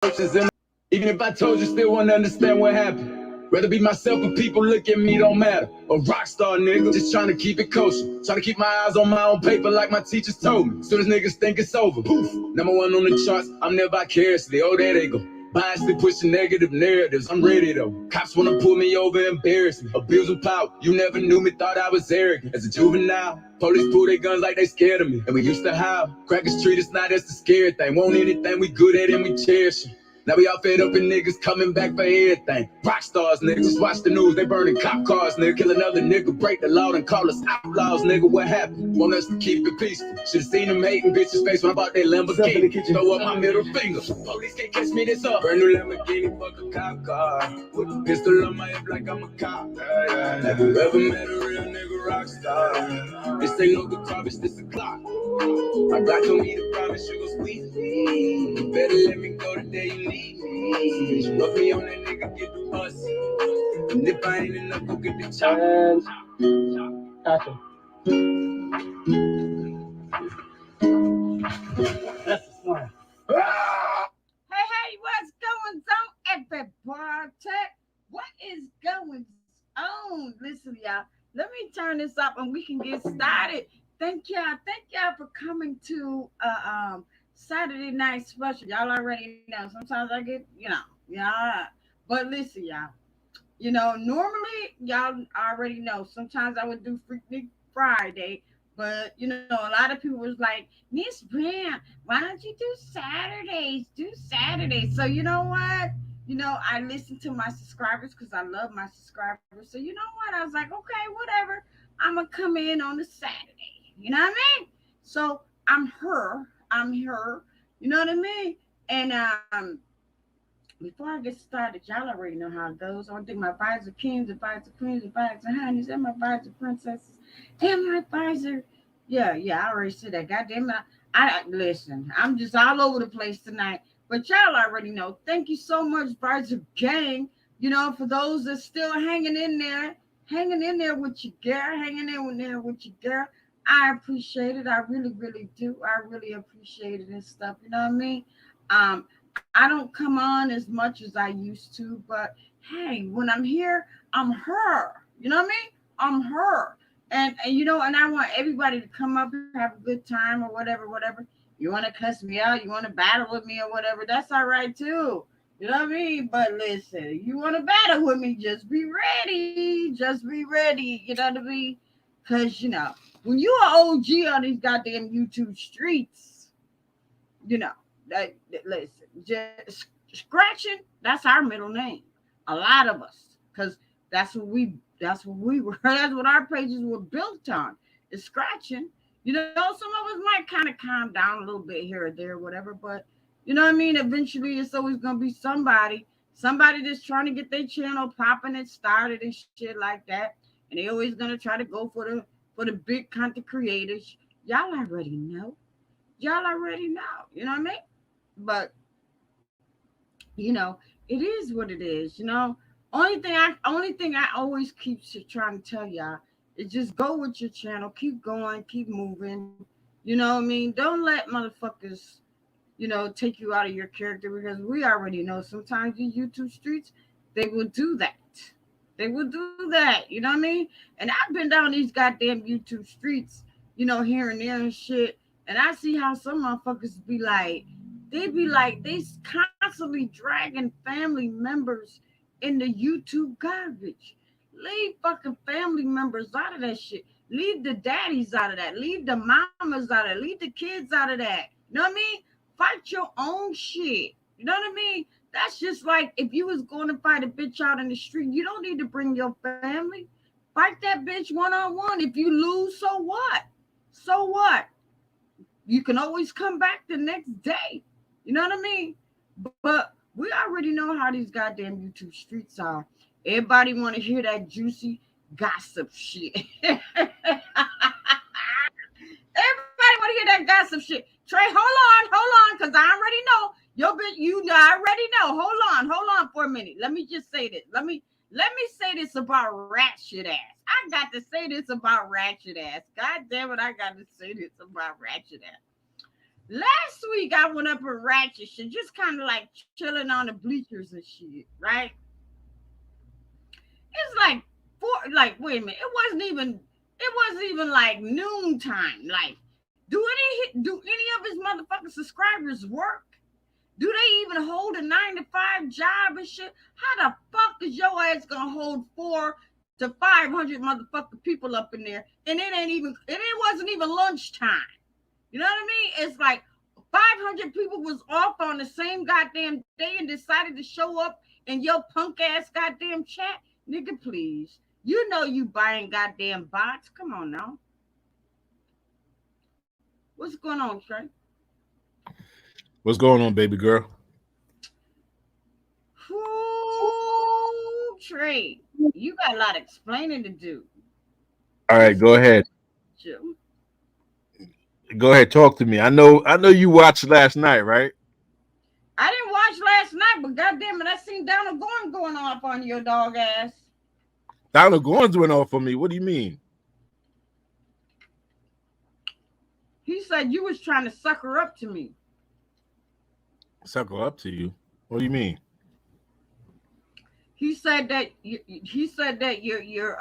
Even if I told you, still wouldn't understand what happened. Rather be myself, but people look at me, don't matter. A rock star nigga, just trying to keep it kosher. Trying to keep my eyes on my own paper like my teachers told me. Soon as niggas think it's over, poof, number one on the charts, I'm there vicariously. Oh, there they go. Biasly pushing negative narratives, I'm ready though. Cops wanna pull me over, embarrass me. Abuse of power, you never knew me, thought I was arrogant. As a juvenile, police pull their guns like they scared of me. And we used to howl, crackers treat us not as the scary thing. Want anything we good at and we cherish it. Now we all fed up and niggas coming back for everything. Rock stars, nigga, just watch the news, they burning cop cars, nigga. Kill another nigga, break the law and call us outlaws, nigga. What happened? Want us to keep it peaceful. Should've seen them hating bitches' face when I bought that Lamborghini. Throw up my middle finger. Police can't catch me this up. Brand new Lamborghini, fuck a cop car. With a pistol on my hip like I'm a cop. Have you ever met a real nigga rock star? This ain't no good garbage, this a clock. My God told me to promise you gon' squeeze me. You better let me go the day you leave me. You rub me on that nigga, get the bus. And if I ain't enough, go get the chop. Gotcha. That's the song. Hey, what's going on, everybody? What is going on? Listen, y'all, let me turn this up and we can get started. Thank y'all for coming to Saturday night special. Y'all already know. Sometimes I get, yeah. But listen, y'all. Normally y'all already know. Sometimes I would do Freaky Friday, but a lot of people was like, Miss Brown, why don't you do Saturdays? Do Saturdays. So you know what? I listen to my subscribers because I love my subscribers. So you know what? I was like, okay, whatever. I'm gonna come in on a Saturday. You know what I mean? So I'm her. You know what I mean? And before I get started, y'all already know how it goes. I want to do my advisor kings, advisor queens, advisor honeys, and my advisor princesses, and my advisor. Yeah, I already said that. Goddamn it. I listen, I'm just all over the place tonight. But y'all already know. Thank you so much, advisor gang. For those that still hanging in there with your girl, with your girl. I appreciate it. I really, really do. I really appreciate it and stuff. You know what I mean? I don't come on as much as I used to, but hey, when I'm here, I'm her. You know what I mean? I'm her. And and I want everybody to come up here, have a good time or whatever. You want to cuss me out, you want to battle with me or whatever, that's all right too. You know what I mean? But listen, you want to battle with me, just be ready. Just be ready. You know what I mean? Because, when you are OG on these goddamn YouTube streets, listen, just scratching, that's our middle name. A lot of us, because that's what we were, that's what our pages were built on, is scratching. Some of us might kind of calm down a little bit here or there, whatever, but you know what I mean? Eventually it's always gonna be somebody that's trying to get their channel popping and started and shit like that. And they always gonna try to go for the big content creators. Y'all already know. You know what I mean? But it is what it is. Only thing I always keep trying to tell y'all is just go with your channel, keep going, keep moving. You know what I mean? Don't let motherfuckers, take you out of your character, because we already know sometimes these YouTube streets, they will do that. They will do that. You know what I mean? And I've been down these goddamn YouTube streets, here and there and shit. And I see how some motherfuckers be like, they constantly dragging family members in the YouTube garbage. Leave fucking family members out of that shit. Leave the daddies out of that. Leave the mamas out of that. Leave the kids out of that. You know what I mean? Fight your own shit. You know what I mean? That's just like if you was going to fight a bitch out in the street, you don't need to bring your family. Fight that bitch one-on-one. If you lose, so what? So what? You can always come back the next day. You know what I mean? But we already know how these goddamn YouTube streets are. Everybody want to hear that juicy gossip shit. Everybody want to hear that gossip shit. Trey, hold on, because I already know. Yo, bitch, I already know. Hold on for a minute. Let me just say this. Let me say this about ratchet ass. I got to say this about ratchet ass. God damn it, I got to say this about ratchet ass. Last week I went up in ratchet shit, just kind of like chilling on the bleachers and shit, right? It's like wait a minute, it wasn't even like noontime. Like, do any of his motherfucking subscribers work? Do they even hold a 9 to 5 job and shit? How the fuck is your ass gonna hold 400 to 500 motherfucking people up in there? And it wasn't even lunchtime. You know what I mean? It's like 500 people was off on the same goddamn day and decided to show up in your punk ass goddamn chat. Nigga, please. You know you buying goddamn bots. Come on now. What's going on, Trey? What's going on, baby girl? Ooh, Trey, you got a lot of explaining to do. All right, go ahead. Chill. Go ahead, talk to me. I know you watched last night, right? I didn't watch last night, but goddamn it, I seen Donald Gordon going off on your dog ass. Donald Gordon's went off on me. What do you mean? He said you was trying to sucker up to me. Sucker up to you? What do you mean? He said that you're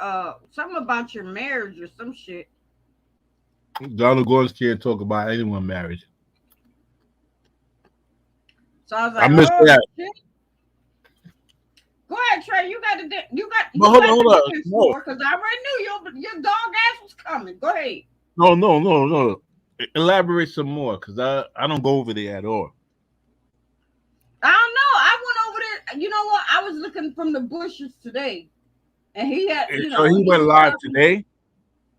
something about your marriage or some shit. Donald Gordon can't talk about anyone marriage. So I was like, I missed that. Shit. Go ahead, Trey. You got. But hold on. Because I already knew your dog ass was coming. Go ahead. No. Elaborate some more, because I don't go over there at all. I don't know. I went over there. You know what? I was looking from the bushes today, and he had. So he went live today.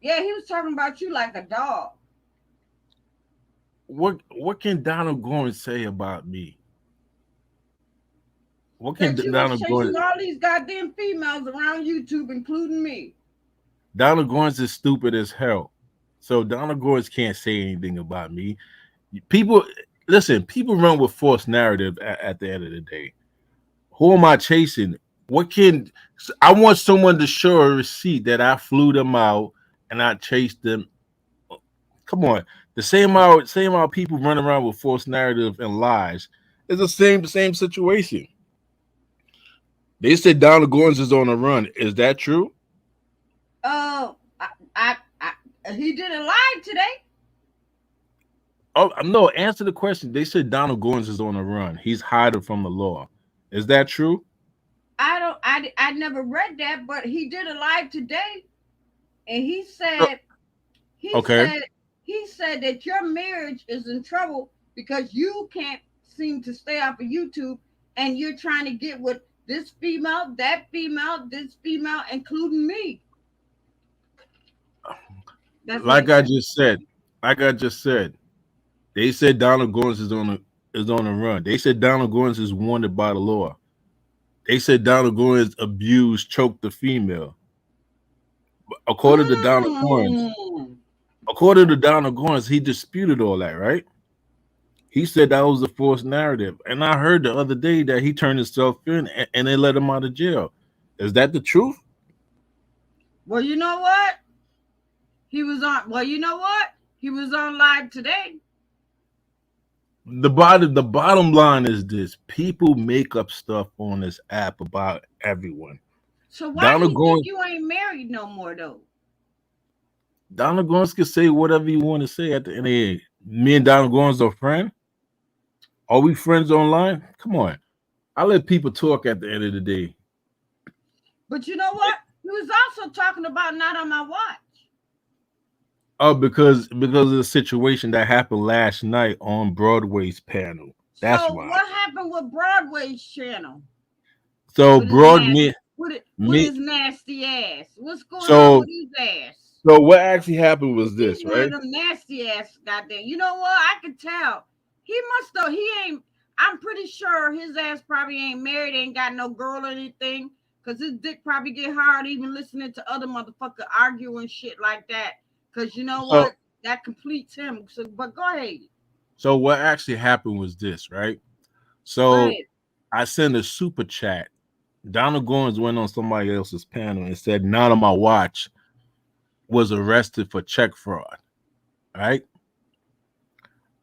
Yeah, he was talking about you like a dog. What can Donald Gordon say about me? What can that you Donald was Gordon? chasing all these goddamn females around YouTube, including me. Donald Gordon's is stupid as hell. So Donald Gordon can't say anything about me. People run with false narrative at the end of the day. Who am I chasing? I want someone to show a receipt that I flew them out and I chased them. Come on. The same amount people run around with false narrative and lies is the same situation. They said Donald Gordon is on a run. Is that true? He did a live today. Oh no! Answer the question. They said Donald Gordon is on a run. He's hiding from the law. Is that true? I never read that, but he did a live today, and he said he said that your marriage is in trouble because you can't seem to stay off of YouTube, and you're trying to get with this female, that female, this female, including me. Like I just said, they said Donald Gordon is on a run. They said Donald Gordon is wanted by the law. They said Donald Gordon abused, choked the female. According to Donald Gordon, he disputed all that, right? He said that was a false narrative. And I heard the other day that he turned himself in and they let him out of jail. Is that the truth? Well, you know what? He was on live today. The bottom line is this: people make up stuff on this app about everyone. So why do you think you ain't married no more though? Donald Gordon can say whatever you want to say at the end of the day. Me and Donald Gordon's are friends. Are we friends online? Come on. I let people talk at the end of the day. But you know what? He was also talking about not on my watch. Oh, because of the situation that happened last night on Broadway's panel. That's why. What happened with Broadway's channel? So with his nasty ass. What's going on with his ass? So what actually happened was this, right? Them nasty ass goddamn. You know what? I could tell. I'm pretty sure his ass probably ain't married, ain't got no girl or anything. Cause his dick probably get hard even listening to other motherfucker argue and shit like that. Cause you know what? That completes him. So, but go ahead. So what actually happened was this, right? So I sent a super chat. Donald Gordon went on somebody else's panel and said, "Not on my watch." Was arrested for check fraud, right?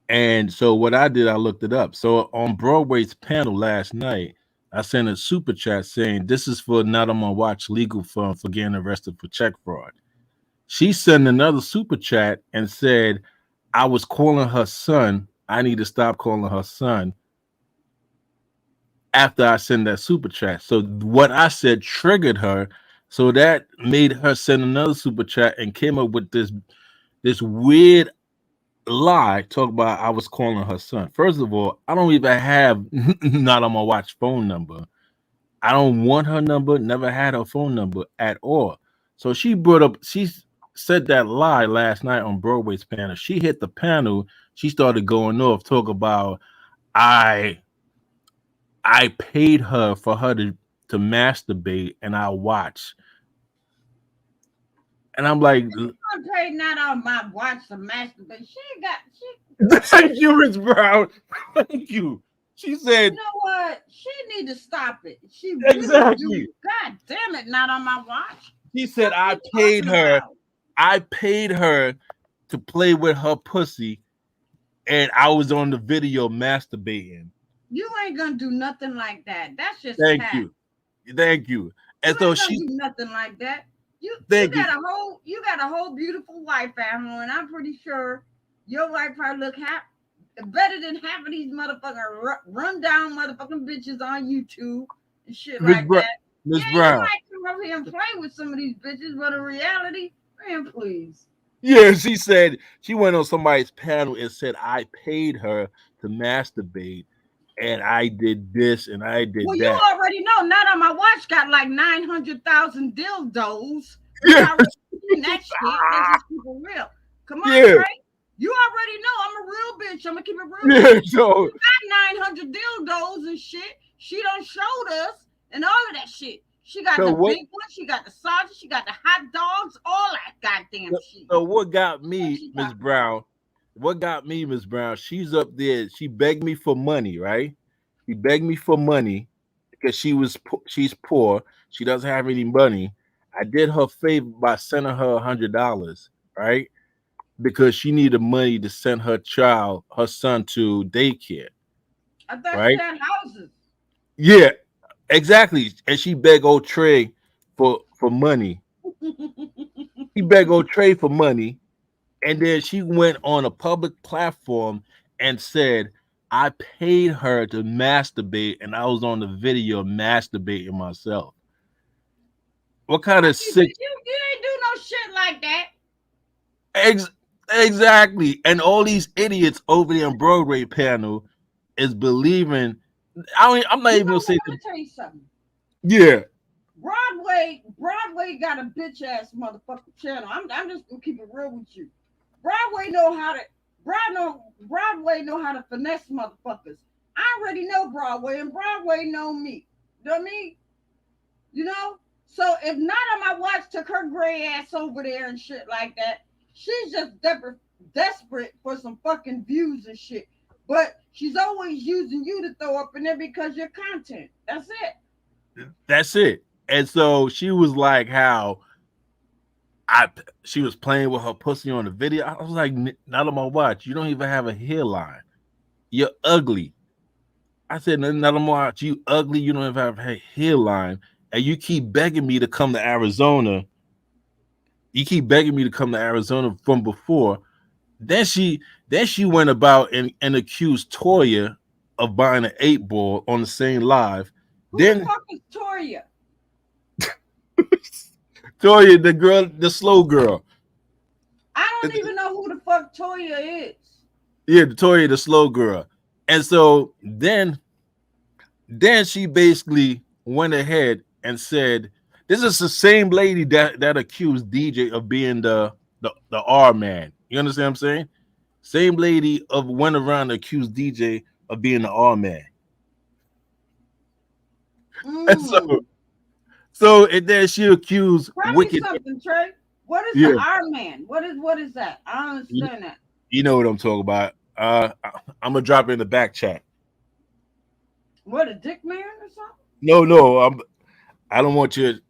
And so what I did, I looked it up. So on Broadway's panel last night, I sent a super chat saying, "This is for Not on My Watch legal fund for getting arrested for check fraud." She sent another super chat and said, "I was calling her son. I need to stop calling her son." After I sent that super chat, so what I said triggered her, so that made her send another super chat and came up with this weird lie. Talk about I was calling her son. First of all, I don't even have Not on My Watch phone number. I don't want her number, never had her phone number at all. So she said that lie last night on Broadway's panel. She hit the panel, she started going off, talk about I I paid her for her to masturbate and I watch. And I'm like, I'm paid not on my watch to masturbate. thank you, Miss Brown. Thank you. She said, You know what? She need to stop it. She really exactly. do. God damn it, not on my watch. She said, What I you paid talking her. about? I paid her to play with her pussy, and I was on the video masturbating. You ain't gonna do nothing like that. That's just Thank cat. you. Thank you. You And so ain't gonna she, do nothing like that. You thank you. got a whole beautiful wife at home, and I'm pretty sure your wife probably look better than half of these motherfucking run down motherfucking bitches on YouTube and shit Miss like that. Miss Yeah, Brown. you might come over here and play with some of these bitches, but in reality, man, please. Yeah, she said she went on somebody's panel and said I paid her to masturbate, and I did this and I did Well, you that. already know. Not on my watch got like 900,000 dildos. We Yeah, already seen that shit. Let's just keep it real. Come on, yeah, Trey. You already know I'm a real bitch. I'm gonna keep it real. yeah. So You got 900 dildos and shit. She done showed us and all of that shit. She got the what? big one. She got the sausage. She got the hot dogs. All that goddamn shit. So what got me, She Miss got Brown? What got me, Miss Brown? She's up there. She begged me for money, right? She begged me for money because she's poor. She doesn't have any money. I did her favor by sending her $100, right? Because she needed money to send her son to daycare, I thought she right? had houses. Yeah, exactly. And she begged old Trey for money. He begged old Trey for money, and then she went on a public platform and said, I paid her to masturbate, and I was on the video masturbating myself. What kind of You sick ain't do no shit like that. ex- exactly? And all these idiots over there on Broadway panel is believing. I'm not You even know gonna what? say Let me tell you something. yeah. Broadway got a bitch ass motherfucking channel. I'm just gonna keep it real with you. Broadway know how to Broadway know how to finesse motherfuckers. I already know Broadway, and Broadway know me. You know what I mean? You know? So if not on my watch took her gray ass over there and shit like that, she's just desperate for some fucking views and shit. But she's always using you to throw up in there because you're content. That's it. That's it. And so she was like, how she was playing with her pussy on the video. I was like, not on my watch. You don't even have a hairline. You're ugly. I said, not on my watch. You ugly. You don't even have a hairline. And you keep begging me to come to Arizona. You keep begging me to come to Arizona from before. Then she went about and accused Toya of buying an 8-ball on the same live. Who the Then fuck is Toya? Toya, the slow girl. I don't even know who the fuck Toya is. Yeah, Toya, the slow girl. And so then she basically went ahead and said, this is the same lady that accused DJ of being the R man. You understand what I'm saying? Same lady of went around and accused DJ of being the R man. And and then she accused Tell me Wicked. something, Trey. What is Yeah, the R man? What is that? I don't understand that. you know what I'm talking about. I'm gonna drop it in the back chat. What, a dick man or something? No, I don't want you to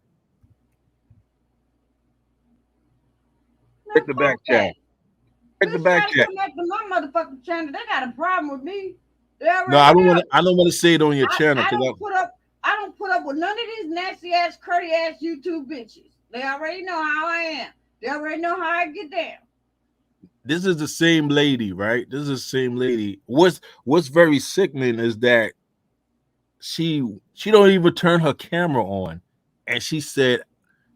No, check the back fuck that. chat. Check the Bitch back try to chat. come back to my motherfucking channel. They got a problem with me. They No, already know. I don't want to say it on your channel I because don't put up with none of these nasty ass, curdy ass YouTube bitches. They already know how I am. They already know how I get down. this is the same lady, right? This is the same lady. What's very sickening is that she don't even turn her camera on, and she said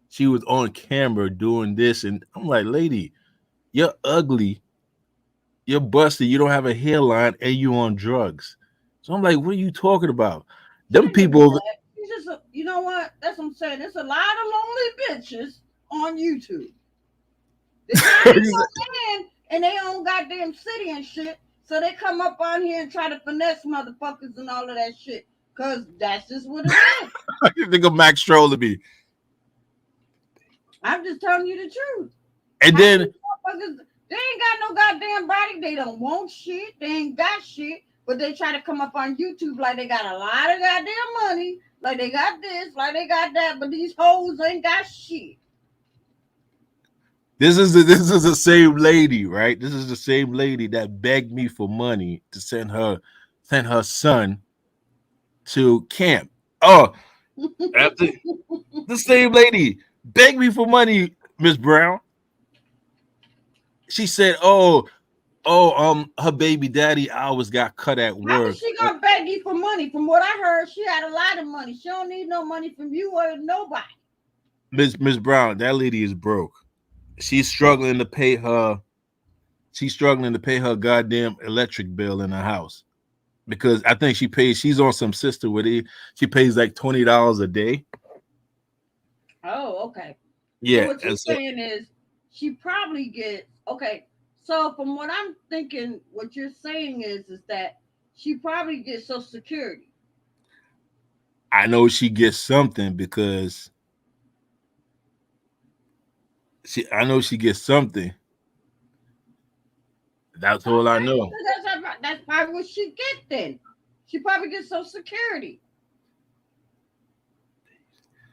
she was on camera doing this, and I'm like, lady, you're ugly, you're busted, you don't have a hairline, and you on drugs. So I'm like, what are you talking about? She Them ain't gonna do people. that. She's just you know what? That's what I'm saying. There's a lot of lonely bitches on YouTube. They ain't no man and they own goddamn city and shit. So they come up on here and try to finesse motherfuckers and all of that shit. Cause that's just what it is. You think of Max trolling me, I'm just telling you the truth. and then They ain't got no goddamn body. They don't want shit. They ain't got shit. But they try to come up on YouTube like they got a lot of goddamn money. Like they got this, like they got that. But these hoes ain't got shit. this is the same lady, right? This is the same lady that begged me for money to send her son to camp. Oh, after the same lady begged me for money, Miss Brown. She said, her baby daddy hours got cut at How work. is she gonna beg you for money? From what I heard, she had a lot of money. She don't need no money from you or nobody. Miss Brown, that lady is broke. She's struggling to pay her. She's struggling to pay her goddamn electric bill in her house because I think she's on some system with it. She pays like $20 a day. Oh, okay. Yeah. So what you're saying is she probably gets okay. So from what I'm thinking, what you're saying is that she probably gets Social Security. I know she gets something because I know she gets something. That's all I know. That's probably what she get then. She probably gets Social Security.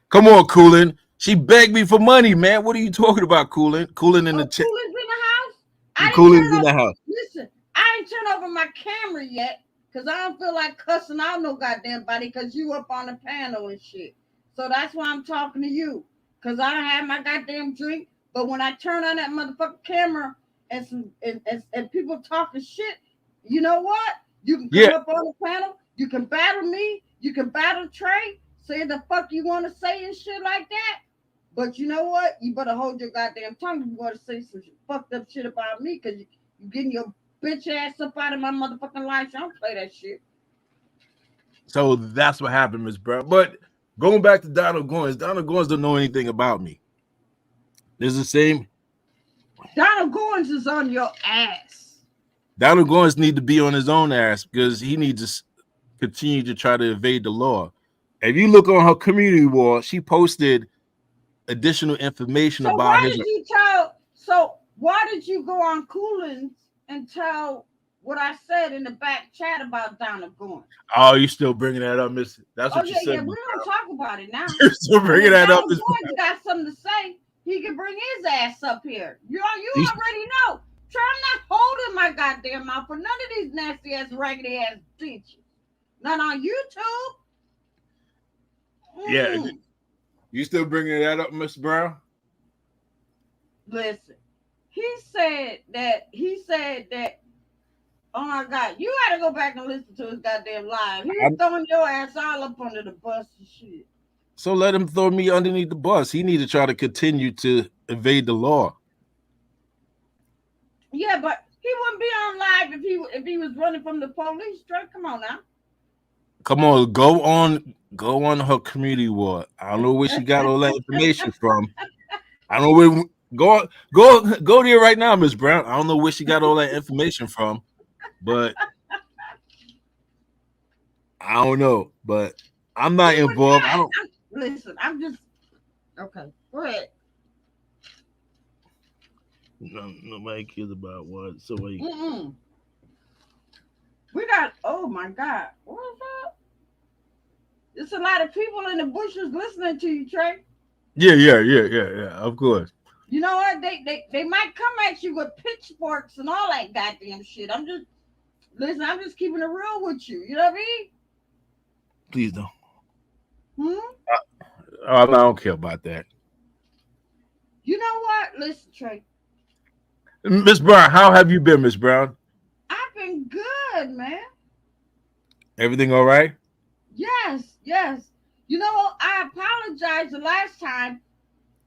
Come on, Coolin. She begged me for money, man. What are you talking about, Coolin? Coolin in the chat. Coolin's in the house. I didn't Coolin's turn in the over. house. Listen, I ain't turned over my camera yet because I don't feel like cussing out no goddamn body because you up on the panel and shit. So that's why I'm talking to you because I don't have my goddamn drink. But when I turn on that motherfucking camera and people talking shit, you know what? You can come up on the panel. You can battle me. You can battle Trey. Say the fuck you want to say and shit like that. But you know what? You better hold your goddamn tongue if you want to say some fucked up shit about me because you getting your bitch ass up out of my motherfucking life. So I don't play that shit. So that's what happened, Miss Brown. But going back to Donald Goins don't know anything about me. There's the same. Donald Goins is on your ass. Donald Goins need to be on his own ass because he needs to continue to try to evade the law. If you look on her community wall, she posted additional information So about his. why did you go on Coolins and tell what I said in the back chat about Donald Goins? Oh, you still bringing that up, Miss? That's what you said. Yeah, we don't talk about it now. You're still bringing that up. Donald Goins got something to say. He can bring his ass up here. You already know. Try not holding my goddamn mouth for none of these nasty ass, raggedy ass bitches. Not on YouTube. Yeah. You still bringing that up, Miss Brown? Listen, he said that. Oh my God, you gotta go back and listen to his goddamn live. He's throwing your ass all up under the bus and shit. So let him throw me underneath the bus. He need to try to continue to evade the law. Yeah, but he wouldn't be on live if he was running from the police. Straight, come on now. Come on, go on her community wall. I don't know where she got all that information from. I don't know where go there right now, Miss Brown. I don't know where she got all that information from, but I don't know. But I'm not involved. Listen, I'm just okay. Go ahead. No, nobody cares about what. So wait. We got. Oh my God, what is that? There's a lot of people in the bushes listening to you, Trey. Yeah. Of course. You know what? They might come at you with pitchforks and all that goddamn shit. I'm just keeping it real with you. You know what I mean? Please don't. Hmm? I don't care about that. You know what? Listen, Trey. Miss Brown, how have you been, Miss Brown? I've been good, man. Everything all right? Yes, yes. You know, I apologize the last time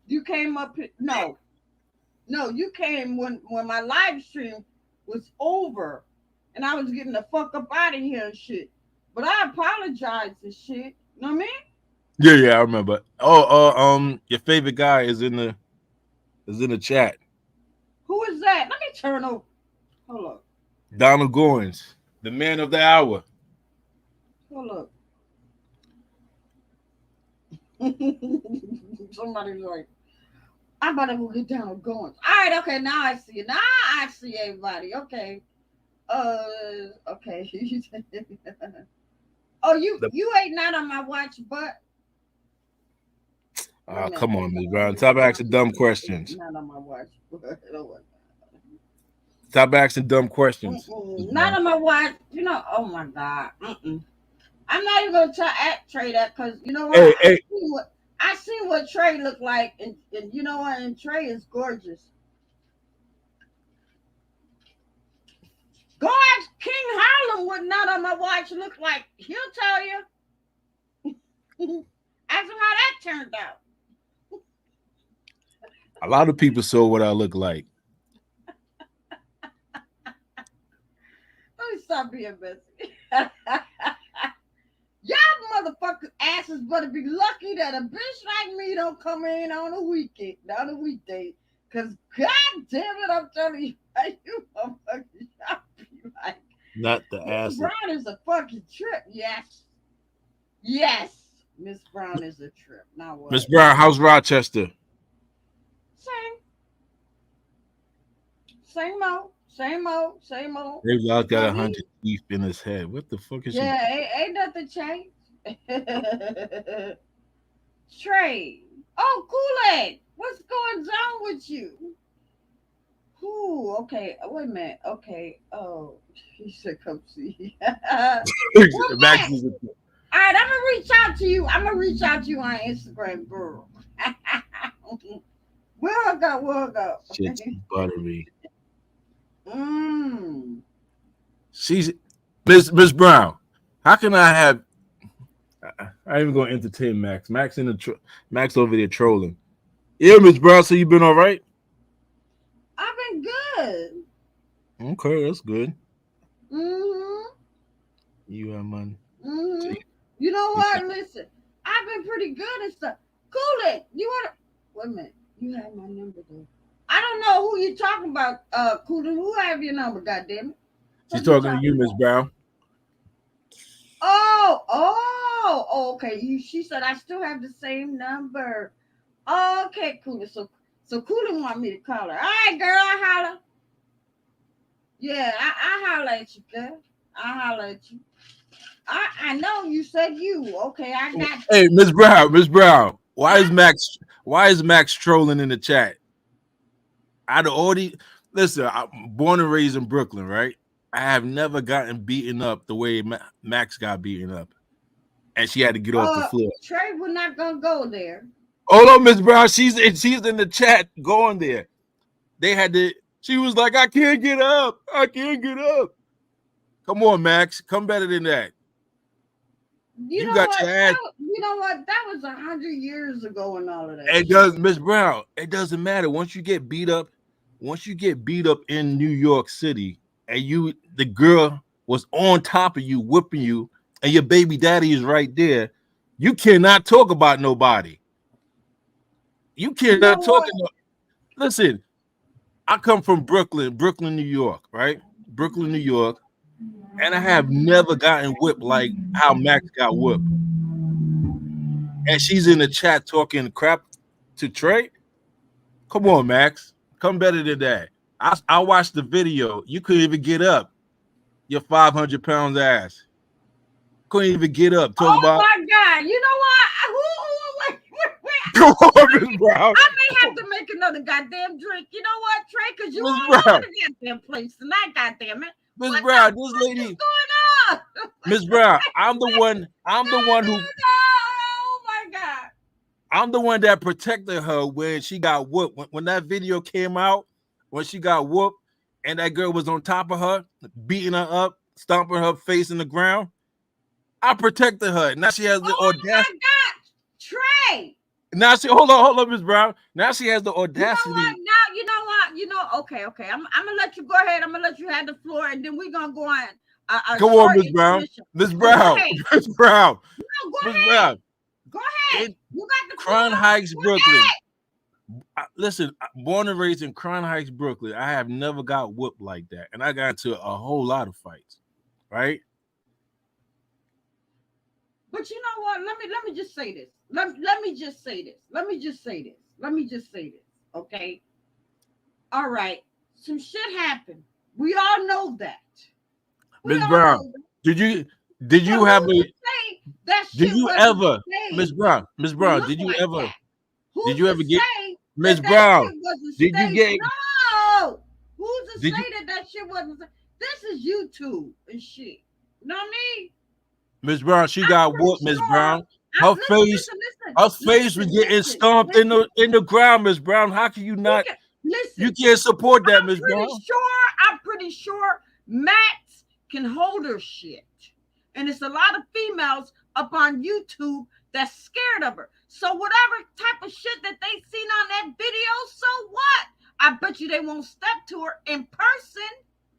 you came up. No, you came when my live stream was over, and I was getting the fuck up out of here and shit. But I apologize and shit. You know what I mean? Yeah, I remember. Your favorite guy is in the chat. Who is that? Let me turn over. Hold up. Donald Goins, the man of the hour. Hold up. Somebody's like, I'm about to go get down with going. All right, okay, now I see it. Now I see everybody. Okay. Okay. Oh, you ain't not on my watch, but Come on, Miss Brown. Stop asking dumb questions. Not on my watch. Stop asking dumb questions. Not on my watch. You know, oh my God. I'm not even gonna Trey that because you know what? I seen what Trey looked like, and you know what? And Trey is gorgeous. Go ask King Harlem what not on my watch looked like. He'll tell you. Ask him how that turned out. A lot of people saw what I look like. Let me stop being messy. Y'all motherfuckers asses better be lucky that a bitch like me don't come in on a weekend, not a weekday. Cause god damn it, I'm telling you, you motherfuckers, y'all be like, not the ass. Miss Brown is a fucking trip. Yes, Miss Brown is a trip. Now what? Miss Brown, how's Rochester? Same old. Maybe I got 100 teeth in his head. What the fuck is ain't nothing changed. Trey. Oh, Kool-Aid. What's going on with you? Ooh, okay. Wait a minute. Okay. Oh, he said come see. Well, all right, I'm gonna reach out to you. I'm gonna reach out to you on Instagram, girl. We'll go. Shit's buttery. She's Miss Brown. How can I have? I ain't even gonna entertain Max. Max Max over there trolling. Yeah, Miss Brown. So you been all right? I've been good. Okay, that's good. You have money. You know what? Listen, I've been pretty good and stuff. Kool-Aid, you wanna? Wait a minute. You have my number though. I don't know who you're talking about, Kool-Aid. Who have your number? Goddamn it. She's talking to you, Miss Brown. Oh, okay. She said I still have the same number. Okay, Kool-Aid. So Kool-Aid want me to call her. All right, girl, I holler. Yeah, I holler at you, girl. I holler at you. I know you said you. Okay, I got you. Hey, Miss Brown. Why is Max trolling in the chat? Listen, I'm born and raised in Brooklyn, right? I have never gotten beaten up the way Max got beaten up. And she had to get off the floor. Trey, we're not gonna go there. Oh no, Miss Brown, she's in the chat going there. She was like, I can't get up. Come on, Max. Come better than that. You know got what? Your ass. You know what? That was 100 years ago and all of that. It does, Miss Brown. It doesn't matter. Once you get beat up in New York City, and the girl was on top of you, whipping you, and your baby daddy is right there, you cannot talk about nobody. You cannot talk about. Listen, I come from Brooklyn, New York, right? Brooklyn, New York. And I have never gotten whipped like how Max got whipped. And she's in the chat talking crap to Trey. Come on, Max. Come better than that. I watched the video. You couldn't even get up. Your 500 pounds ass. Couldn't even get up. My God. You know what? Wait. Come on, Miss Brown. I may have to make another goddamn drink. You know what, Trey? Because you Miss all over Brown. the goddamn place tonight, goddamn it. Miss What Brown, the this fuck lady, is going on? Miss Brown, I'm the one who Oh my God. I'm the one that protected her when she got whooped. When that video came out, when she got whooped, and that girl was on top of her, beating her up, stomping her face in the ground. I protected her. Now she has the Oh my audacity. God, Trey. Now she hold on, Miss Brown. Now she has the You know audacity. what? Now you know what? Okay. I'm gonna let you go ahead. I'm gonna let you have the floor, and then we're gonna go on. Come on, Miss Brown. Miss Brown. Miss Brown. No, go Miss ahead. Brown. Go ahead. You got the Crown floor. Heights, Go Brooklyn. ahead. Listen, born and raised in Crown Heights, Brooklyn. I have never got whooped like that, and I got into a whole lot of fights. Right? But you know what? Let me just say this. Let me just say this. Okay. All right. Some shit happened. We all know that. Miss Brown, did you have a that shit did you ever Miss Brown, did you ever get Miss that Brown? Did you get no? Who's to Did say that shit wasn't? This is YouTube and shit. You know what I mean? Miss Brown, she got whooped, Miss Brown. Her face was getting stomped in the ground, Miss Brown. How can you not? You can't support that, Miss Brown. I'm pretty sure Max can hold her shit. And it's a lot of females up on YouTube that's scared of her. So whatever type of shit that they seen on that video, so what? I bet you they won't step to her in person.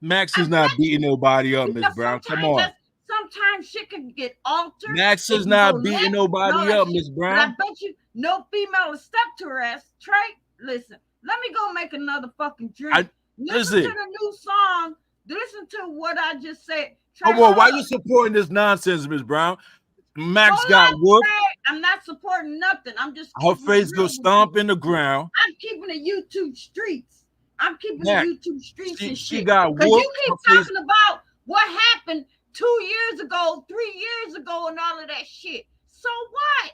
Max is not beating nobody up, Miss Brown. Come on. Sometimes shit can get altered. Max is not beating nobody up, Miss Brown. But I bet you no female will step to her ass. Trey, listen, let me go make another fucking drink. Listen to the new song. Listen to what I just said. Come on, why you supporting this nonsense, Miss Brown? Max got whooped. I'm not supporting nothing. I'm just her face go stomp in the ground. I'm keeping the YouTube streets. I'm keeping the YouTube streets and shit. She got whooped. You keep talking about what happened 2 years ago, 3 years ago, and all of that shit. So what?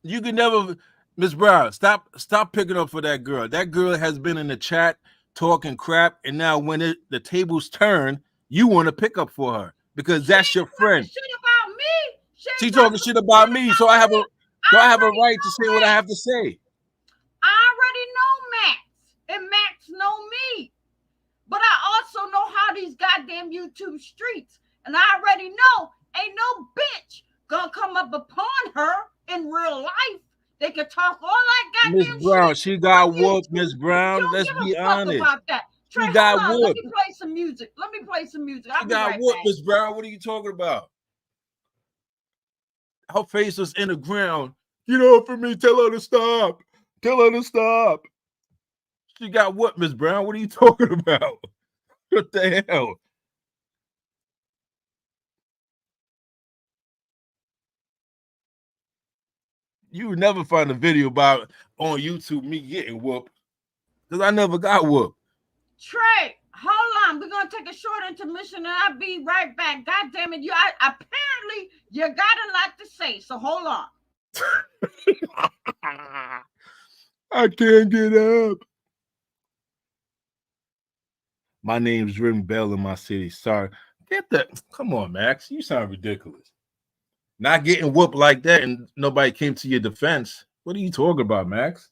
You can never, Miss Brown, stop picking up for that girl. That girl has been in the chat talking crap, and now when the tables turn, you want to pick up for her because that's your friend. Shit about me. She talking shit about me, so I have a right to say what I have to say. I already know Max, and Max know me, but I also know how these goddamn YouTube streets, and I already know ain't no bitch gonna come up upon her in real life. They could talk all that goddamn shit. Miss Brown, she got whooped, Miss Brown. Let's be honest. About that. Trey, she got whooped. Let me play some music. She got whooped, Miss Brown. What are you talking about? Her face was in the ground. Get off of me. Tell her to stop. She got whooped, Miss Brown. What are you talking about? What the hell? You would never find a video about on YouTube me getting whooped because I never got whooped. Trey, hold on. We're gonna take a short intermission, and I'll be right back. God damn it, apparently you got a lot to say, so hold on. I can't get up. My name's Ring Bell in my city. Sorry, get that. Come on, Max. You sound ridiculous. Not getting whooped like that and nobody came to your defense. What are you talking about, Max?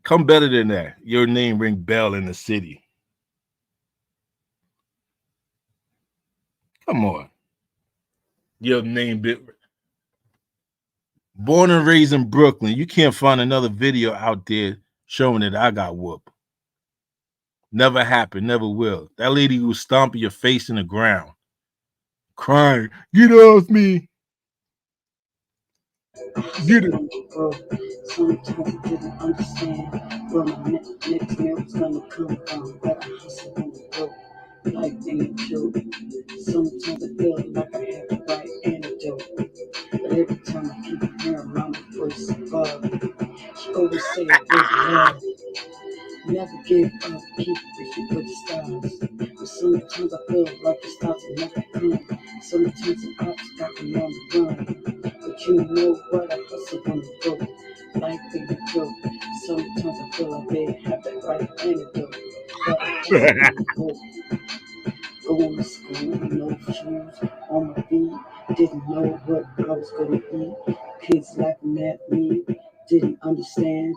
Come better than that. Your name ring bell in the city. Come on. Your name bit. Born and raised in Brooklyn. You can't find another video out there showing that I got whooped. Never happened, never will. That lady who stomping your face in the ground, crying, get off me. Get it. Sometimes I didn't understand where my next meal was gonna come from, but I hustle on the road, like being children. Sometimes I feel like I have the right antidote, but every time I keep hearing around my voice above, she always say it was love. Never give up, keep reaching for the stars. But sometimes I feel like the stars will never come. Sometimes the ops got me on the run. But you know what? I hustle on the road. Life ain't a joke. Sometimes I feel like they have that right antidote. But I hustle on the road. Going to school, no shoes on my feet. Didn't know what I was gonna eat. Kids laughing at me. Didn't understand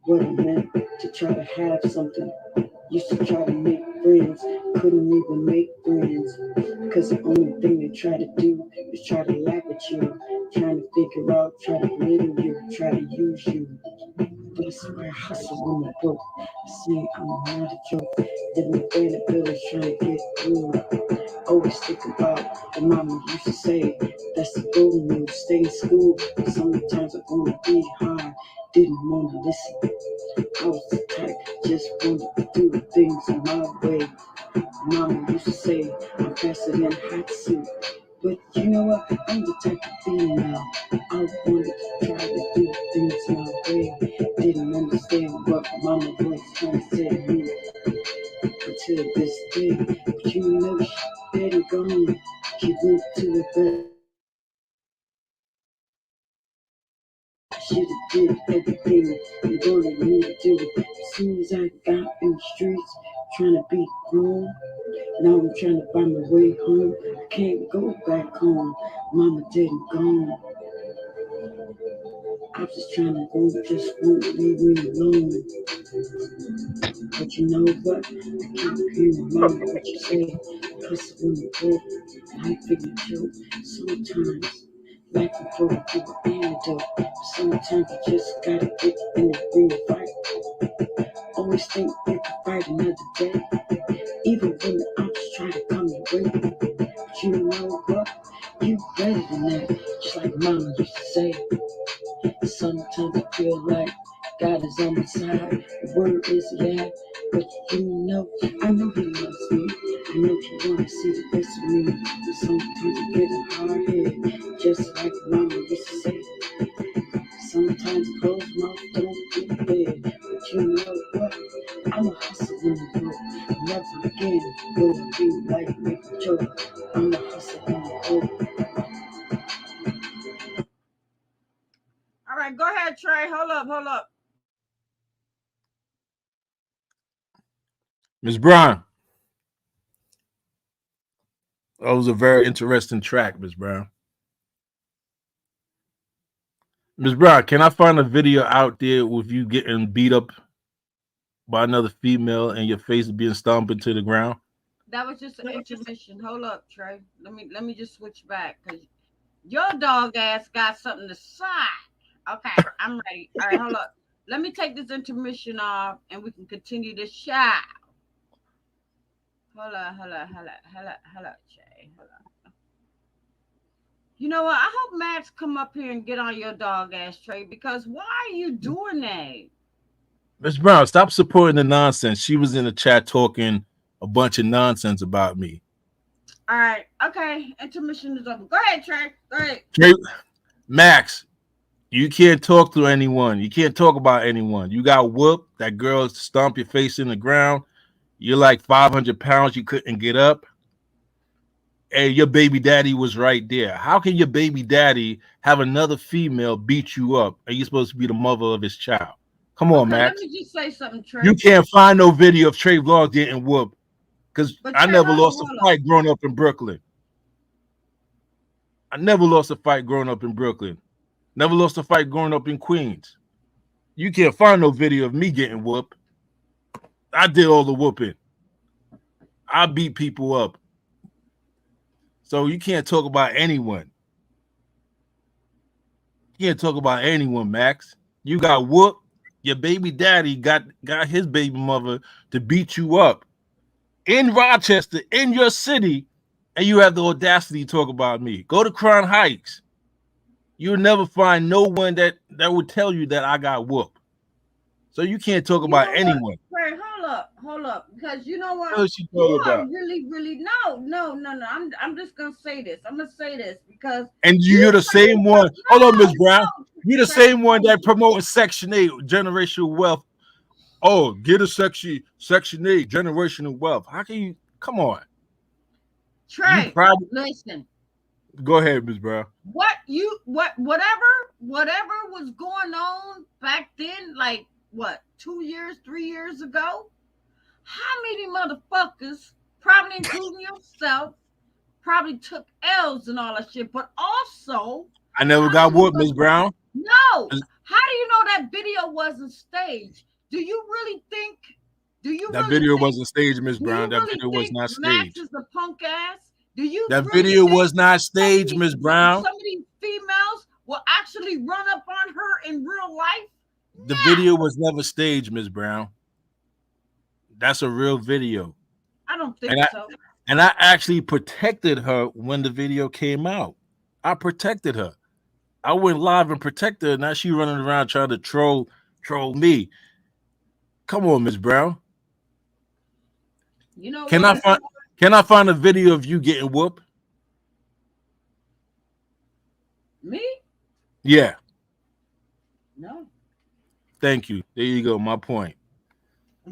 what it meant to try to have something. Used to try to make friends, couldn't even make friends. Because the only thing they try to do is try to laugh at you. Trying to figure out, try to belittle you, try to use you. But I swear I hustle on the road. I say I'm not a joke. Living in a village trying to get through. Always think about what mama used to say. That's the golden rule. Stay in school. Sometimes I wanna be hard. Didn't wanna listen. I was the type just wanted to do things my way. Mama used to say I'm faster than hot soup. But you know what? I'm the type of female. I wanted to try to do things my way. Didn't understand what mama was trying to say to me until this day. But you know she dead and gone. She went to a bed. Should've did everything you wanted me to do. As soon as I got in the streets, trying to be grown. Now I'm trying to find my way home. I can't go back home. Mama dead and gone. I was just trying to go, just won't leave me alone. But you know what? I keep hearing mama what you say. Hustle on the road, life ain't a joke. Sometimes life can throw you through an antidote. But sometimes you just gotta get in the ring and fight. Always think you can fight another day. Even when the ops try to come your way. But you know what? You better than that. Just like mama used to say. Sometimes I feel like God is on my side. The word is yeah, but you know, I know He loves me. I know He wanna see the best of me. But sometimes I get a hard head, just like Mama used to say. Sometimes closed mouth don't get fed. But you know what? I'm a hustler in the road. Never again will I be like make a joke. I'm a hustler in the road. All right, go ahead, Trey. Hold up, hold up. Miss Brown, that was a very interesting track, Miss Brown. Miss Brown, can I find a video out there with you getting beat up by another female and your face being stomped into the ground? That was just an intermission. Hold up, Trey. Let me just switch back because your dog ass got something to say. Okay, I'm ready. All right, hold up. Let me take this intermission off and we can continue the show. Hold up, Trey. Hold up. You know what? I hope Max come up here and get on your dog ass, Trey, because why are you doing that? Miss Brown, stop supporting the nonsense. She was in the chat talking a bunch of nonsense about me. All right, okay. Intermission is over. Go ahead, Trey. Go ahead. Trey, Max, you can't talk to anyone. You can't talk about anyone. You got whooped. That girl stomped your face in the ground. You're like 500 pounds. You couldn't get up. And your baby daddy was right there. How can your baby daddy have another female beat you up and you're supposed to be the mother of his child? Come on, Okay, let Max. me just say something, Trey. You can't find no video of Trey Vlog getting whooped because But I Trey, never hold lost on, a fight growing up in Brooklyn. I never lost a fight growing up in Brooklyn. Never lost a fight growing up in Queens. You can't find no video of me getting whooped. I did all the whooping. I beat people up. So you can't talk about anyone. You can't talk about anyone, Max. You got whooped. Your baby daddy got his baby mother to beat you up in Rochester, in your city, and you have the audacity to talk about me. Go to Crown Heights. You'll never find no one that would tell you that I got whooped. So you can't talk you about know anyone. what? Trey, hold up, because you know what? What is she You talking are about? really no. I'm just gonna say this. I'm gonna say this because And you you're the same one. Hold on, Miss Brown. You're the Trey, same one that promoting Section 8, generational wealth. Oh, get a Section 8, generational wealth. How can you? Come on. You Trey, probably listen. go ahead, Miss Brown. Whatever was going on back then, like what, 2 years, 3 years ago? How many motherfuckers, probably including yourself, probably took L's and all that shit? But also, I never how got many whooped, Miss Brown. no. How do you know that video wasn't staged? Do you really think? Do you That really video think? wasn't staged, Miss Do you Brown. That really video was think not Max staged. is a punk ass? Do you That really video think was not staged, Miss Brown. some of these females will actually run up on her in real life? The No, video was never staged, Miss Brown. That's a real video. I don't think And so. I actually protected her when the video came out. I protected her. I went live and protected her. Now she running around trying to troll me. Come on, Miss Brown. You know Can what? I find a video of you getting whooped? Me? Yeah. No. Thank you. There you go. My point.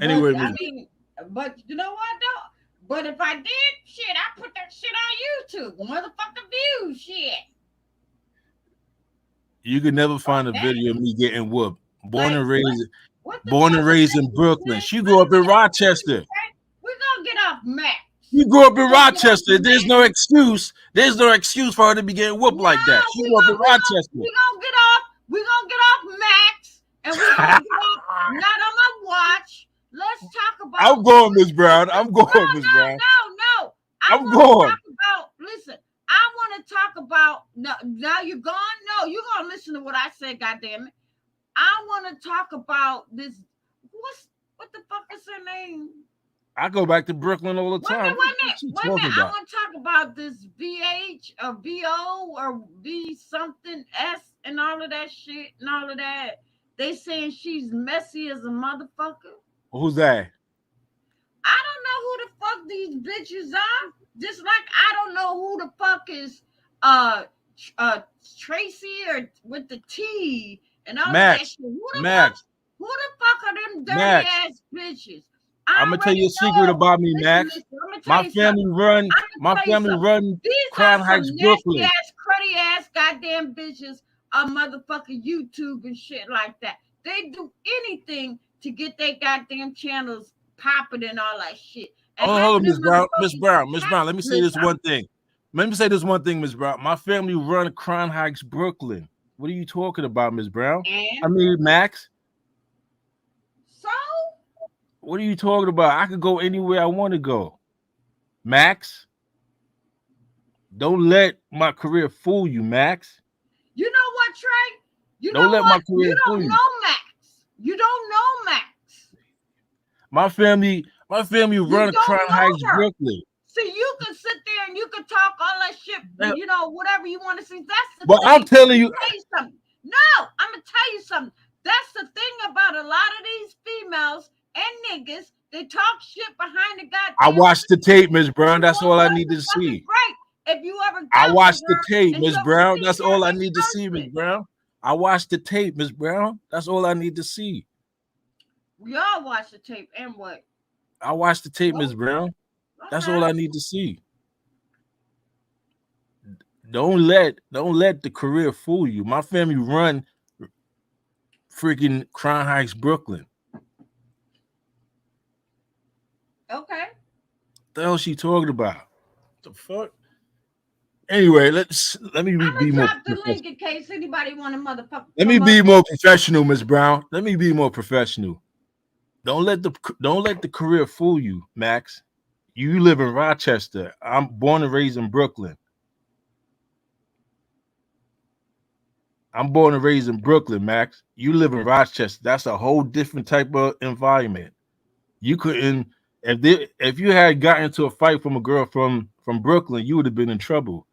Anyway, but, I mean, but you know what though? But if I did, shit, I put that shit on YouTube. Motherfucking views, shit. you could never find a video of me getting whooped. Born and raised in Brooklyn. She grew up in Rochester. We're gonna get off Max. You grew up in Rochester. There's no excuse. There's no excuse for her to be getting whooped like that. She grew up in Rochester. We're gonna get off. We're gonna get off Max, and we're gonna get off not on my watch. Let's talk about. I'm going, Miss Brown. I'm going, Miss Brown. No. I'm going. Listen, I want to talk about. No, now you're gone. No, you're gonna listen to what I said. Goddamn it! I want to talk about this. What the fuck is her name? I go back to Brooklyn all the time. Wait a minute. I want to talk about this VH or VO or V something S and all of that shit and all of that. They saying she's messy as a motherfucker. Who's that? I don't know who the fuck these bitches are. Just like I don't know who the fuck is Tracy or with the T and all Max. that shit. Who the fuck are them dirty ass bitches? I'm gonna tell you a secret about me, Max. My family run Crown Heights, Brooklyn. Ass, cruddy ass, goddamn bitches on motherfucking YouTube and shit like that. They do anything to get their goddamn channels popping and all that shit. And hold on, Miss Brown. Let me say this one thing. Miss Brown. My family run Crown Heights, Brooklyn. What are you talking about, Miss Brown? I mean, Max. So? What are you talking about? I could go anywhere I want to go. Max, don't let my career fool you, Max. You know what, Trey? You don't let my career fool you. You don't know Max. You don't know Max. My family run Crown Heights, Brooklyn. See, you can sit there and you can talk all that shit, you know, whatever you want to see. That's the but thing. I'm telling you. Something. No, I'm gonna tell you something. That's the thing about a lot of these females and niggas. They talk shit behind the goddamn. I watched the tape, Miss Brown. That's all I need to see. Right. If you ever I watched the tape, Miss Brown. That's all I need to see, Miss Brown. I watched the tape, Miss Brown. That's all I need to see. We all watched the tape, and what? I watched the tape, Miss Brown. That's all I need to see. Don't let the career fool you. My family run freaking Crown Heights, Brooklyn. Okay. The hell she talking about? The fuck? Anyway, let me be more. The link in case anybody want a motherfucker. Let me be more professional, Miss Brown. Let me be more professional. Don't let the career fool you, Max. You live in Rochester. I'm born and raised in Brooklyn. Max. You live in Rochester. That's a whole different type of environment. You couldn't, if you had gotten into a fight from a girl from Brooklyn, you would have been in trouble.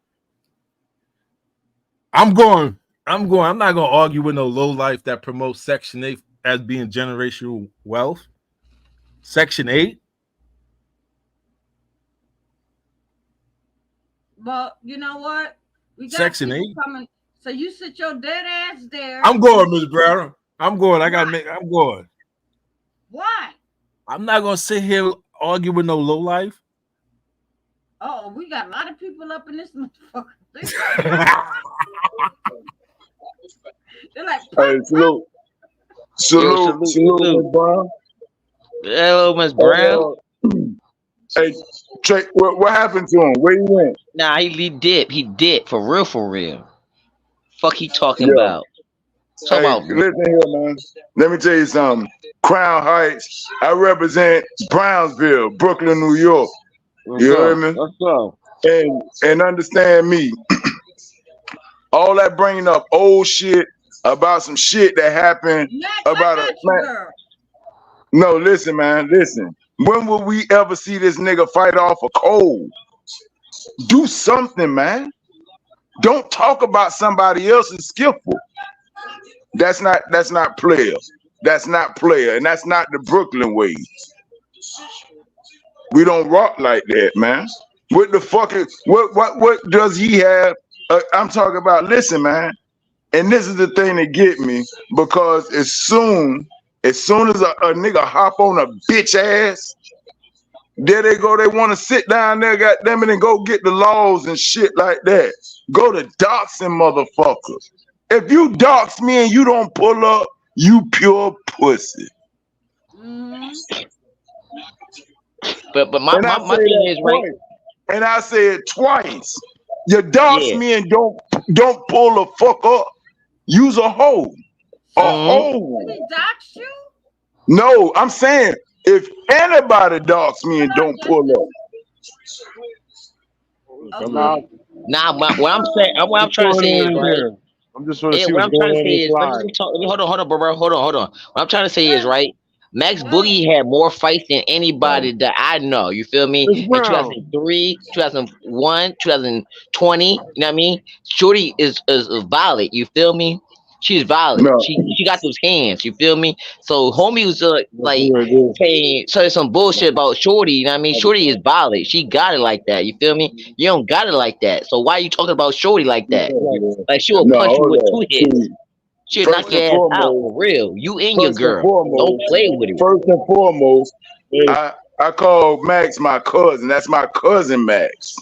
I'm not gonna argue with no low life that promotes Section 8 as being generational wealth. Section 8. But you know what? We got Section 8 coming. So you sit your dead ass there. I'm going, Miss Brown. I'm going. I'm going. Why? I'm not gonna sit here argue with no low life. Oh, we got a lot of people up in this motherfucker. They're like, Hey, salute, Miss Brown. Hello, Miss Brown. Hey, Trey, what happened to him? Where he went? Nah, he dipped. He dipped for real, for real. Fuck, he talking Yeah. about? Talk Hey, about. listen here, man. Let me tell you something. Crown Heights. I represent Brownsville, Brooklyn, New York. You heard me? What's up? And understand me. All that bringing up old shit about some shit that happened about a man. No, listen, man. Listen. When will we ever see this nigga fight off a cold? Do something, man. Don't talk about somebody else's skillful. That's not player. That's not player, and that's not the Brooklyn way. We don't rock like that, man. What the fuck is what does he have? I'm talking about. Listen, man, and this is the thing that get me, because as soon as a nigga hop on a bitch ass, there they go. They want to sit down there, goddamn it, and go get the laws and shit like that. Go to doxing motherfuckers. If you dox me and you don't pull up, you pure pussy. But my thing is right. And I said twice. You dox me and don't pull the fuck up. Use a hoe. A hoe. Did he dox you? No, I'm saying if anybody dox me and don't pull up. Okay. Nah, what I'm trying to say is right. I'm just trying to see What what's I'm going trying to on say is, hold on, bro. Hold on. What I'm trying to say is right. Max Boogie had more fights than anybody that I know. You feel me? In 2003, 2001, 2020. You know what I mean? Shorty is violent. You feel me? She's violent. No. She got those hands. You feel me? So homie was saying some bullshit about Shorty. You know what I mean? Shorty is violent. She got it like that. You feel me? You don't got it like that. So why are you talking about Shorty like that? Like she will punch you with 2 hits. She'll knock your ass out for real. You and your girl. Don't play with it. First and foremost, I call Max my cousin. That's my cousin Max.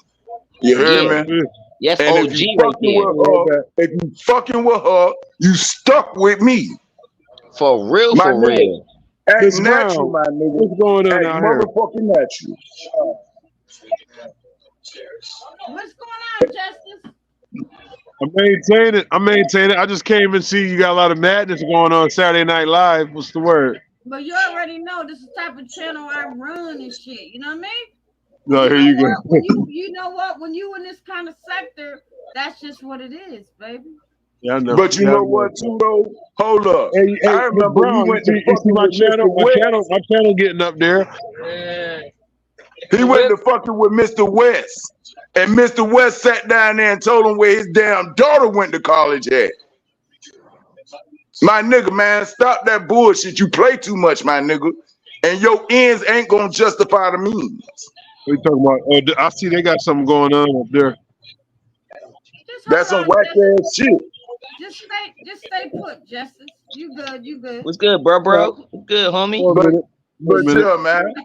You heard me? Yes, and OG right there. If you fucking with her, you stuck with me. For real, my for nigga. real. Act natural, my nigga. What's going on out here? Motherfucking natural. What's going on, Justice? I maintain it. I just came and see you got a lot of madness going on Saturday Night Live. What's the word? But you already know this is the type of channel I run and shit. You know what I mean? No, here you go. You know what? When you in this kind of sector, that's just what it is, baby. Yeah, I know. But you know what, too, though? Hold up. Hey, I remember Brown, we went you see my channel. My channel getting up there. He went to fucking with Mr. West. And Mr. West sat down there and told him where his damn daughter went to college at. My nigga, man, stop that bullshit. You play too much, my nigga. And your ends ain't gonna justify the means. What you talking about? I see they got something going on up there. That's some whack ass shit. Just stay put, Justice. You good. What's good, bro? What's good, homie? But yeah, man.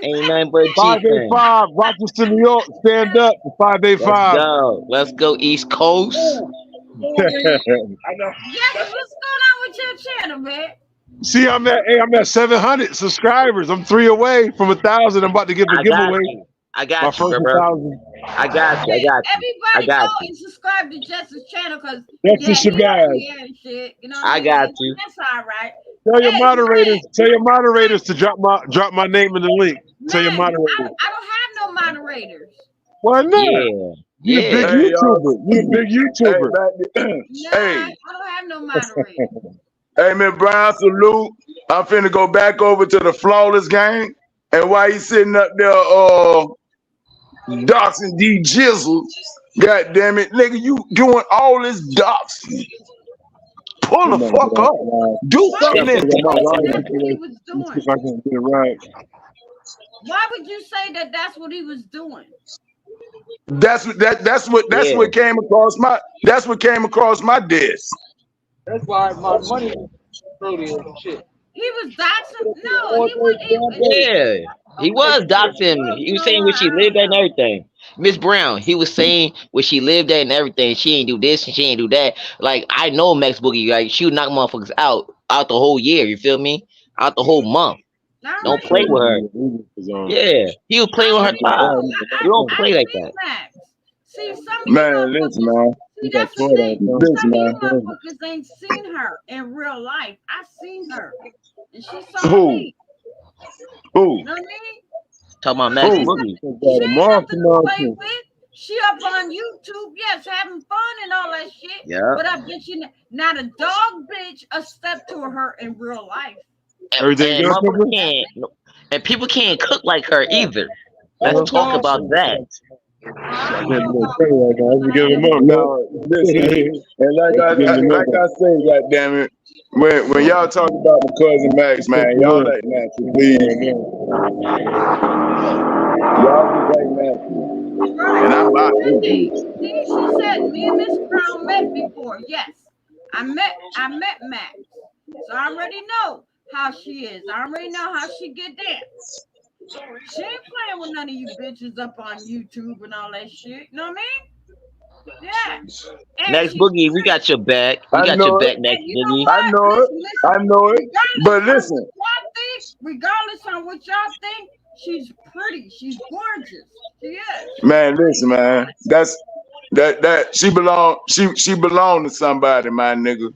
Ain't nothing but 585, Rochester, New York. Stand up. 585. Let's go East Coast. Yes, what's going on with your channel, man? See, I'm at 700 subscribers. I'm 3 away from 1,000. I'm about to give a giveaway. I got my you, first bro. 1,000. I got you. Everybody go and subscribe to Justice channel because that's your guys. Shit, you know I got you. That's all right. Tell your moderators to drop my name in the link. Tell your moderators. I don't have no moderators. Why not? Yeah. You're a big YouTuber. You're a big YouTuber. I don't have no moderators. Hey, man, Brian, salute. I'm finna go back over to the Flawless Gang. And while he's sitting up there, doxing D Jizzle, god damn it, nigga, you doing all this doxing. Pull the fuck up. Do something. If I can get it right. Why would you say that that's what he was doing? That's what came across my desk. That's why my money is shit. He was doxing. No, he wasn't. Yeah, he was doxing. He was saying where she lived at and everything. Miss Brown, he was saying where she lived at and everything. She ain't do this and she ain't do that. Like I know Max Boogie, like she would knock motherfuckers out the whole year. You feel me? Out the whole month. Don't play with her. Yeah, he was playing with her top. You don't play like that. See, some of Man, listen, man. see, that's the thing. Some of you motherfuckers ain't seen her in real life. I seen her, and she saw Who? me. Who? You know what I mean? Talking about Max Who? Boogie. She ain't nothing to play with. She up on YouTube, yes, having fun and all that shit. Yeah. But I bet you not a dog bitch a step to her in real life. Everything good, motherfuckers can't, and people can't cook like her either. Let's talk about that. No, listen, and like I say, goddamn it, when y'all talk about my cousin Max, man, y'all like natural, please. Y'all just like natural. And I'm about to See, she said me and Miss Brown met before. Yes, I met Max, so I already know how she is. I already know how she get down. She ain't playing with none of you bitches up on YouTube and all that shit. You know what I mean? Yeah. And Next she- Boogie, we got your back. We I got know your it. back, next and you know Boogie. what? I know it. Listen, I know it. But listen, y'all think, regardless on what y'all think, she's pretty. She's gorgeous. She is. man, listen, man. That she belong to somebody, my nigga.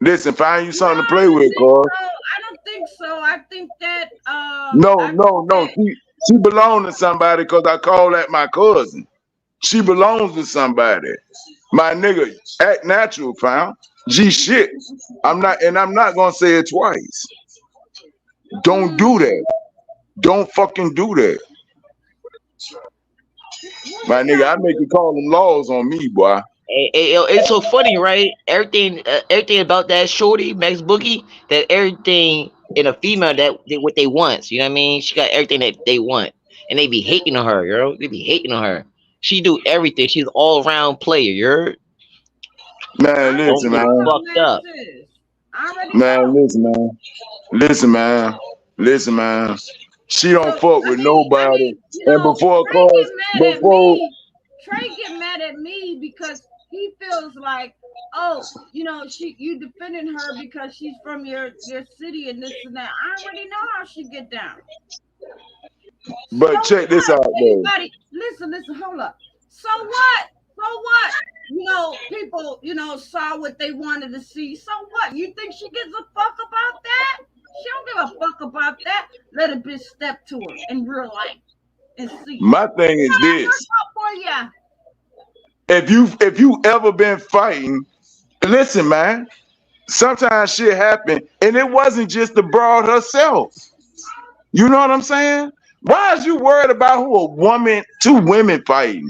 Listen, find you something to play with, Carl. I don't think so. I think that No. She belong to somebody because I call that my cousin. She belongs to somebody. My nigga, act natural, fam. G shit. I'm not gonna say it twice. Don't do that. Don't fucking do that. My nigga, I make you call them laws on me, boy. Hey, it's so funny, right? Everything about that shorty, Max Boogie, that everything in a female what they want. You know what I mean? She got everything that they want, and they be hating on her, yo. They be hating on her. She do everything. She's all around player, you Man, listen, Don't get man. fucked up. Man, listen, man. Listen, man. She don't fuck with nobody. And before Trey get mad at me because he feels like, oh, you defending her because she's from your city and this and that. I already know how she get down. But check this out, though. Listen, hold up. So what? People, saw what they wanted to see. So what? You think she gives a fuck about that? She don't give a fuck about that. Let a bitch step to her in real life and see. My thing is this. If you ever been fighting, listen, man. Sometimes shit happen, and it wasn't just the broad herself. You know what I'm saying? Why is you worried about who two women fighting?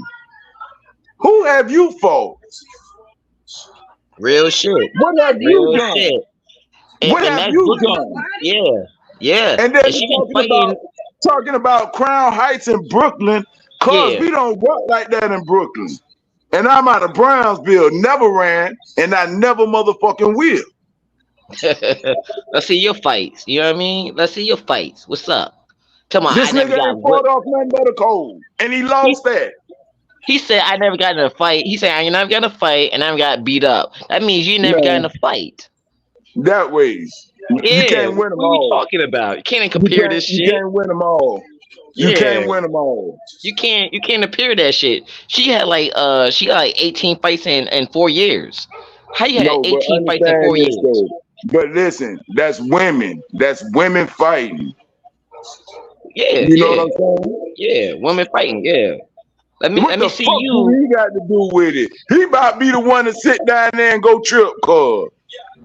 Who have you fought? Real shit. What have you done? Shit. What have you done? Yeah. And then she talking about Crown Heights in Brooklyn, cause we don't work like that in Brooklyn. And I'm out of Brownsville, never ran, and I never motherfucking will. Let's see your fights. You know what I mean? Let's see your fights. What's up? Come on, this nigga ain't fought off nothing but a cold, and he lost that. He said, I never got in a fight. He said, I never got in a fight, and I never got beat up. That means you never got in a fight. That way. Yeah, you can't win them what all. What are you talking about? You can't compare this shit. You can't win them all. You can't win them all. You can't compare that shit. She got like 18 fights in 4 years. How you had 18 fights in 4 years? Though. But listen, that's women. That's women fighting. Yeah. You know what I'm saying? Yeah, women fighting, yeah. Let me see you. What he got to do with it? He about to be the one to sit down there and go trip, cuz.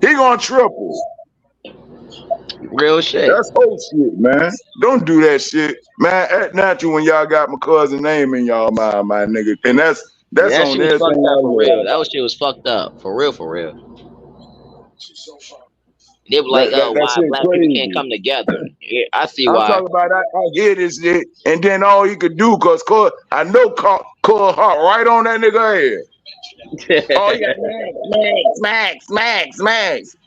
He gonna triple. Real shit. That's whole shit, man. Don't do that shit. Man, act natural when y'all got my cousin's name in y'all mind, my nigga. And that's that on shit was fucked up for real. That shit was fucked up. For real. They were like, why black people can't come together. Yeah, I see why. I'm talking about I hear this shit, and then all he could do, cause I know caught heart right on that nigga head. Oh yeah, Max.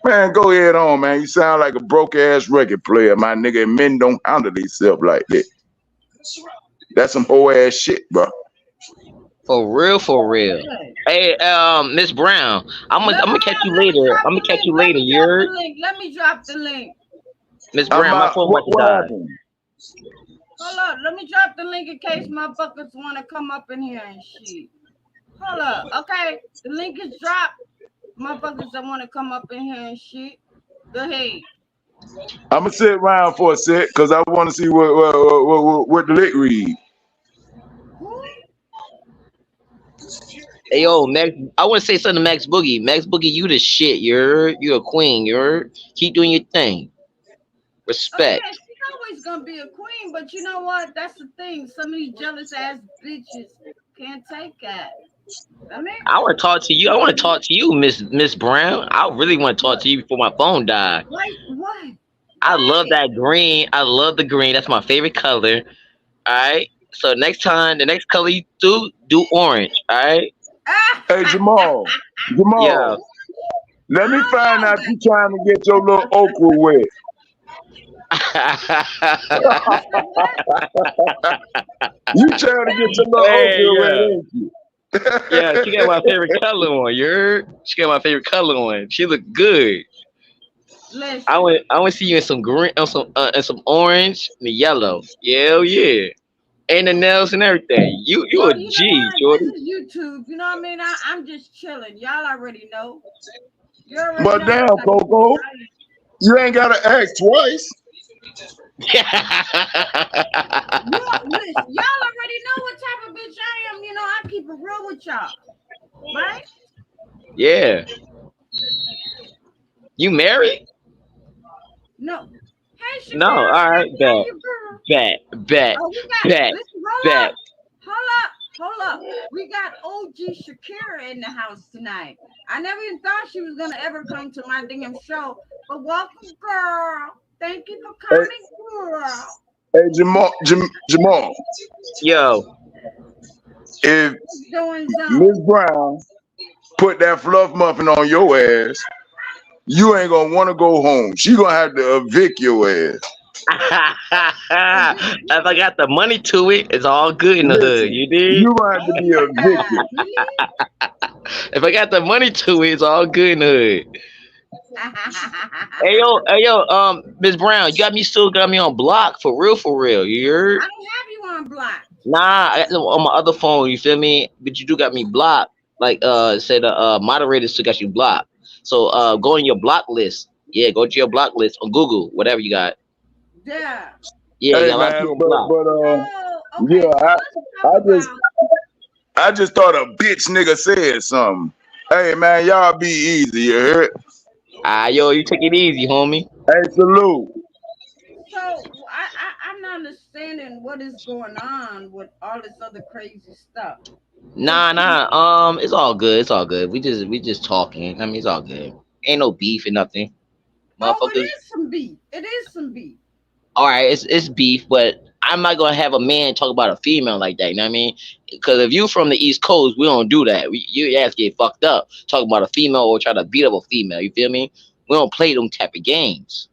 Man, go ahead on, man. You sound like a broke ass record player, my nigga. And men don't handle themselves like that. That's some whole ass shit, bro. For real, for real. Hey, Miss Brown, I'm gonna catch you later. I'm gonna catch you later. You're Let me drop the link. Miss I'm Brown. My about phone about to what die. happened? Hold up. Let me drop the link in case motherfuckers want to come up in here and shit. Hold up. Okay. The link is dropped. Motherfuckers that want to come up in here and shit. Go ahead. I'm gonna sit around for a sec because I want to see what the lick read. Hey yo, Max. I want to say something to Max Boogie. Max Boogie, you the shit. You're a queen. Keep doing your thing. Respect. Oh, yeah, she's always gonna be a queen, but you know what? That's the thing. Some of these jealous ass bitches can't take that. I want to talk to you. I want to talk to you, Miss Brown. I really want to talk to you before my phone died. What? I love that green. I love the green. That's my favorite color. All right. So next time, the next color you do orange. All right. Hey Jamal, Yeah. let me find out you trying to get your little okra wet. You trying to get your little okra wet, ain't you? Yeah, she got my favorite color on. She got my favorite color on. She look good. Listen. I want to see you in some green, and some orange, and the yellow. Yeah, yeah, and the nails and everything. You a You know G, what? shorty. This is YouTube. You know what I mean? I'm just chilling. Y'all already know. You already But know. damn, Coco, you ain't gotta ask twice. Listen, y'all already know what type of bitch I am. You know, I keep it real with y'all. Right? Yeah. You married? No. Hey, No. All Shakira, right. Bet. Bet. Bet. oh, we got, Bet. listen, Bet. hold up. We got OG Shakira in the house tonight. I never even thought she was gonna ever come to my damn show, but welcome, girl. Thank you for coming, girl. Hey Jamal. Yo. If Doing Miss Brown put that fluff muffin on your ass, you ain't gonna want to go home. She gonna have to evict your ass. If I got the money to it, it's all good in the hood. Listen, You did? you gonna have to be evicted. If I got the money to it, it's all good in the hood. Hey yo, Miss Brown, you got me on block for real, for real. You heard? I don't have you on block. Nah, on my other phone. You feel me? But you do got me blocked. Like say the moderators still got you blocked. So go on your block list. Yeah, go to your block list on Google, whatever you got. Yeah. Yeah, you Hey got a lot of man, people blocked. Okay, yeah, so let's talk about. I just thought a bitch nigga said something. Hey man, y'all be easy, you heard? Yo, you take it easy, homie. Hey, salute. So I'm not understanding what is going on with all this other crazy stuff. Nah. It's all good. It's all good. We just talking. I mean, it's all good. Ain't no beef or nothing, Oh, it motherfuckers. is some beef. It is some beef. All right, it's beef, but I'm not gonna have a man talk about a female like that. You know what I mean? Because if you from the East Coast, we don't do that. You ass get fucked up talking about a female or try to beat up a female. You feel me? We don't play them type of games.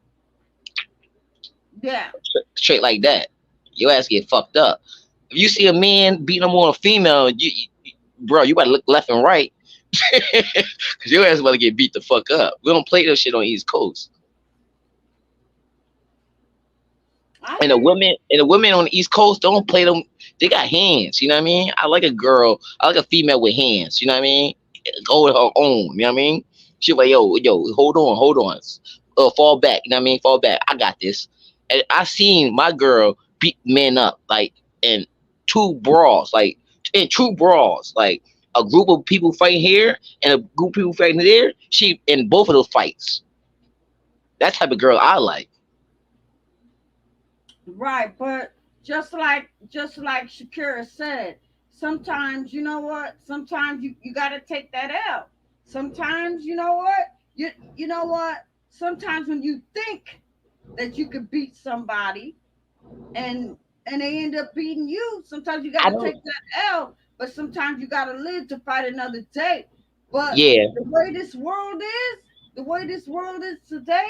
Yeah. Straight like that. Your ass get fucked up. If you see a man beating up on a female, bro, you better look left and right. Cause your ass about to get beat the fuck up. We don't play this shit on East Coast. And the women on the East Coast don't play them. They got hands. You know what I mean? I like a girl. I like a female with hands. You know what I mean? Go with her own. You know what I mean? She like, yo, hold on. Fall back. You know what I mean? Fall back. I got this. And I seen my girl beat men up like in two brawls, like in true brawls, like a group of people fighting here and a group of people fighting there. She in both of those fights. That type of girl I like. Right, but just like Shakira said, sometimes you know what? Sometimes you gotta take that out. Sometimes you know what? You know what? Sometimes when you think that you could beat somebody and they end up beating you, sometimes you gotta take that L, but sometimes you gotta live to fight another day. But Yeah, the way this world is today,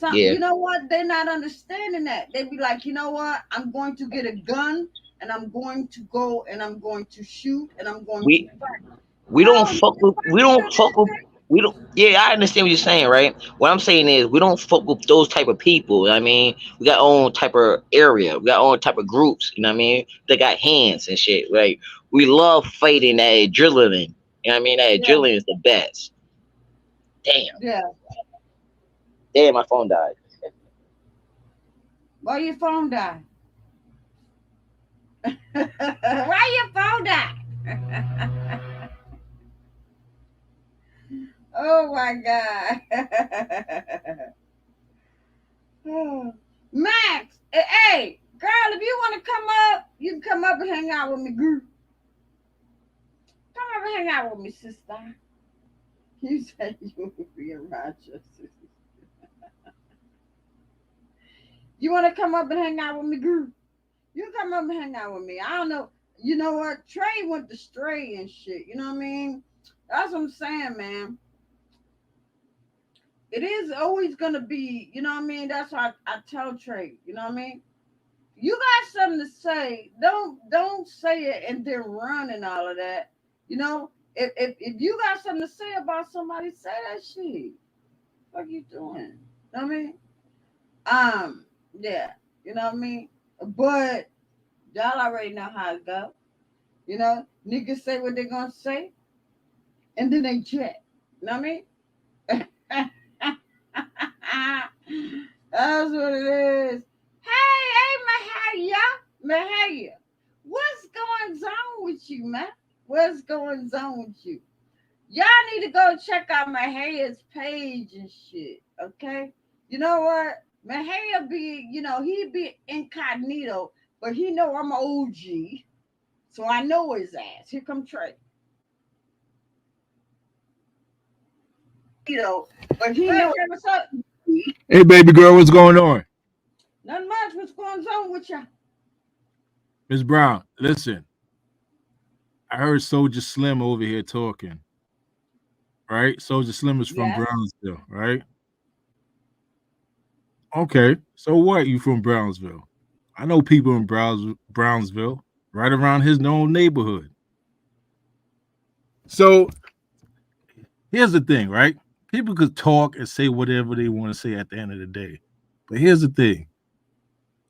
yeah. you know what? They're not understanding that. They be like, you know what? I'm going to get a gun and I'm going to go and I'm going to shoot and I'm going to We fight. we don't No, you fuck can with fight for we don't. Yeah, I understand what you're saying, right? What I'm saying is we don't fuck with those type of people. I mean, we got our own type of area, we got our own type of groups. You know what I mean? They got hands and shit, right? We love fighting that adrenaline. You know what I mean? That Yeah, adrenaline is the best. Damn, yeah. damn, my phone died. Why your phone die? Why your phone die? Oh my God. Oh. Max, hey, girl, if you want to come up, you can come up and hang out with me, girl. Come up and hang out with me, sister. You said you would be around your sister. You want to come up and hang out with me, girl? You come up and hang out with me. I don't know. You know what? Trey went to stray and shit. You know what I mean? That's what I'm saying, man. It is always gonna be, you know what I mean? That's why I tell Trey, you know what I mean? You got something to say. Don't say it and then run and all of that. You know, if you got something to say about somebody, say that shit. What you doing? You know what I mean? Yeah, you know what I mean? But y'all already know how it go. You know, niggas say what they gonna say, and then they check. You know what I mean? That's what it is. Hey, Mahaya. What's going on with you, man? What's going on with you? Y'all need to go check out Mahaya's page and shit, okay? You know what? Mahaya be, you know, he be incognito, but he know I'm an OG, so I know his ass. Here come Trey. You know, but he know what's up. Hey, baby girl, what's going on? Not much. What's going on with you? Miss Brown, listen. I heard Soldier Slim over here talking. Right? Soldier Slim is from Yes. Brownsville, right? Okay. So what? You from Brownsville? I know people in Brownsville, right around his own neighborhood. So here's the thing, right? People could talk and say whatever they want to say at the end of the day. But here's the thing.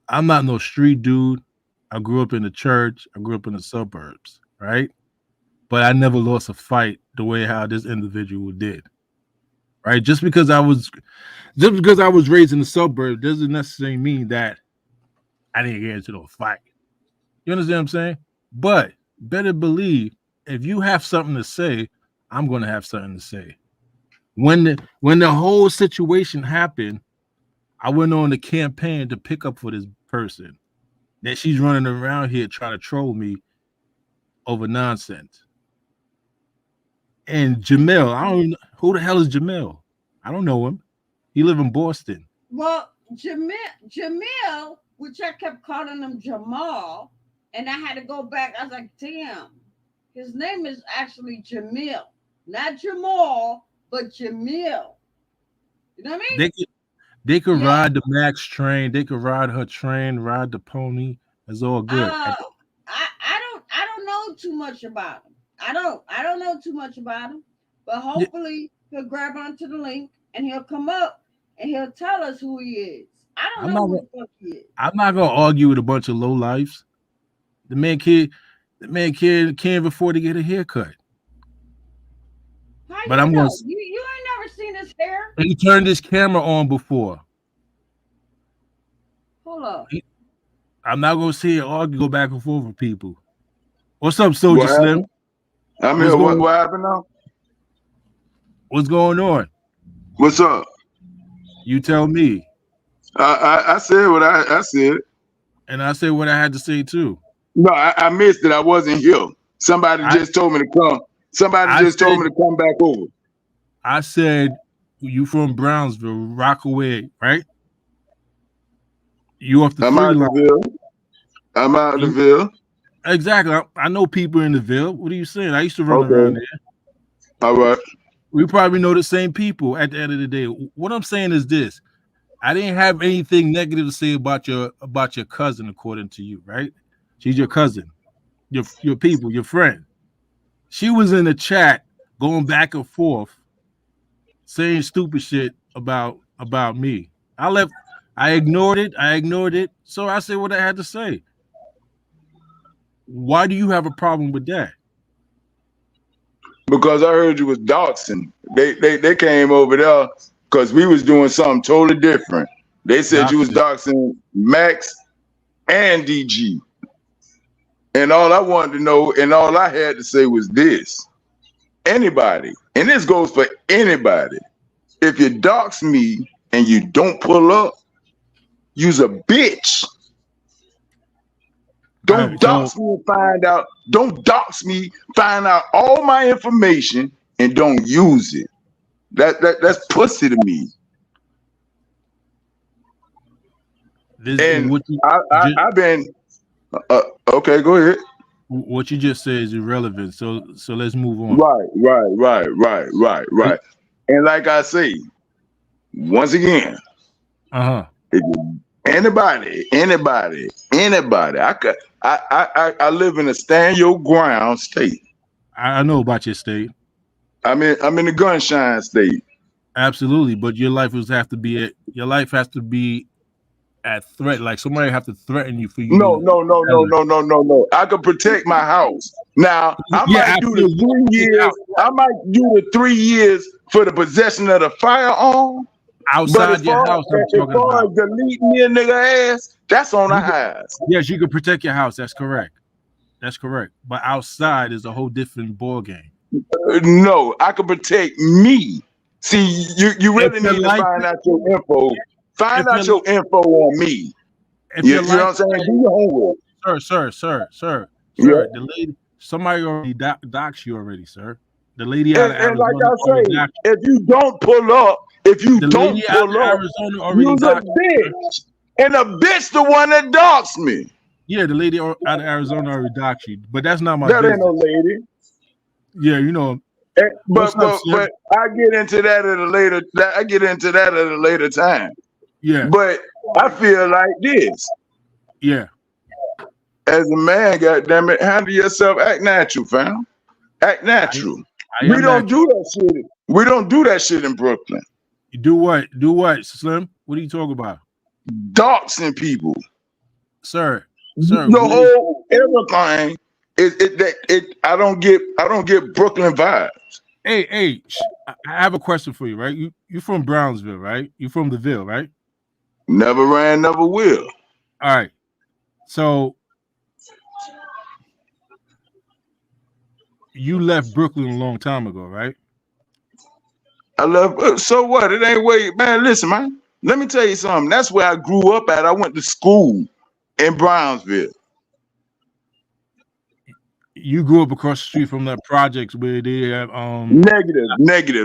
I'm not no street dude. I grew up in the church. I grew up in the suburbs, right? But I never lost a fight the way how this individual did. Right? Just because I was raised in the suburbs doesn't necessarily mean that I didn't get into no fight. You understand what I'm saying? But better believe if you have something to say, I'm gonna have something to say. When the whole situation happened, I went on the campaign to pick up for this person that she's running around here trying to troll me over nonsense. And Jamel, I don't know who the hell is Jamel. I don't know him. He live in Boston. Well, Jamil, which I kept calling him Jamal, and I had to go back. I was like, damn, his name is actually Jamil, not Jamal, but Jamil. You know what I mean? They could Yeah. ride the Max train. They could ride her train, ride the pony. It's all good. I don't know too much about him. I don't know too much about him, but hopefully he'll grab onto the link and he'll come up and he'll tell us who he is. I don't know who the fuck he is. I'm not gonna argue with a bunch of low lifes. The man can't afford to get a haircut. How But you I'm know? gonna. You ain't never seen his hair. He turned his camera on before. Hold up. I'm not gonna sit here and argue, go back and forth with people. What's up, Soldier What Slim? happened? I'm here. What happened now? What's going on? What's up? You tell me. I said what I said. And I said what I had to say too. No, I missed it. I wasn't here. Somebody just told me to come. Somebody just told me to come back over. I said you from Brownsville, Rockaway, right? You off the I'm three out line. of the Ville. I'm out of the Ville. Exactly. I know people in the Ville. What are you saying? I used to run around there. All right. We probably know the same people at the end of the day. What I'm saying is this: I didn't have anything negative to say about your cousin, according to you, right? She's your cousin, your people, your friend. She was in the chat going back and forth, saying stupid shit about me. I ignored it. So I said what I had to say. Why do you have a problem with that? Because I heard you was doxing. They came over there because we was doing something totally different. They said you was doxing Max and DG. And all I wanted to know, and all I had to say was this. Anybody, and this goes for anybody, if you dox me and you don't pull up, you's a bitch. Don't dox me and find out. Don't dox me, find out all my information and don't use it. That's pussy to me. I've been okay. Go ahead. What you just said is irrelevant. So let's move on. Right. And like I say, once again, anybody, I live in a stand your ground state. I know about your state. I'm in the gunshine state. Absolutely, but your life has to be at threat. Like somebody have to threaten you for you. No. I can protect my house. Now I might do the 3 years. I might do the 3 years for the possession of the firearm. Outside your house, I'm talking about. Deleting me a nigga ass, that's on the eyes. Yes, you can protect your house. That's correct. But outside is a whole different ball game. No, I can protect me. See, you really need to find out your info. Find out your info on me. You know what I'm saying? Do your homework. Sir. The lady, somebody already doxed you already, sir. The lady out of Arizona. And like I say, if you don't pull up, you's a bitch. And a bitch the one that doxed me. Yeah, the lady out of Arizona already doxed you. But that's not my business. Ain't no lady. Yeah, you know. But I get into that at a later. I get into that at a later time. Yeah. But I feel like this. Yeah. As a man, goddammit, handle yourself. Act natural, fam. Act natural. We don't do that shit. We don't do that shit in Brooklyn. You do what? Do what, Slim? What are you talking about? Doxing people, sir. The whole everything. I don't get Brooklyn vibes. Hey, I have a question for you, right? You from Brownsville, right? You from the Ville, right? Never ran, never will. All right. So you left Brooklyn a long time ago, right? I love. So what? It ain't where, man. Listen, man. Let me tell you something. That's where I grew up at. I went to school in Brownsville. You grew up across the street from that projects where they have negative.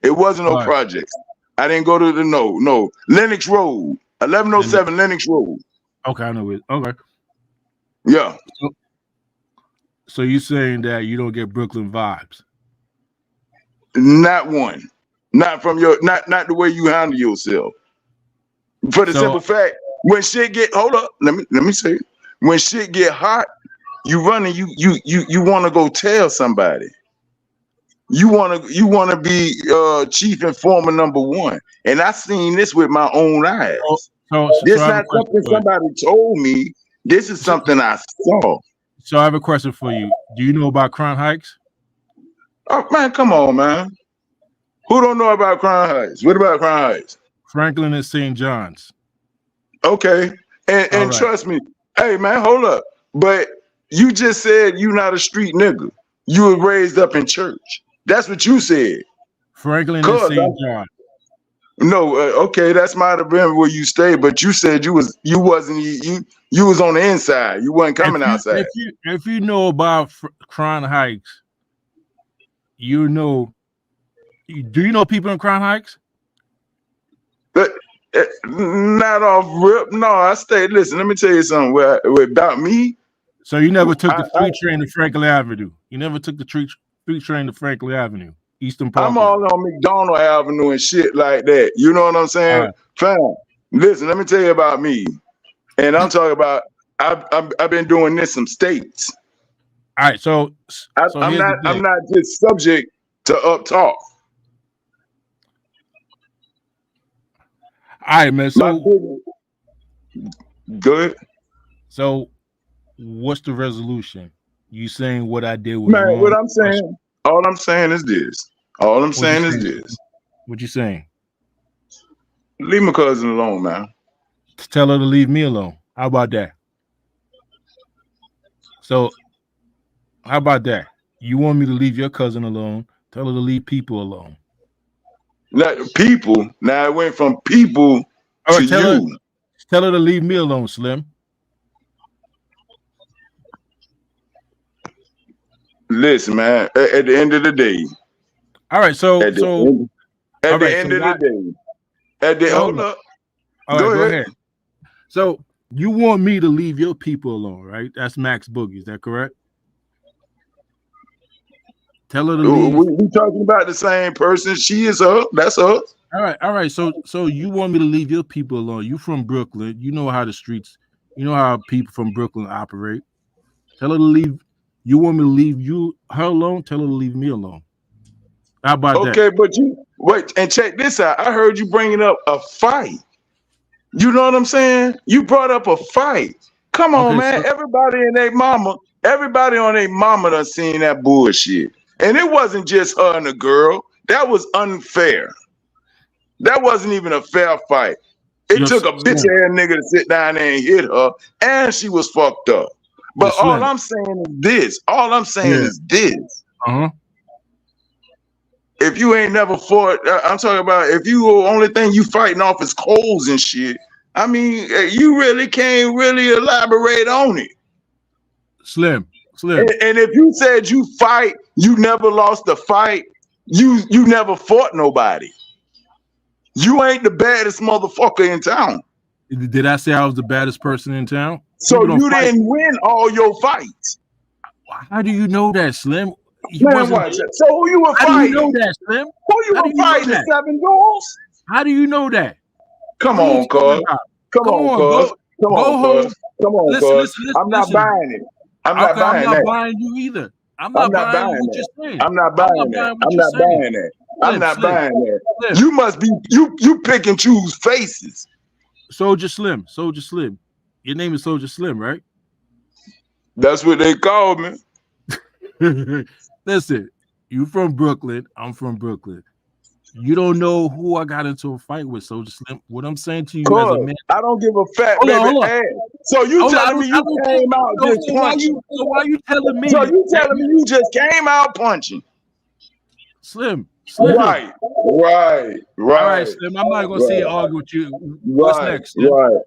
It wasn't no projects. I didn't go to the no Lenox Road, 1107 Lenox Road. Okay, I know it. Okay. Yeah. So you're saying that you don't get Brooklyn vibes? Not one. Not from your not the way you handle yourself. For the simple fact, when shit get let me say it. When shit get hot, you run and you want to go tell somebody. You want to be chief informer number one. And I seen this with my own eyes. This not something somebody told me. This is something I saw. So I have a question for you. Do you know about Crown Heights? Oh man, come on, man. Who don't know about Crown Heights? What about Crown Heights? Franklin and St. John's. Okay. And right. Trust me. Hey man, hold up. But you just said you not a street nigga. You were raised up in church. That's what you said. Franklin and St. John. No, okay, that's might have been where you stayed, but you said you was on the inside. You wasn't coming outside. If you know about Crown Heights, you know. Do you know people in Crown Heights? But not off rip. No, I stayed. Listen, let me tell you something about me. So you never took the 3 train to Franklin Avenue. You never took the 3 train to Franklin Avenue. Eastern Park. I'm all on McDonald Avenue and shit like that. You know what I'm saying? Right. Fam, listen, let me tell you about me. And I'm talking about I've been doing this some states. All right, so I'm here's the thing. not just subject to up talk. All right, man. So good. So what's the resolution? You saying what I did was Man, wrong? what I'm saying, all I'm saying is this. All I'm saying is this. What you saying? Leave my cousin alone, man. Tell her to leave me alone. How about that? So how about that? You want me to leave your cousin alone? Tell her to leave people alone. Not people. Now it went from people to you. Tell her to leave me alone, Slim. Listen, man. At the end of the day. All right. So at the end of the day. Hold up. All right, go ahead. So you want me to leave your people alone, right? That's Max Boogie. Is that correct? Tell her to leave. We talking about the same person. She is her. That's her. All right. So you want me to leave your people alone? You from Brooklyn? You know how the streets. You know how people from Brooklyn operate. Tell her to leave. You want me to leave her alone? Tell her to leave me alone. How about that? Okay, but you wait and check this out. I heard you bringing up a fight. You know what I'm saying? You brought up a fight. Come on, man. Everybody on their mama done seen that bullshit. And it wasn't just her and the girl. That was unfair. That wasn't even a fair fight. It took a bitch ass nigga to sit down there and hit her, and she was fucked up. But all I'm saying is this. All I'm saying is this. If you ain't never fought, I'm talking about if you only thing you fighting off is coals and shit. I mean, you really can't really elaborate on it. Slim. And if you said you fight, you never lost a fight, you never fought nobody. You ain't the baddest motherfucker in town. Did I say I was the baddest person in town? So you didn't win all your fights. How do you know that, Slim? Man, watch it. So who you were fighting? How do you know that, Slim? Who you were fighting? The 7 girls? How do you know that? Come on, cuz. Come on, cuz. Come on, cuz. Come on, cuz. I'm not buying it. I'm not buying that. I'm not buying you either. I'm not buying what you're saying. I'm not buying that. I'm not buying that. I'm not buying that. You must be you pick and choose faces. Soldier Slim. Your name is Soldier Slim, right? That's what they call me. Listen, you from Brooklyn. I'm from Brooklyn. You don't know who I got into a fight with, Soldier Slim. What I'm saying to you as a man, I don't give a fat baby ass. So you telling me you came out just punching? So why you telling me? So you telling me you just came out punching? Slim. Right. All right, Slim. I'm not gonna say argue with you. What's next? Slim? Right.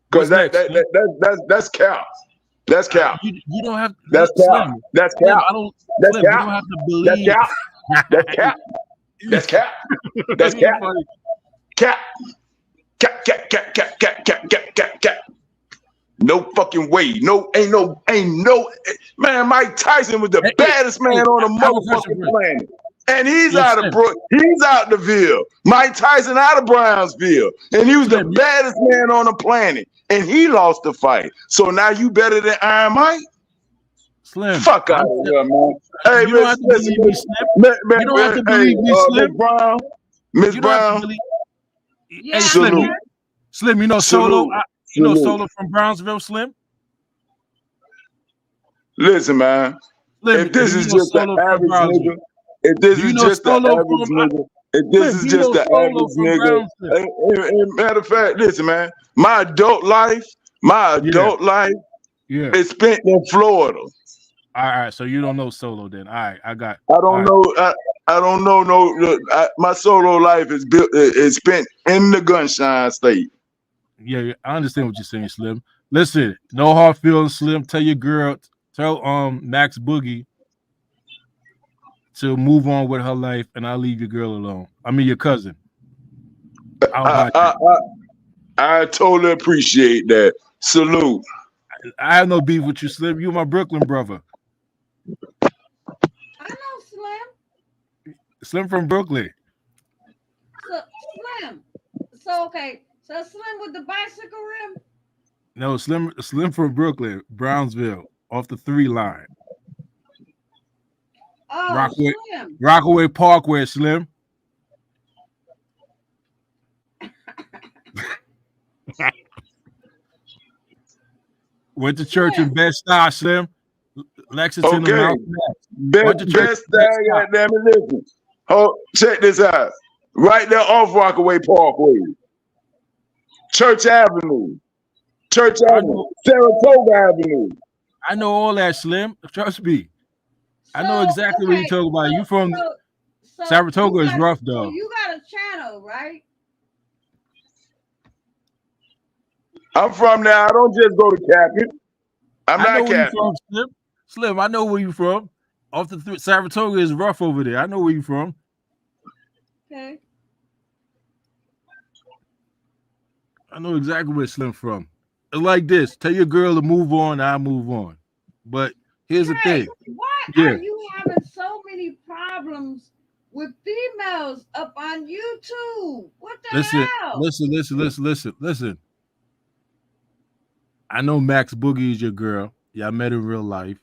Because that's cap. That's cap. You don't have. That's cap. That's cap. That's cap. You don't have to believe. That's cap. That's cap. That's cap. Cap. Cap. No fucking way. Ain't no. Man, Mike Tyson was the baddest man on the motherfucking planet. And he's out of the Ville. Mike Tyson out of Brownsville. And he was the baddest man on the planet. And he lost the fight. So now you better than Iron Mike? Slim. Fuck out of here, man. Hey, you don't have to believe me, Slim. You don't have to believe me, Slim. Miss Brown. Yeah. Slim, you know Solo? You know Solo from Brownsville, Slim? Listen, man. Slim, if this is just the average nigga, if this is just the average nigga, if this is just the average nigga, matter of fact, listen, man. My adult life is spent in Florida. All right, so you don't know Solo then. All right, I don't know. My solo life is spent in the Gunshine State. Yeah, I understand what you're saying, Slim. Listen, no hard feelings, Slim. Tell your girl, Max Boogie to move on with her life, and I'll leave your girl alone. I mean, your cousin. I totally appreciate that. Salute. I have no beef with you, Slim. You're my Brooklyn brother. I know, Slim. Slim from Brooklyn. So Slim. So okay. So Slim with the bicycle rim. No, Slim from Brooklyn, Brownsville, off the 3 line. Oh, Rockaway, Slim. Rockaway Parkway, Slim. Went to church in Slim. Bed-Stuy, Slim. Lexington and Okay. Mount Mass. Went to church Best in thing, Bed-Stuy. goddamn it, listen. Oh, check this out. Right there off Rockaway Parkway. Church Avenue. Church I Avenue. know, Saratoga Avenue. I know all that, Slim. Trust me. I know So exactly what you're okay. talking about. You from So Saratoga you is got rough, so though. you got a channel, right? I'm from there. I don't just go to Captain. I'm I know not where you Captain. from, Slim. Slim, I know where you from. Off the Saratoga is rough over there. I know where you from. Okay. I know exactly where Slim from. It's like this. Tell your girl to move on, I move on. But here's the Trey, thing. why Yeah. are you having so many problems with females up on YouTube? What the hell? Listen. I know Max Boogie is your girl. Yeah, I met her in real life.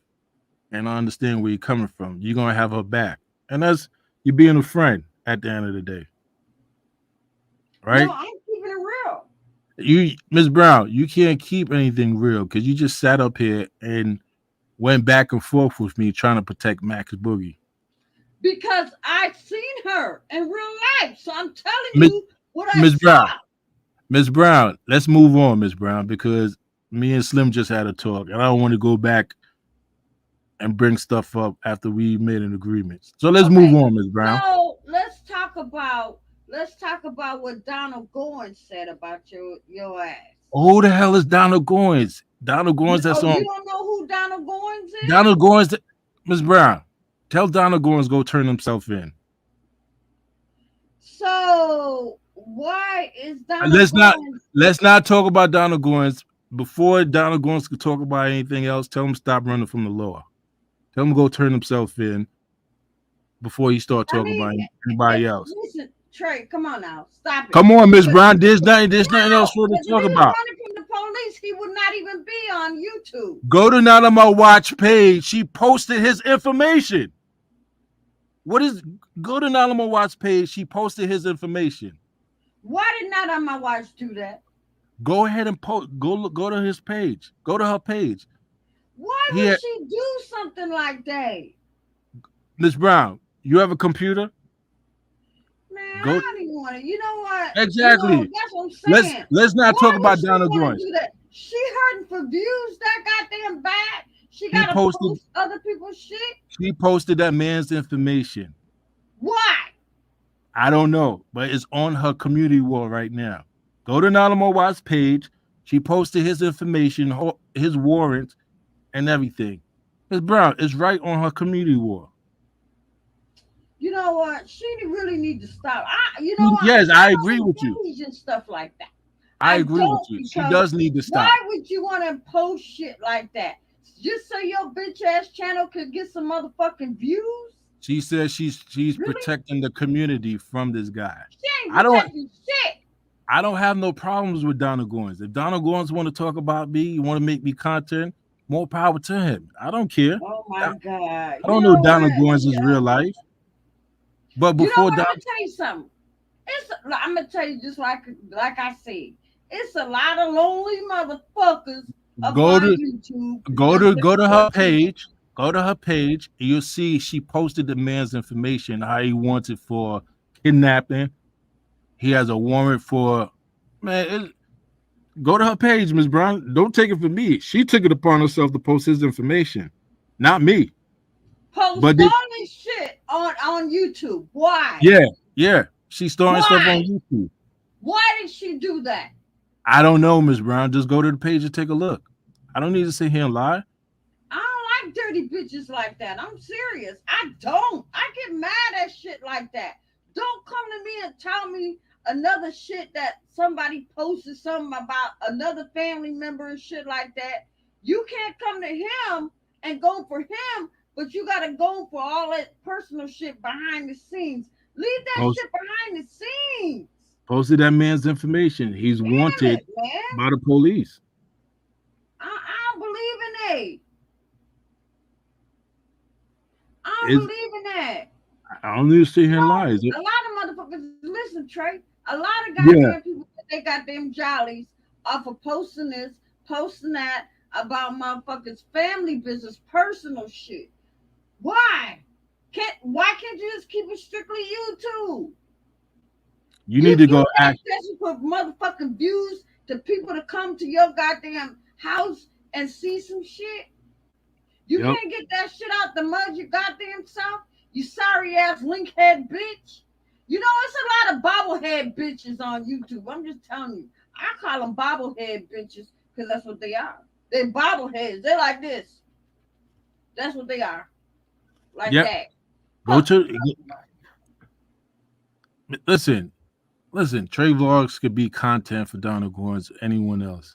And I understand where you're coming from. You're gonna have her back. And that's you being a friend at the end of the day. Right? No, I'm keeping it real. You Miss Brown, you can't keep anything real because you just sat up here and went back and forth with me trying to protect Max Boogie. Because I've seen her in real life. So I'm telling Miss you what I Miss Brown. saw. Miss Brown, let's move on, Miss Brown, because me and Slim just had a talk, and I don't want to go back and bring stuff up after we made an agreement. So let's move on, Miss Brown. So let's talk about what Donald Goins said about your ass. Who the hell is Donald Goins? Donald Goins, that's Oh, on you don't know who Donald Goins is? Donald Goins. Miss Brown, tell Donald Goins go turn himself in. So why is Donald Let's not talk about Donald Goins. Before Donald Goins could talk about anything else, tell him stop running from the law. Tell him go turn himself in before he start talking about anybody else. Listen, Trey, come on now. Stop it. Come on, Miss Brown. There's nothing else for to talk about. Running from the police, he would not even be on YouTube. Go to Not On My Watch page. She posted his information. Go to Not On My Watch page. She posted his information. Why did Not On My Watch do that? Go ahead and post. Go to his page. Go to her page. Why would she do something like that? Miss Brown, you have a computer? Man, I don't even want to. You know what? Exactly. You know, that's what I'm saying. Let's not talk about Donald Goins. She hurting for views that goddamn bad. She got to post other people's shit. She posted that man's information. Why? I don't know, but it's on her community wall right now. Go to Not On My Watch page. She posted his information, his warrant, and everything. Miss Brown, it's right on her community wall. You know what? She really need to stop. Yes, I agree with you. And stuff like that. I agree with you. She does need to stop. Why would you want to post shit like that? Just so your bitch ass channel could get some motherfucking views? She says she's really? Protecting the community from this guy. She ain't protecting shit. I don't have no problems with Donald Goins. If Donald Goins want to talk about me, you want to make me content, more power to him. I don't care. Oh my God. I don't know Donald Goins is real life. But before I'm gonna tell you something. I'm gonna tell you just like I said, it's a lot of lonely motherfuckers. Go to YouTube. Go to her page. Go to her page, and you'll see she posted the man's information, how he wants it for kidnapping. He has a warrant for go to her page, Ms. Brown. Don't take it from me. She took it upon herself to post his information, not me. Post all this shit on YouTube. Why? Yeah. She's starting stuff on YouTube. Why did she do that? I don't know, Ms. Brown. Just go to the page and take a look. I don't need to sit here and lie. I don't like dirty bitches like that. I'm serious. I don't. I get mad at shit like that. Don't come to me and tell me another shit that somebody posted something about another family member and shit like that. You can't come to him and go for him but you gotta go for all that personal shit behind the scenes. Leave that Post, shit behind the scenes. posted that man's information. He's Damn wanted it, man. by the police. I don't believe in that. I don't Is believe in that. I don't need to sit here and lie. A lot of motherfuckers, listen, Trey. A lot of Yeah. goddamn people get they goddamn jollies off of posting this, posting that about motherfuckers' family business, personal shit. Why? Why can't you just keep it strictly YouTube? You need to go act. Attention for motherfucking views to people to come to your goddamn house and see some shit. You Yep. can't get that shit out the mud your goddamn self. You sorry ass link head bitch. You know, it's a lot of bobblehead bitches on YouTube. I'm just telling you. I call them bobblehead bitches because that's what they are. They're bobbleheads. They're like this. That's what they are. Like Yep. that. Go to listen. Trey vlogs could be content for Donald Goins, anyone else.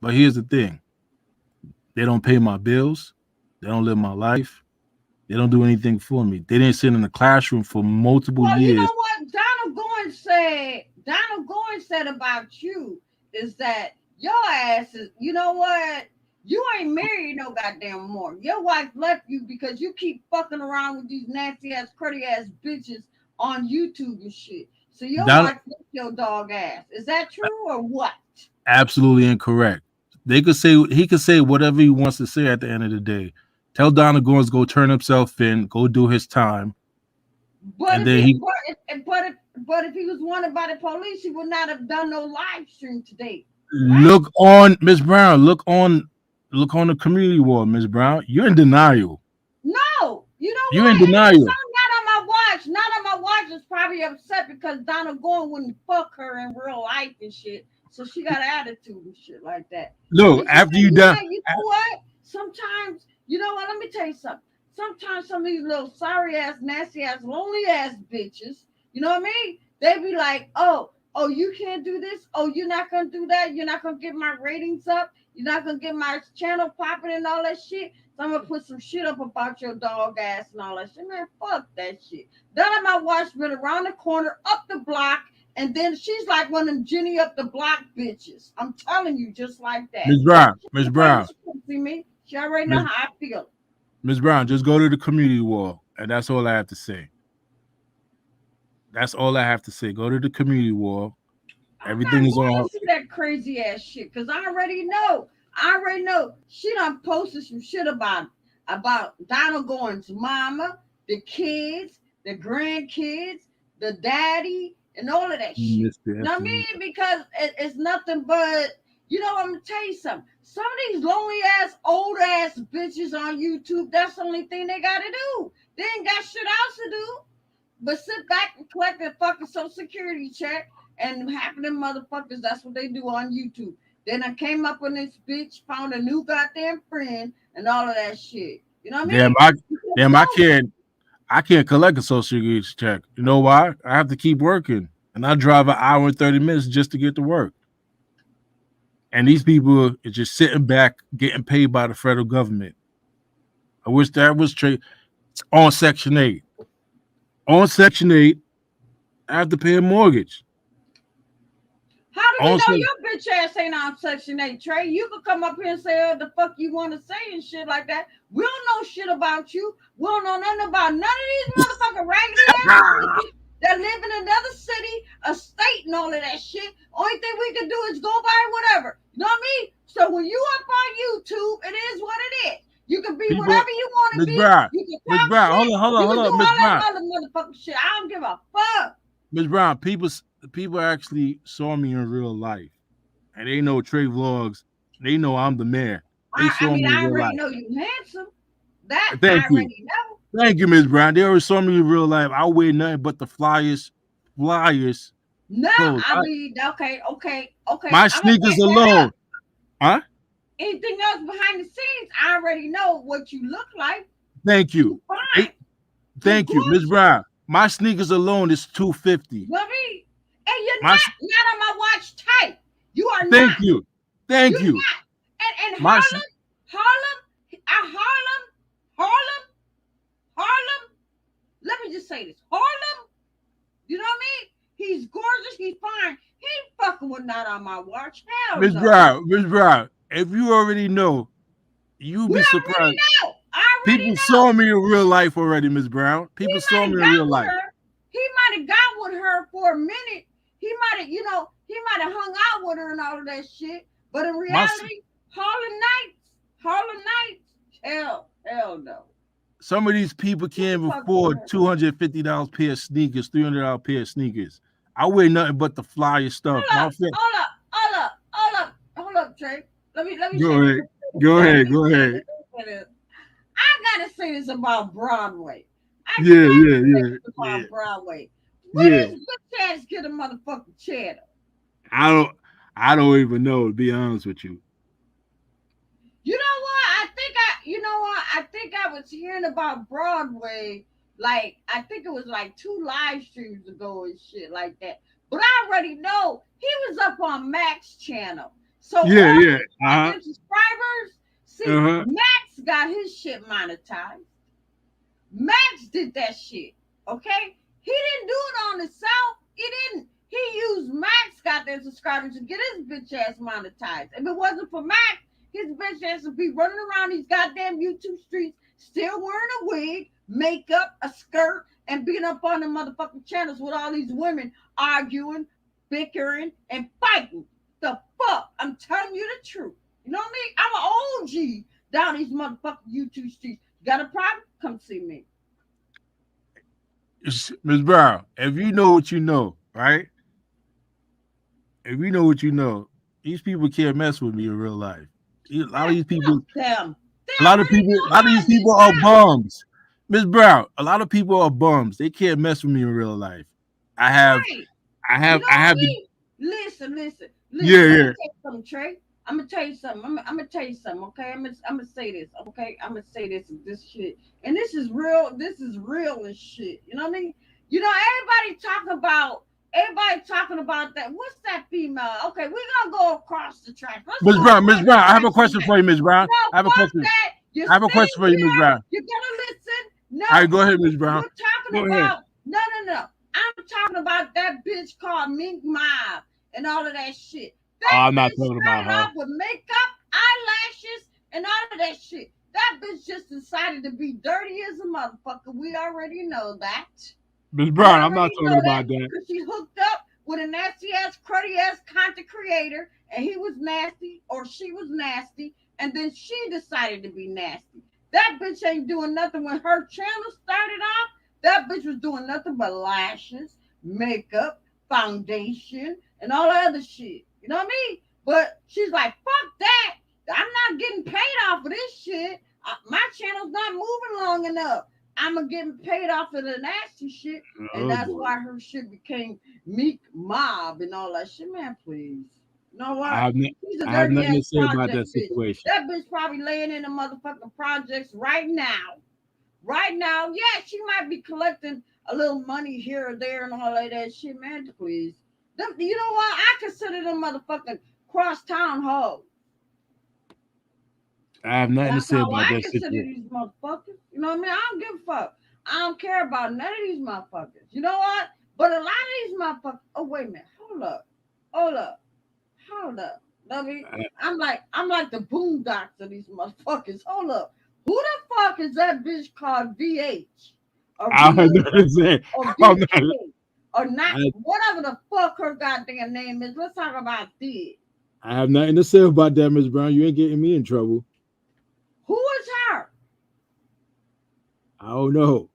But here's the thing: they don't pay my bills. They don't live my life. They don't do anything for me. They didn't sit in the classroom for multiple years. You know what Donald Goins said about you is that your ass is, you know what? You ain't married no goddamn more. Your wife left you because you keep fucking around with these nasty ass, cruddy ass bitches on YouTube and shit. So your wife left your dog ass. Is that true or what? Absolutely incorrect. He could say whatever he wants to say at the end of the day. Tell Donald Goins go turn himself in, go do his time. But if he was wanted by the police, he would not have done no live stream today. Right? Look on Miss Brown. Look on the community wall, Miss Brown. You're in denial. No, you know you're what? in denial. Not on my watch. Not on my watch is probably upset because Donald Goins wouldn't fuck her in real life and shit. So she got attitude and shit like that. Look, after you done, you know what? Sometimes, you know what? Let me tell you something. Sometimes some of these little sorry ass, nasty ass, lonely ass bitches, you know what I mean? They be like, oh, you can't do this. Oh, you're not gonna do that. You're not gonna get my ratings up. You're not gonna get my channel popping and all that shit. So I'm gonna put some shit up about your dog ass and all that shit. Man, fuck that shit. That of my watch been around the corner, up the block, and then she's like one of them Jenny up the block bitches. I'm telling you, just like that. Miss Brown. See me? She already know how I feel. Miss Brown, just go to the community wall, and that's all I have to say. That's all I have to say. Go to the community wall. Everything is on. See that crazy ass shit, because I already know. She done posted some shit about Donald Goins' mama, the kids, the grandkids, the daddy, and all of that shit. You know what I mean? Because it's nothing but, you know, I'm gonna tell you something. Some of these lonely ass, old ass bitches on YouTube, that's the only thing they gotta do. They ain't got shit else to do but sit back and collect a fucking Social Security check, and half of them motherfuckers, that's what they do on YouTube. Then I came up with this bitch, found a new goddamn friend, and all of that shit. You know what I mean? I can't collect a Social Security check. You know why? I have to keep working, and I drive an hour and 30 minutes just to get to work. And these people are just sitting back, getting paid by the federal government. I wish that was on Section 8. On Section 8, I have to pay a mortgage. How do we know your bitch ass ain't on Section 8, Trey? You could come up here and say what the fuck you want to say and shit like that. We don't know shit about you. We don't know nothing about none of these motherfucking raggedy ass that live in another city, a state, and all of that shit. Only thing we can do is go by whatever. You know what I mean? So when you up on YouTube, it is what it is. You can be whatever you want to be. Miss Brown, hold on, Miss Brown. Motherfucking shit. I don't give a fuck. Miss Brown, people actually saw me in real life, and they know Trey vlogs. They know I'm the man. I already know you handsome. That Thank I you. already know. Thank you, Miss Brown. They already saw me in real life. I wear nothing but the flyers. No, clothes. I mean, okay. My sneakers alone. Huh? Anything else behind the scenes, I already know what you look like. Thank you. Thank you, Miss Brown. My sneakers alone is $250. Let me, and you're not on my watch type. You are not. Thank you. Thank you. And My Harlem, Harlem. Let me just say this. Harlem, you know what I mean? He's gorgeous. He's fine. He ain't fucking with not on my watch. Hell Miss no. Brown, Miss Brown, if you already know, you'd We be already surprised. know. I already People know. saw me in real life already, Miss Brown. He People saw might me have in got real with life. her. He might have got with her for a minute. He might have, you know, he might have hung out with her and all of that shit. But in reality, Harlem Nights, hell no. Some of these people can't even afford $250 pair of sneakers, $300 pair of sneakers. I wear nothing but the flyest stuff. Hold up, Trey. Let me Go say ahead. this. Go ahead. I gotta say this about Broadway. Yeah. Broadway. Where does good ass get a motherfucking cheddar? I don't even know, to be honest with you. You know what? I think I was hearing about Broadway. Like, I think it was like 2 live streams ago and shit like that. But I already know he was up on Mac's channel. So Yeah. subscribers, see, Max got his shit monetized. Max did that shit. Okay? He didn't do it on himself. He didn't. He used Max got their subscribers to get his bitch ass monetized. If it wasn't for Max, his bitch ass would be running around these goddamn YouTube streets, still wearing a wig, makeup, a skirt, and being up on the motherfucking channels with all these women arguing, bickering, and fighting. The fuck? I'm telling you the truth. You know what I mean? I'm an OG down these motherfucking YouTube streets. Got a problem? Come see me. Ms. Brown, if you know what you know, right? If you know what you know, these people can't mess with me in real life. A lot of these people, a lot of these people are bums. Ms. Brown, a lot of people are bums. They can't mess with me in real life. I have. Listen. Yeah. Something, Trey. I'm gonna tell you something. I'm gonna tell you something. Okay, I'm gonna say this. Okay, I'm gonna say this shit, and this is real. This is real as shit. You know what I mean? You know, everybody talking about that. What's that female? Okay, we're gonna go across the track. Ms. Brown, I have a question for you, Ms. Brown. I have a question. I have a question for you, Ms. Brown. You're gonna listen. No, all right, go ahead, Ms. Brown. We're talking about no. I'm talking about that bitch called Mink Mob and all of that shit. I'm not talking about her. With makeup, eyelashes, and all of that shit. That bitch just decided to be dirty as a motherfucker. We already know that. Ms. Brown, I'm not talking about that. Because she hooked up with a nasty ass, cruddy ass content creator, and he was nasty or she was nasty, and then she decided to be nasty. That bitch ain't doing nothing when her channel started off. That bitch was doing nothing but lashes, makeup, foundation, and all that other shit. You know what I mean? But she's like, fuck that. I'm not getting paid off of this shit. My channel's not moving long enough. I'm getting paid off of the nasty shit. And that's why her shit became Meek Mob and all that shit. Man, please. You know what? I have nothing to say about that situation. That bitch probably laying in the motherfucking projects right now. Right now, yeah, she might be collecting a little money here or there and all of that shit. Man, please. You know what? I consider them motherfucking crosstown hoes. I have nothing to say about that situation. These motherfuckers. You know what I mean? I don't give a fuck. I don't care about none of these motherfuckers. You know what? But a lot of these motherfuckers. Oh, wait a minute. Hold up. I mean, I'm like the boondocks of these motherfuckers. Hold up. Who the fuck is that bitch called VH? Or not, whatever the fuck her goddamn name is. Let's talk about this. I have nothing to say about that, Ms. Brown. You ain't getting me in trouble. Who is her? I don't know.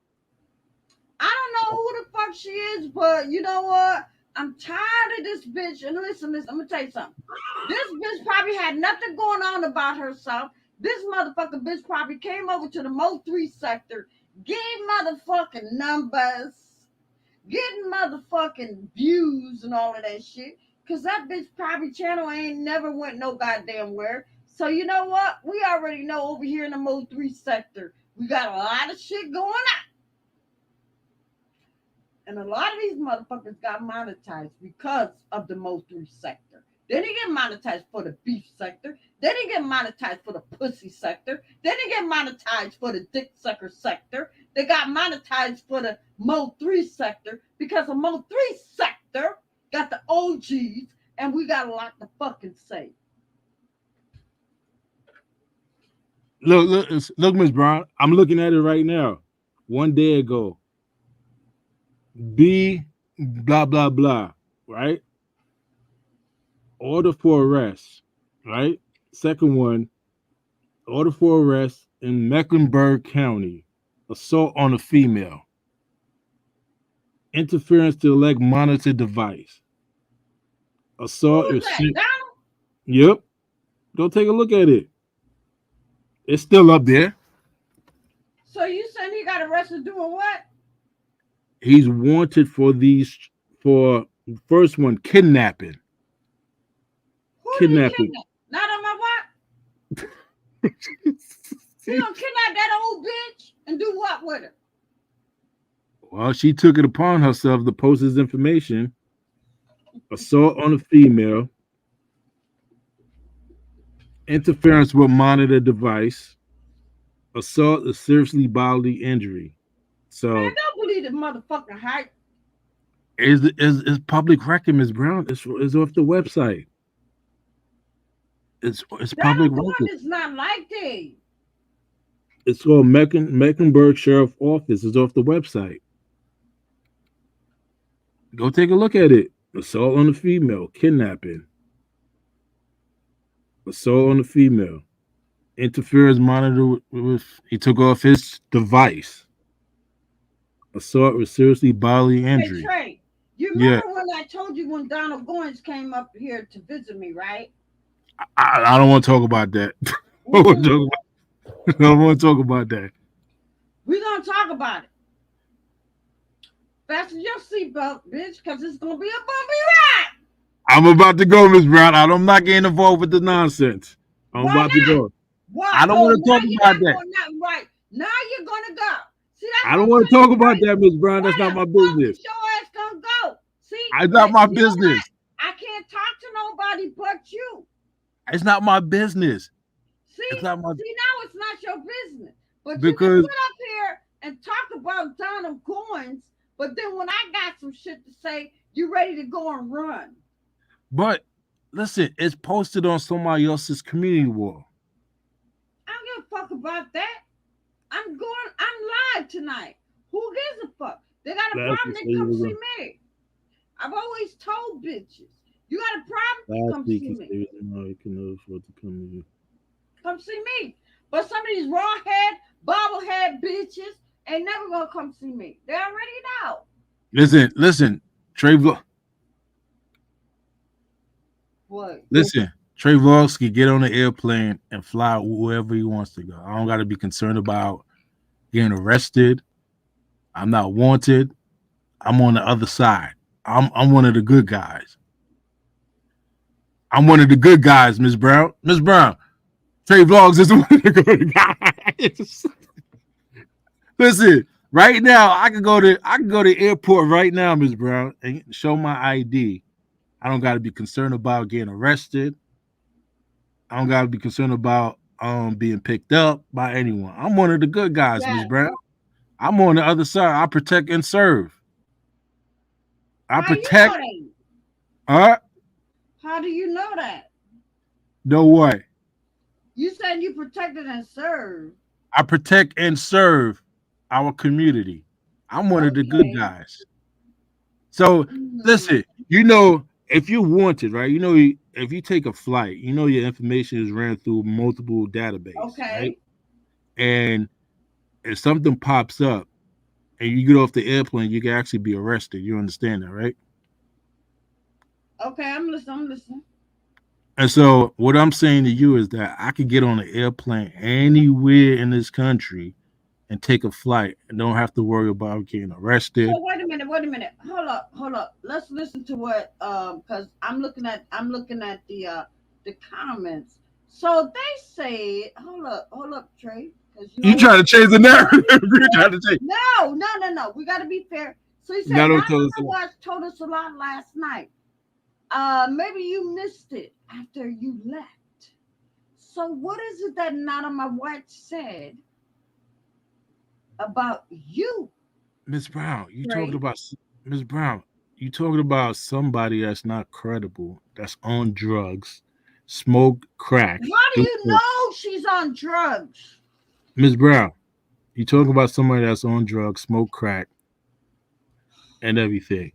I don't know who the fuck she is, but you know what? I'm tired of this bitch. And listen, I'm gonna tell you something. This bitch probably had nothing going on about herself. This motherfucking bitch probably came over to the Mo 3 sector, gave motherfucking numbers, getting motherfucking views and all of that shit. Cause that bitch probably channel ain't never went no goddamn where. So you know what? We already know over here in the Mo 3 sector, we got a lot of shit going on. And a lot of these motherfuckers got monetized because of the Mo 3 sector. They didn't get monetized for the beef sector. They didn't get monetized for the pussy sector. They didn't get monetized for the dick sucker sector. They got monetized for the Mo 3 sector because the Mo 3 sector got the OGs and we got a lot to fucking say. Look, Miss Brown. I'm looking at it right now. 1 day ago. B blah blah blah. Right? Order for arrest. Right? Second one. Order for arrest in Mecklenburg County. Assault on a female. Interference to elect monitor device. Assault Who's is that? Donald? Yep. Go take a look at it. It's still up there. So you saying he got arrested doing what? He's wanted for first one, kidnapping. Who did he Kidnapping. kidnap? Not on my what? He gonna kidnap that old bitch and do what with her? Well, she took it upon herself to post his information. Assault on a female. Interference with monitor device. Assault is seriously bodily injury. So Man, don't believe the motherfucking hype. is public record, Ms. Brown. It's off the website. It's public record. It's not like that. It's called Mecklenburg Sheriff Office. It's off the website. Go take a look at it. Assault on a female, kidnapping. Assault on a female. Interference monitor with he took off his device. Assault with seriously bodily injury. Hey, Trey, you remember when I told you when Donald Goins came up here to visit me, right? I don't want to talk about that. I don't want to talk about that. We're going to talk about it. Fasten your seatbelt, bitch, because it's going to be a bumpy ride. I'm about to go, Miss Brown. I'm not getting involved with the nonsense. I'm about to go. Why? I don't want to talk about that. Right. Now you're going to go. See, I don't want to talk about that, Miss Brown. That's not my business. Your ass going to go. See, it's not my business. I can't talk to nobody but you. It's not my business. See, it's not my... now it's not your business. But you can sit up here and talk about Donald Goins, but then when I got some shit to say, you ready to go and run. But listen, it's posted on somebody else's community wall. I don't give a fuck about that. I'm live tonight. Who gives a fuck? They got a problem, they come see me. I've always told bitches. You got a problem? Come see me. Come see me. But some of these raw head, bobblehead bitches ain't never gonna come see me. They already know. Listen, Trey Vlog. What? Listen, Trey Vlogs can get on the airplane and fly wherever he wants to go. I don't got to be concerned about getting arrested. I'm not wanted. I'm on the other side. I'm one of the good guys. I'm one of the good guys, Miss Brown. Miss Brown, Trey Vlogs is one of the good guys. Listen, right now I can go to the airport right now, Miss Brown, and show my ID. I don't got to be concerned about getting arrested. I don't got to be concerned about being picked up by anyone. I'm one of the good guys, Miss Brown. I'm on the other side. I protect and serve. I protect. How do you know that? Know what? You said you protected and served. I protect and serve our community. I'm one of the good guys. So listen, if you wanted, right? If you take a flight, your information is ran through multiple databases. Okay. Right? And if something pops up and you get off the airplane, you can actually be arrested. You understand that, right? Okay, I'm listening. And so what I'm saying to you is that I could get on an airplane anywhere in this country and take a flight and don't have to worry about getting arrested. So wait a minute. Hold up. Let's listen to what because I'm looking at the comments. So they say, hold up, Trey. You trying to change the narrative. You're trying to change. No. We gotta be fair. So he said Watch told us a lot last night. Maybe you missed it after you left. So what is it that Not on My Watch said about you, Miss Brown, you talking Trey. about Miss Brown, you talking about somebody that's not credible, that's on drugs, smoke crack. How do you know she's on drugs? Miss Brown, you talking about somebody that's on drugs, smoke crack, and everything.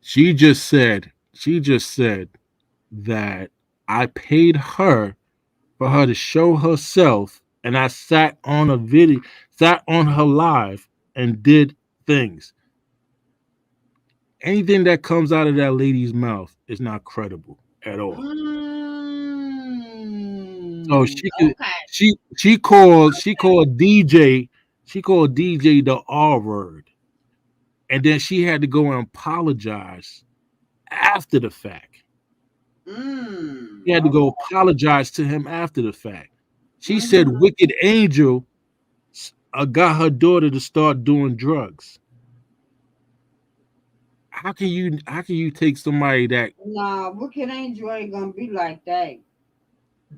She just said that I paid her for her to show herself, and I sat on a video, sat on her live, and did things. Anything that comes out of that lady's mouth is not credible at all. So Mm, she could, okay. she called DJ the R word, and then she had to go and apologize after the fact. She had to Okay. go apologize to him after the fact. She said Mm-hmm. Wicked Angel got her daughter to start doing drugs. How can you take somebody that Nah, Wicked Angel ain't gonna be like that.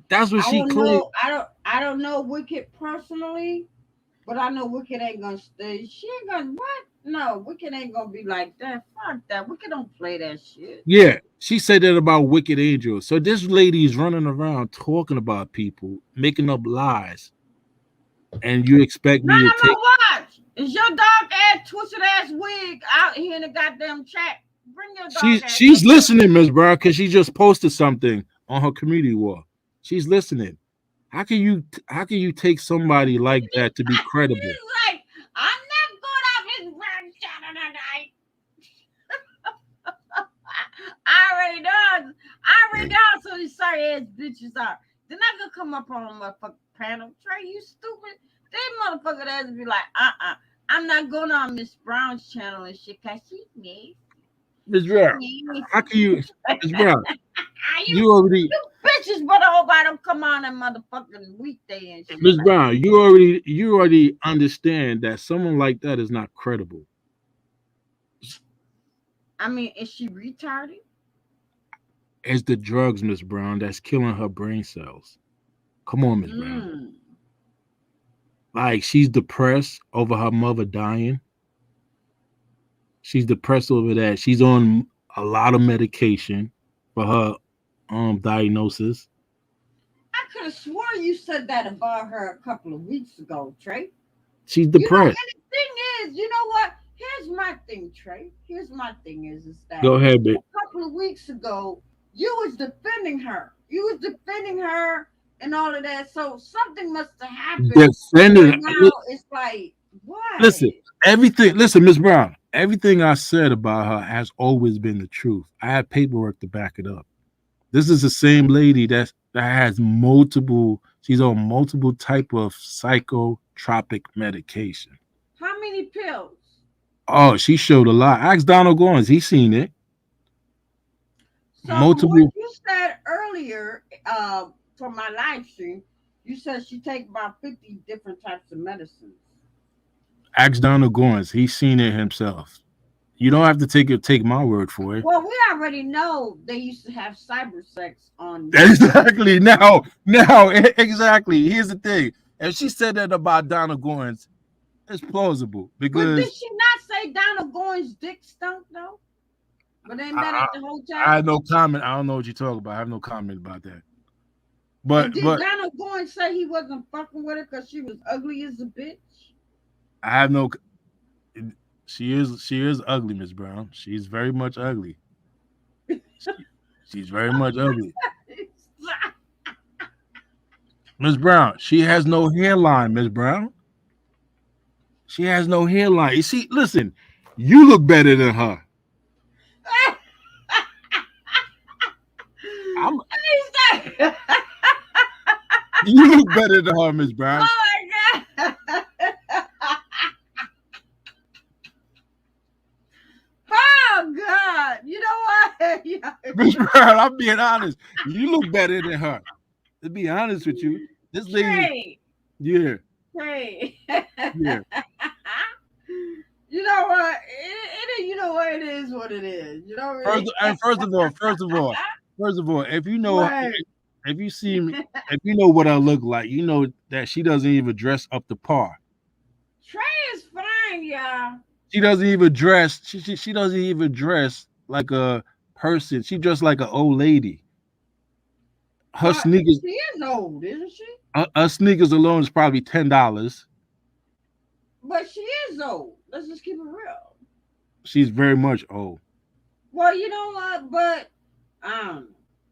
that's what I she don't claimed? know. I don't know Wicked personally, but I know Wicked ain't gonna stay. She ain't gonna what? No, Wicked ain't gonna be like that. Fuck that. Wicked don't play that shit. Yeah, she said that about Wicked Angel. So this lady is running around talking about people, making up lies, and you expect No, me to no, take? no. Watch. Is your dog ass twisted ass wig out here in the goddamn chat? Bring your dog ass She's up here. listening, Miss Brown, because she just posted something on her community wall. She's listening. How can you take somebody like that to be credible? He's like, I'm not going off his brown channel tonight. I already know. I already know so these sorry ass bitches are. They're not gonna come up on my motherfucking panel. Trey, you stupid. They motherfucker ass be like, I'm not going on Miss Brown's channel and shit, cause she me. Miss Brown, how can you, Miss Brown? You You already, bitches better hope I don't come on that motherfucking weekday and shit. Miss Brown, you already understand that someone like that is not credible. I mean, is she retarded? It's the drugs, Miss Brown, that's killing her brain cells. Come on, Miss Brown. Mm. Like she's depressed over her mother dying. She's depressed over that. She's on a lot of medication for her diagnosis. I could have swore you said that about her a couple of weeks ago, Trey. She's You know, and depressed. the thing is, you know what? Here's my thing, Trey. Here's my thing is that Go ahead, bitch. a couple of weeks ago, you was defending her. You was defending her and all of that. So something must have happened where Defending. now it's like, what? Listen, everything. Listen, Miss Brown. Everything I said about her has always been the truth. I have paperwork to back it up. This is the same lady that has multiple. She's on multiple type of psychotropic medication. How many pills? Oh, she showed a lot. Ask Donald Goins. He's seen it. So from what Multiple. you said earlier, for my live stream, you said she take about 50 different types of medicines. Ask Donald Goins. He's seen it himself. You don't have to take my word for it. Well, we already know they used to have cyber sex on. Exactly. Exactly. Here's the thing. If she said that about Donald Goins, it's plausible But did because she not say Donald Goins' dick stunk though? But ain't that at the I hotel? have no comment. I don't know what you're talking about. I have no comment about that. And But did but Donald Goins say he wasn't fucking with her because she was ugly as a bitch? I have no. She is ugly, Miss Brown. She's very much ugly. She's very much ugly, Miss Brown. She has no hairline, Miss Brown. She has no hairline. You see, listen, you look better than her. I'm. You look better than her, Miss Brown. Oh my god! Oh god! You know what? Miss Brown, I'm being honest. You look better than her. To be honest with you, this lady, Trey, yeah, Trey. yeah. You know what? You know what? It is what it is. You know what? First of all, if you know, Right. if you see me, if you know what I look like, you know that she doesn't even dress up to par. Trey, y'all. She doesn't even dress. She doesn't even dress like a person. She dressed like an old lady. Her But sneakers, she is old, isn't she? her sneakers alone is probably $10. But she is old. Let's just keep it real. She's very much old. Well, you know what? But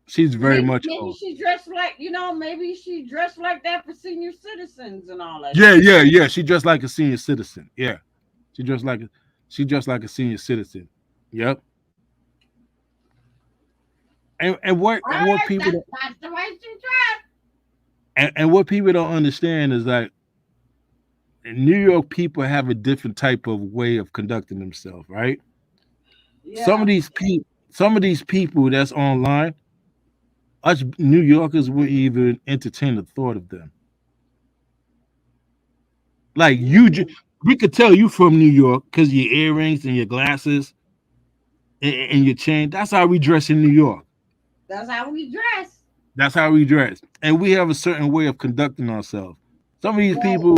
She's very much maybe old. she dressed like maybe she dressed like that for senior citizens and all that. Yeah. She dressed like a senior citizen. Yeah, she dressed like a senior citizen. Yep. And what All and what right, people that's the way she dressed. and what people don't understand is that New York people have a different type of way of conducting themselves, right? Yeah. Some of these people that's online, us New Yorkers wouldn't even entertain the thought of them. Like we could tell you from New York because your earrings and your glasses and your chain. That's how we dress in New York. That's how we dress. That's how we dress, and we have a certain way of conducting ourselves. Some of these Right. people,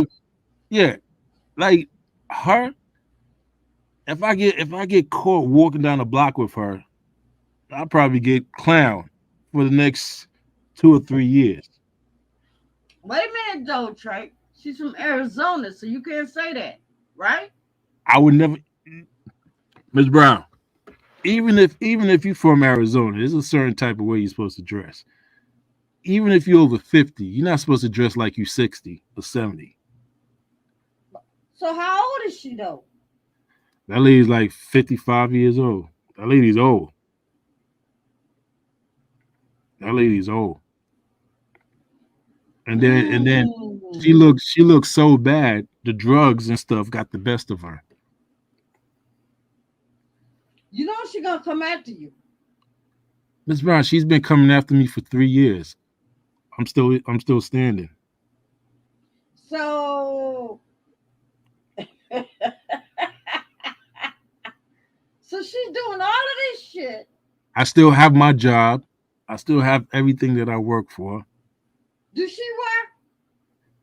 yeah, like her. If I get caught walking down the block with her, I'll probably get clowned for the next 2 or 3 years. Wait a minute, though, Trey. She's from Arizona, so you can't say that, right? I would never, Miss Brown. Even if you're from Arizona, there's a certain type of way you're supposed to dress. Even if you're over 50, you're not supposed to dress like you're 60 or 70. So how old is she though? That lady's like 55 years old. That lady's old. That lady's old. And then she looks so bad. The drugs and stuff got the best of her. You know she gonna come after you. Miss Brown, she's been coming after me for 3 years. I'm still standing. So so she's doing all of this shit. I still have my job. I still have everything that I work for. Do she work?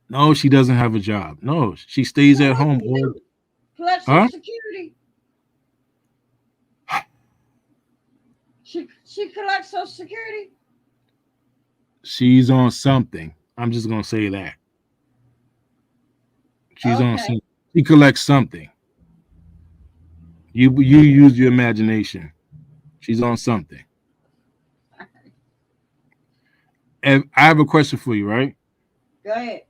No, she doesn't have a job. No, she stays So at what home. she do? Collect Huh? Social Security. She collects Social Security. She's on something. I'm just gonna say that. She's on Okay. something. She collects something. You use your imagination. She's on something. And I have a question for you, right? Go ahead.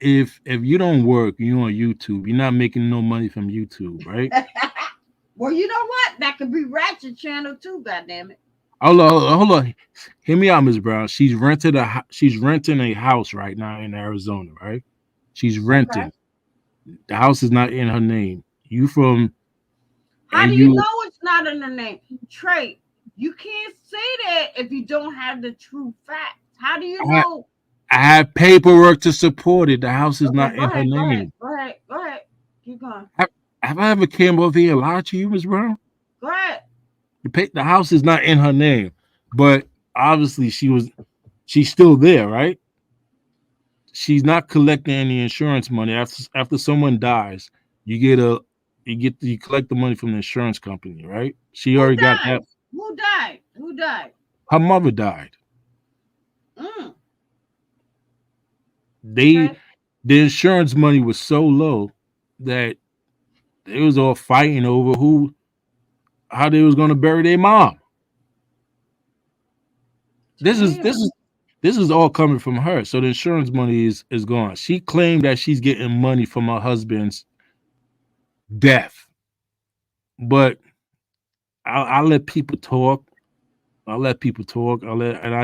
If you don't work, you're on YouTube. You're not making no money from YouTube, right? Well, you know what? That could be Ratchet Channel too. Goddamn it. Hold on. Hear me out, Ms. Brown. She's renting a house right now in Arizona, right? She's renting. Okay. The house is not in her name. You from How and do you know it's not in her name? Trey, you can't say that if you don't have the true facts. How do you know? I have paperwork to support it. The house is Okay, not go in her ahead, name. Go ahead. Keep going. Have I ever came over here and lied to you, Ms. Brown? Go ahead. The house is not in her name, but obviously she's still there, right? She's not collecting any insurance money. After someone dies, you collect the money from the insurance company, right? She Who already died? got that. Who died? Her mother died. Mm. The Okay. insurance money was so low that they was all fighting over how they was going to bury their mom. This is all coming from her. So the insurance money is gone. She claimed that she's getting money from her husband's death, but I let people talk. I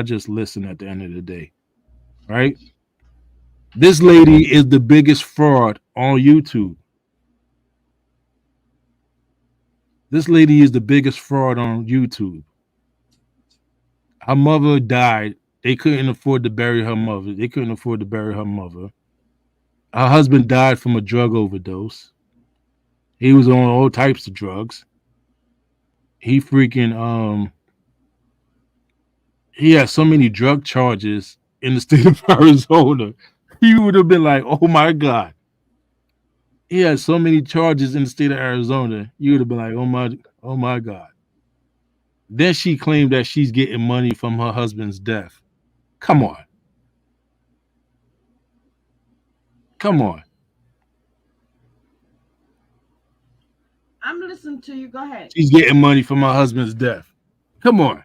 just listen at the end of the day, right? This lady is the biggest fraud on YouTube. This lady is the biggest fraud on YouTube. Her mother died. They couldn't afford to bury her mother. Her husband died from a drug overdose. He was on all types of drugs. He freaking he had so many drug charges in the state of Arizona. He would have been like, oh my God. He had so many charges in the state of Arizona. You would have been like, oh my God. Then she claimed that she's getting money from her husband's death. Come on. Come on. I'm listening to you. Go ahead. She's getting money from her husband's death. Come on.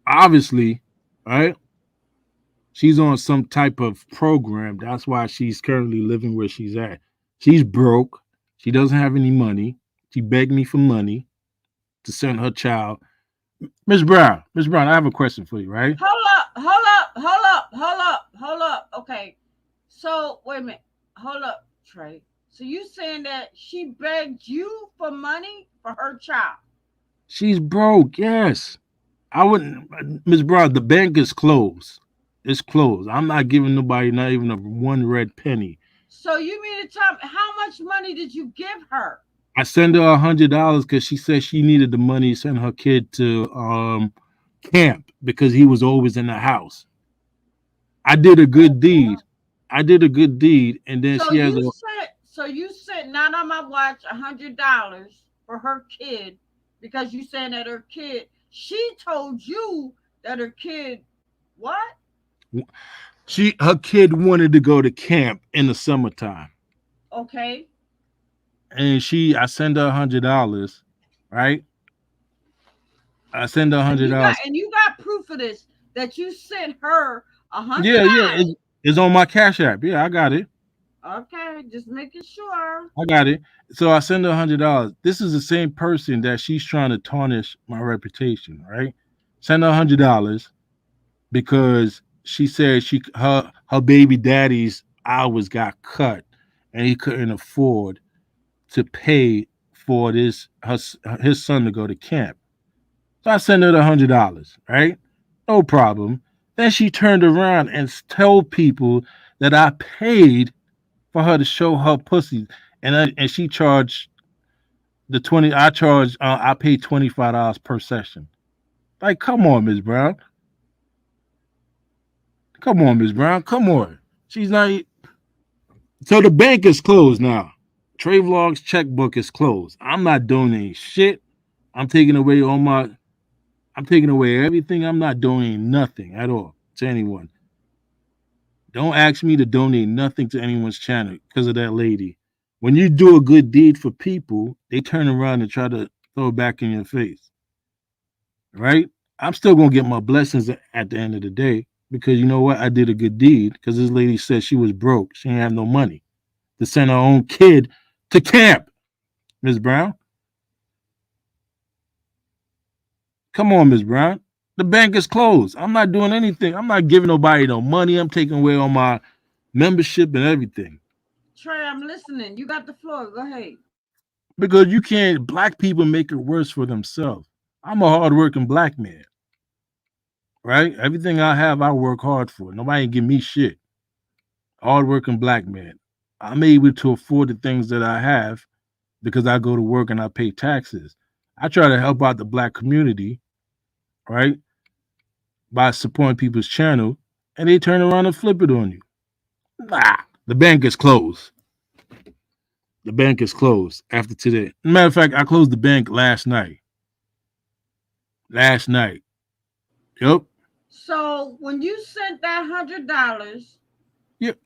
Obviously, right? She's on some type of program. That's why she's currently living where she's at. She's broke. She doesn't have any money. She begged me for money to send her child. Miss Brown, I have a question for you, right? Hold up. Okay. So wait a minute. Hold up, Trey. So you saying that she begged you for money for her child? She's broke, yes. I wouldn't, Miss Brown, the bank is closed. It's closed. I'm not giving nobody not even a one red penny. So you mean to tell me how much money did you give her? I sent her $100 because she said she needed the money to send her kid to camp because he was always in the house. I did a good deed. And then So she has you sent not on my watch $100 for her kid because you saying that her kid. She told you that her kid what? her kid wanted to go to camp in the summertime. Okay. And I send her $100, right? I send her $100. And you got proof of this that you sent her $100. Yeah, it's on my Cash App. Yeah, I got it. Okay, just making sure. I got it. So I send her $100. This is the same person that she's trying to tarnish my reputation, right? Send her $100 because she said her baby daddy's hours got cut and he couldn't afford to pay for his son to go to camp. So I sent her the $100, right? No problem. Then she turned around and told people that I paid for her to show her pussy, and she charged the 20. I paid $25 per session. Like, come on, Miss Brown. Come on. She's not. So the bank is closed now. Trey Vlog's checkbook is closed. I'm not donating shit. I'm taking away everything. I'm not donating nothing at all to anyone. Don't ask me to donate nothing to anyone's channel because of that lady. When you do a good deed for people, they turn around and try to throw it back in your face. Right? I'm still going to get my blessings at the end of the day because you know what? I did a good deed because this lady said she was broke. She didn't have no money to send her own kid to camp. Ms. Brown? Come on, Ms. Brown. The bank is closed. I'm not doing anything. I'm not giving nobody no money. I'm taking away all my membership and everything. Trey, I'm listening. You got the floor. Go ahead. Because you can't, black people make it worse for themselves. I'm a hardworking black man. Right? Everything I have, I work hard for. Nobody give me shit. Hardworking black man. I'm able to afford the things that I have because I go to work and I pay taxes. I try to help out the black community, right? By supporting people's channel, and they turn around and flip it on you. Nah, the bank is closed. The bank is closed after today. Matter of fact, I closed the bank last night. Yep. So when you sent that $100, yep,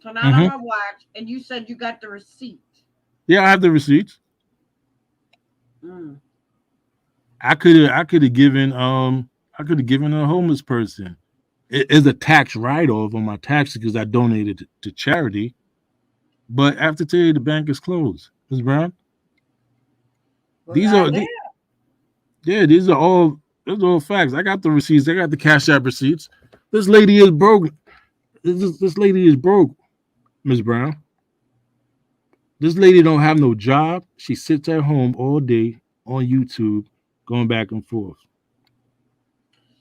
so now on my watch, and you said you got the receipt. Yeah, I have the receipts. I could have given a homeless person. It is a tax write-off on my taxes because I donated to charity. But after today, the bank is closed. Ms. Brown. Well, these are all facts. I got the receipts. I got the Cash App receipts. This lady is broke. This lady is broke, Ms. Brown. This lady don't have no job. She sits at home all day on YouTube, going back and forth.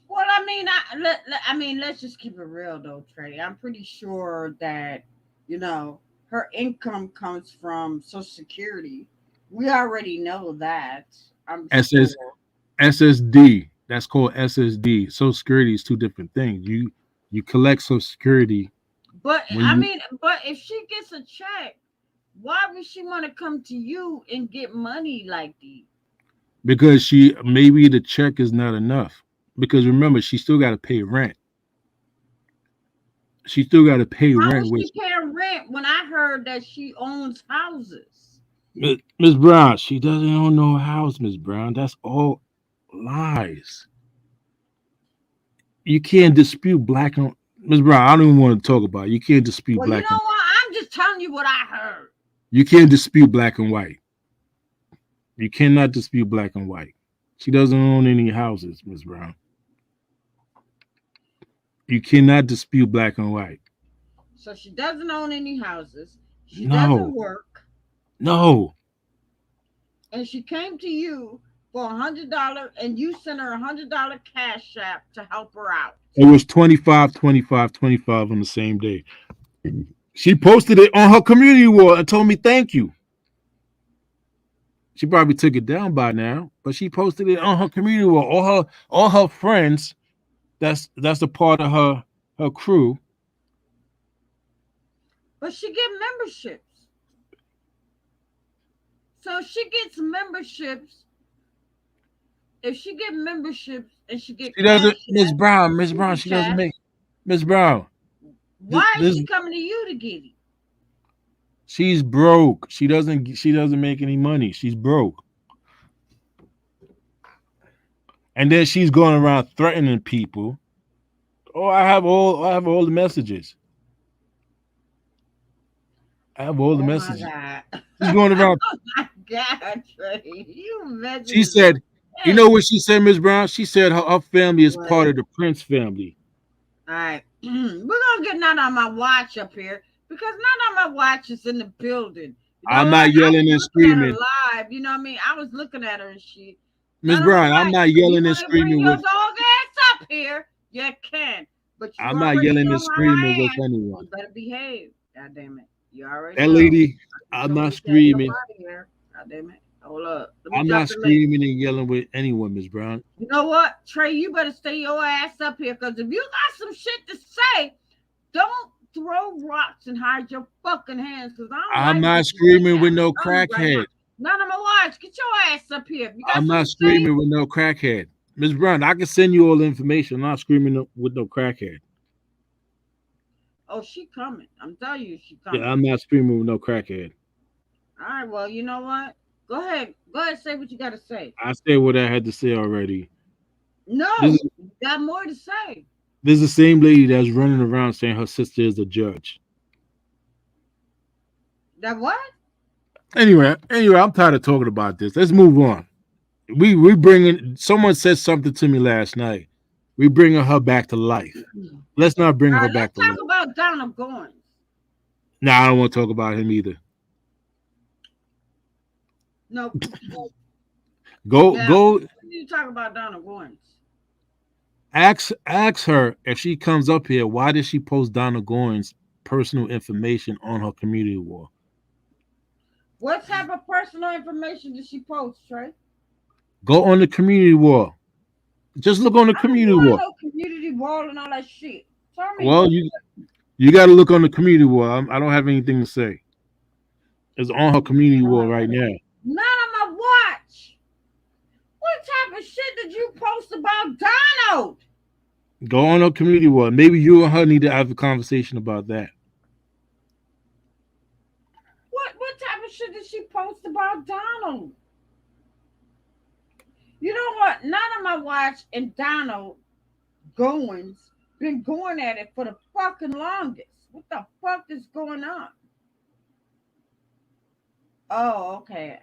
Well, I mean, let's just keep it real though, Trey. I'm pretty sure that her income comes from Social Security. We already know that. SSD. That's called SSD. Social Security is two different things. You collect Social Security But When I you, mean, but if she gets a check, why would she want to come to you and get money like these? because she maybe the check is not enough. Because remember, she still got to pay rent. She still got to pay How rent. was Which she paying rent when I heard that she owns houses? Miss Brown, she doesn't own no house, Miss Brown. That's all lies. You can't dispute black and Miss Brown. I don't even want to talk about it. You can't dispute Well, you black know and what? I'm just telling you what I heard. you can't dispute black and white. You cannot dispute black and white. She doesn't own any houses, Miss Brown. You cannot dispute black and white. So she doesn't own any houses. She doesn't No, work, no. and she came to you for $100, and you sent her $100 cash app to help her out. It was 25, 25, 25 on the same day. She posted it on her community wall and told me thank you. She probably took it down by now, but she posted it on her community wall. All her friends, that's a part of her crew. But she get memberships. So she gets memberships. If she get memberships and she get She doesn't, cash Miss app, Brown, Miss super Brown, she doesn't chat, make Miss Brown. why is This she coming to you to get it? she's broke. She doesn't make any money. She's broke. And then she's going around threatening people. Oh, I have all the messages. I have all the Oh my messages. God. She's going around. Oh my God, Trey. You She messages said, you are know what she said, Miss Brown? She said her family is what? part of the Prince family. All right. We're gonna get none on my watch up here because none on my watch is in the building. You know I'm what? not I was yelling and looking at her screaming. live. You know what I mean? I was looking at her and she Miss none of my Brown, I'm watch. not You yelling and want to bring screaming your with dog ass up here? You can. But you I'm not already yelling know and how I screaming with am. You anyone. better behave. God damn it. You already That know. lady, I I'm told not you to get up screaming. out of here. God damn it. Hold up. Let me I'm drop not the link. screaming and yelling with anyone, Miss Brown. You know what, Trey? You better stay your ass up here because if you got some shit to say, don't throw rocks and hide your fucking hands because I don't I'm like not what you did screaming now. with no I'm telling you right now. crackhead. None of my watch. Get your ass up here. If you got I'm something not to say, screaming with no crackhead. Miss Brown, I can send you all the information. I'm not screaming with no crackhead. oh, she coming. I'm telling you, she Yeah, coming. I'm not screaming with no crackhead. All right, well, you know what? Go ahead. Go ahead, say what you got to say. I said what I had to say already. This No, is you got more to say. this is the same lady that's running around saying her sister is a judge. That what? Anyway, I'm tired of talking about this. Let's move on. We bringing someone said something to me last night. We bringing her back to life. Let's not bring All her right, back let's to talk life. about Donald Goins. Nah, I don't want to talk about him either. No, Go yeah, go we need to talk about Donald Goins. ask her if she comes up here. Why did she post Donna Goins' personal information on her community wall? What type of personal information did she post, Trey? Go on the community wall. Just look on the I don't community go on wall. no community wall and all that shit. Tell me Well, what. you got to look on the community wall. I don't have anything to say. It's on her community wall right now. None of my watch. What type of shit did you post about Donald? Go on her community wall. Maybe you and her need to have a conversation about that. What type of shit did she post about Donald? You know what? None of my watch and Donald Goins been going at it for the fucking longest. What the fuck is going on? Oh, okay.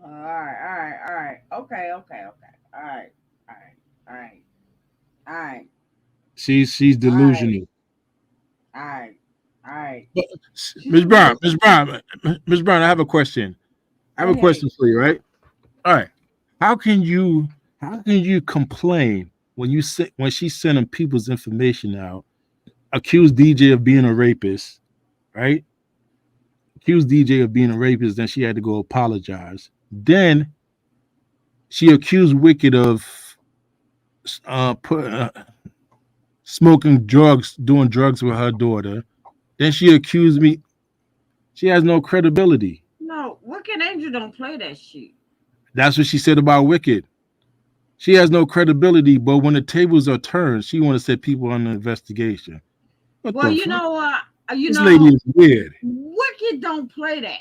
All right. Okay. All right. All right. She's All right. delusional. All right. All right. But, She's Miss Brown, delusional. Miss Brown, I have a question. I Go have a ahead. question for you, right? All right. How can you complain when she's sending people's information out, accuse DJ of being a rapist, right? Accused DJ of being a rapist, then she had to go apologize. Then she accused Wicked of put smoking drugs, doing drugs with her daughter. Then she accused me. She has no credibility. No, Wicked Angel don't play that shit. That's what she said about Wicked. She has no credibility, but when the tables are turned, she want to set people on the investigation. What Well, the you fuck? know what? This lady is weird. Wicked don't play that.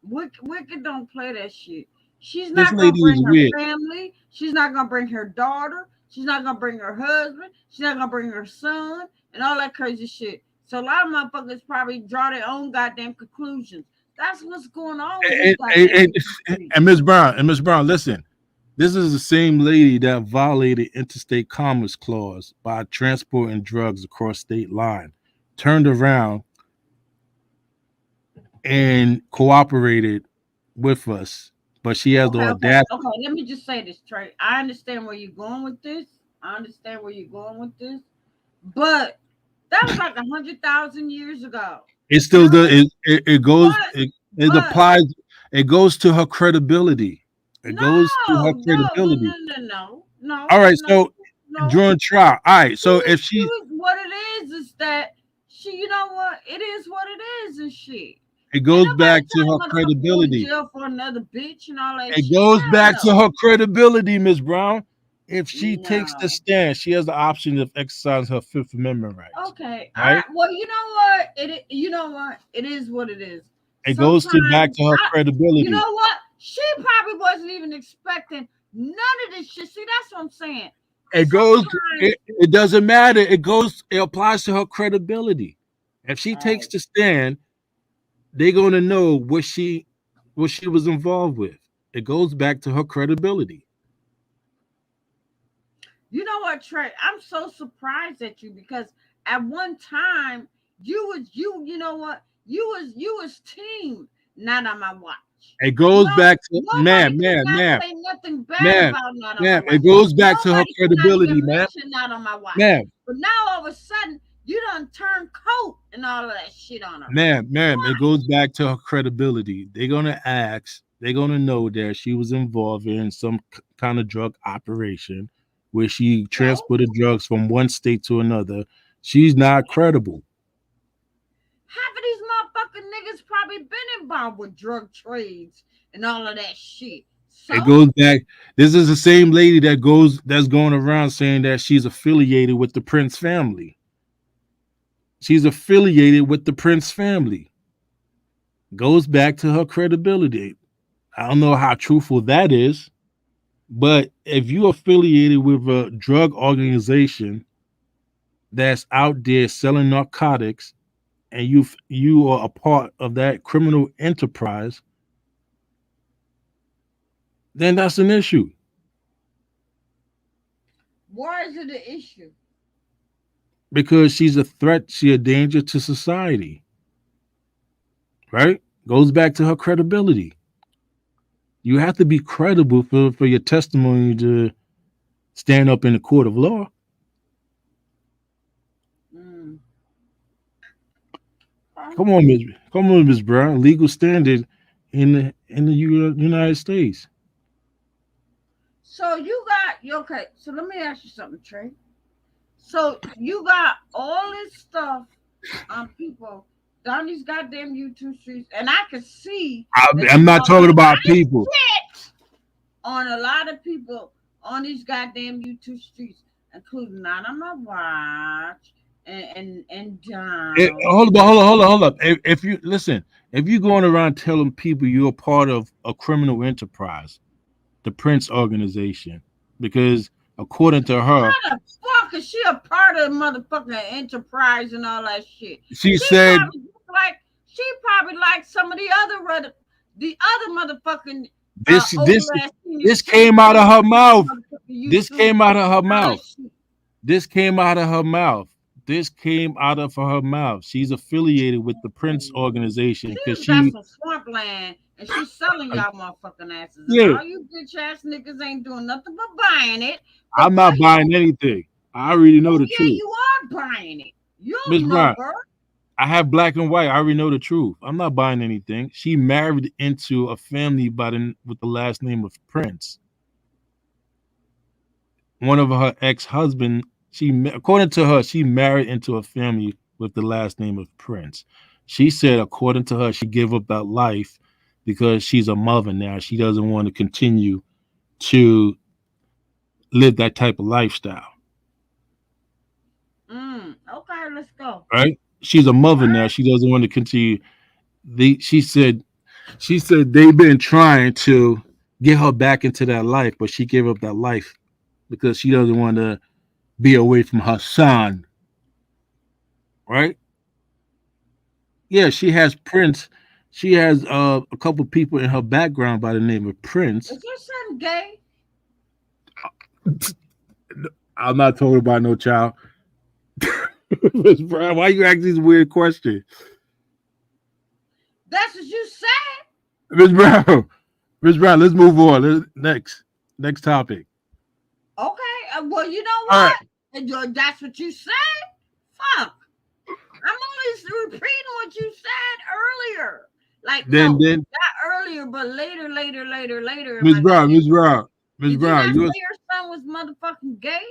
Wicked don't play that shit. She's This not gonna lady bring is her weird. family. She's not gonna bring her daughter. She's not gonna bring her husband. She's not gonna bring her son and all that crazy shit. So a lot of motherfuckers probably draw their own goddamn conclusions. That's what's going on with these And Miss Brown, listen. This is the same lady that violated interstate commerce clause by transporting drugs across state line, turned around and cooperated with us, but she has the audacity. Okay, let me just say this, Trey. I understand where you're going with this. But that was like 100,000 years ago. It still does. It goes. It applies. It goes to her credibility. It goes to her credibility. No. All right. So during trial. All right. So if she, what it is that she, you know what? It is what it is, and shit. It goes back to her credibility. For another bitch and all that it goes back to her credibility, Miss Brown. If she takes the stand, she has the option of exercising her Fifth Amendment rights. Okay. Right? Well, you know what? You know what? It is what it is. It goes back to her credibility. You know what? She probably wasn't even expecting none of this shit. See, that's what I'm saying. It goes. It doesn't matter. It applies to her credibility. If she takes the stand, they're gonna know what she was involved with. It goes back to her credibility. You know what, Trey? I'm so surprised at you because at one time you was team not on my watch. It goes back to ma'am. It goes back to her credibility, ma'am. Not on my watch. Ma'am. But now all of a sudden you done turn coat and all of that shit on her. Ma'am, it goes back to her credibility. They're gonna ask. They're gonna know that she was involved in some kind of drug operation where she transported drugs from one state to another. She's not credible. Half of these motherfucking niggas probably been involved with drug trades and all of that shit. So, it goes back. This is the same lady that's going around saying that she's affiliated with the Prince family. She's affiliated with the Prince family. Goes back to her credibility. I don't know how truthful that is, but if you're affiliated with a drug organization that's out there selling narcotics and you are a part of that criminal enterprise, then that's an issue. Why is it an issue? Because she's a threat, she's a danger to society. Right? Goes back to her credibility. You have to be credible for your testimony to stand up in the court of law. Come on, Ms. Brown. Legal standard in the United States. So you got okay. So let me ask you something, Trey. So you got all this stuff on people down these goddamn YouTube streets, and I can see. I'm not talking about people. On a lot of people on these goddamn YouTube streets, including Not on My Watch and John. Hold up. If you listen, if you're going around telling people you're part of a criminal enterprise, the Prince organization, because according to her, how the fuck is she a part of the motherfucking enterprise and all that shit? She said she probably like some of the other motherfucking. This came out of her mouth. This came out of her mouth. This came out of her mouth. This came out of her mouth. She's affiliated with the Prince organization because she got some swampland and she's selling y'all motherfucking asses. Yeah. All you bitch ass niggas ain't doing nothing but buying it. I'm not buying anything. I already know the truth. You are buying it. You Ms. know Brown, her. I have black and white. I already know the truth. I'm not buying anything. She married into a family with the last name of Prince. One of her ex-husbands, according to her, she married into a family with the last name of Prince. She said, according to her, she gave up that life because she's a mother now. She doesn't want to continue to live that type of lifestyle. Okay, let's go. Right? She's a mother now. She doesn't want to continue. She said they've been trying to get her back into that life, but she gave up that life because she doesn't want to be away from her son. Right? Yeah, she has Prince. She has a couple people in her background by the name of Prince. Is your son gay? I'm not talking about no child. Miss Brown, why you ask these weird questions? That's what you said. Miss Brown, let's move on. Next topic. Okay, well, you know All what? right. That's what you said? Fuck. I'm only repeating what you said earlier. Like, Then not earlier, but later. Miss Brown, Did you not say your your son was motherfucking gay?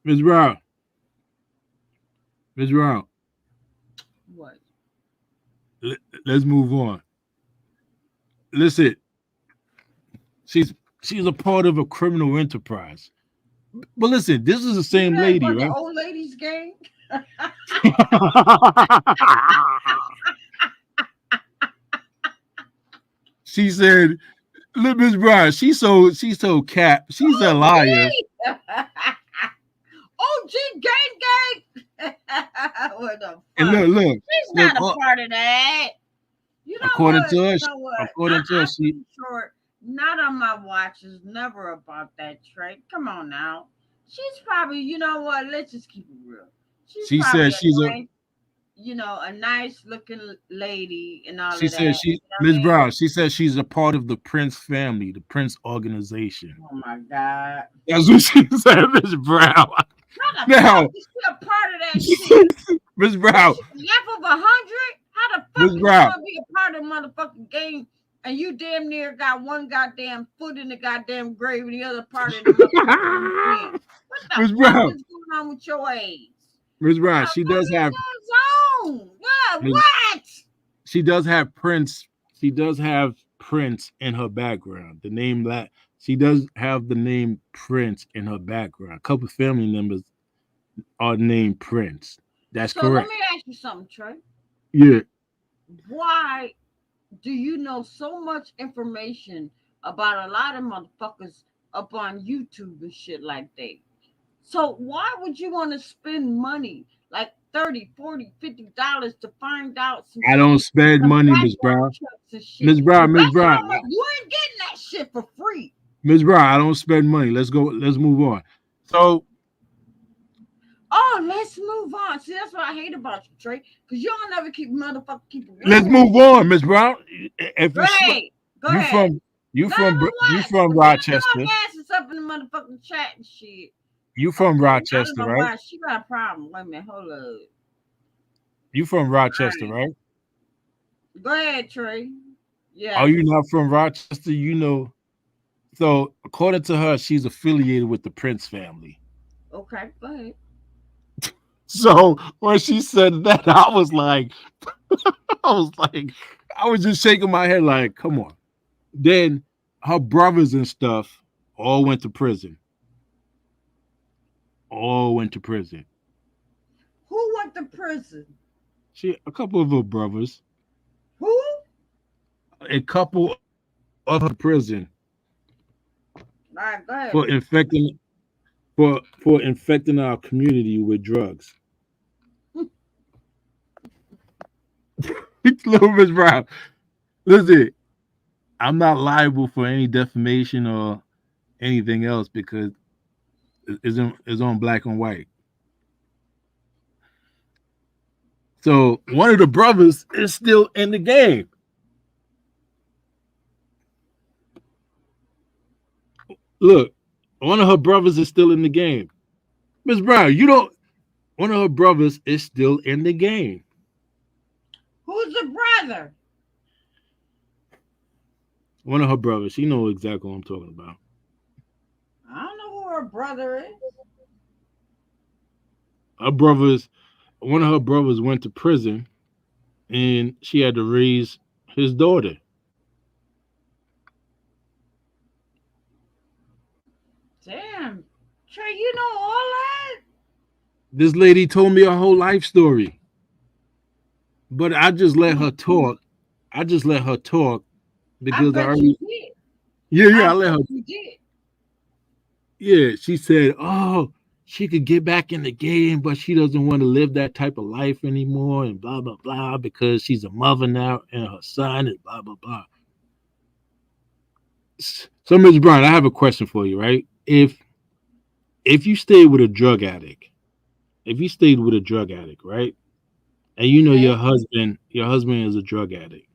Miss Brown. What? Let's move on. Listen, she's a part of a criminal enterprise. But listen, this is the same lady, right? The old lady's gang? She said, "Look, Miss Brown, she's so cap. She's a liar." OG gang. What the fuck? And look. She's not a part of that. You know according what? to her, she short. Not on my watch is never about that trait. Come on now. She's probably, you know what? Let's just keep it real. She said she's a nice looking lady and all she of that. said she Miss Brown, she said she's a part of the Prince family, the Prince organization. Oh my God. That's what she said, Miss Brown. Now, she's a part of that shit. Miss Brown. Half of 100? How the fuck is you gonna be a part of the motherfucking game and you damn near got one goddamn foot in the goddamn grave and the other part of the motherfucking game? What the fuck is going on with your age? Miss Brown, she does have what? She does have Prince. She does have Prince in her background. The name that she does have the name Prince in her background. A couple family members are named Prince. That's correct. Let me ask you something, Trey. Yeah. Why do you know so much information about a lot of motherfuckers up on YouTube and shit like that? So why would you want to spend money like $30, $40, $50 to find out some I don't spend money, Miss Brown. Miss Brown. You ain't getting that shit for free. Miss Brown, I don't spend money. Let's move on. So let's move on. See, that's what I hate about you, Trey. Because you don't never keep it real. Let's move on, Miss Brown. You from Rochester. Asses up in the motherfucking chat and shit. You from Rochester, right? Why. She got a problem. Wait a minute, hold up. You from Rochester, right? Go ahead, Trey. Yeah. Are you not from Rochester? You know. So according to her, she's affiliated with the Prince family. Okay, go ahead. So when she said that, I was just shaking my head like, come on. Then her brothers and stuff all went to prison. Who went to prison? A couple of her brothers. Who? A couple of her prison. All right, go ahead. For infecting our community with drugs. Little Miss Brown. Listen, I'm not liable for any defamation or anything else because it's on black and white. So one of the brothers is still in the game. Look, one of her brothers is still in the game. Miss Brown, one of her brothers is still in the game. Who's the brother? One of her brothers. You know exactly what I'm talking about. I don't know who her brother is. one of her brothers went to prison, and she had to raise his daughter. Damn. Trey, you know all that? This lady told me her whole life story, but I just let her talk. I just let her talk I because I bet already. you did. Yeah, I I let her. bet you did. Yeah, she said, "Oh, she could get back in the game, but she doesn't want to live that type of life anymore, and blah blah blah, because she's a mother now, and her son, and blah blah blah." So, Ms. Brown, I have a question for you, right? If you stayed with a drug addict, if you stayed with a drug addict, right, and you know Okay. your husband is a drug addict,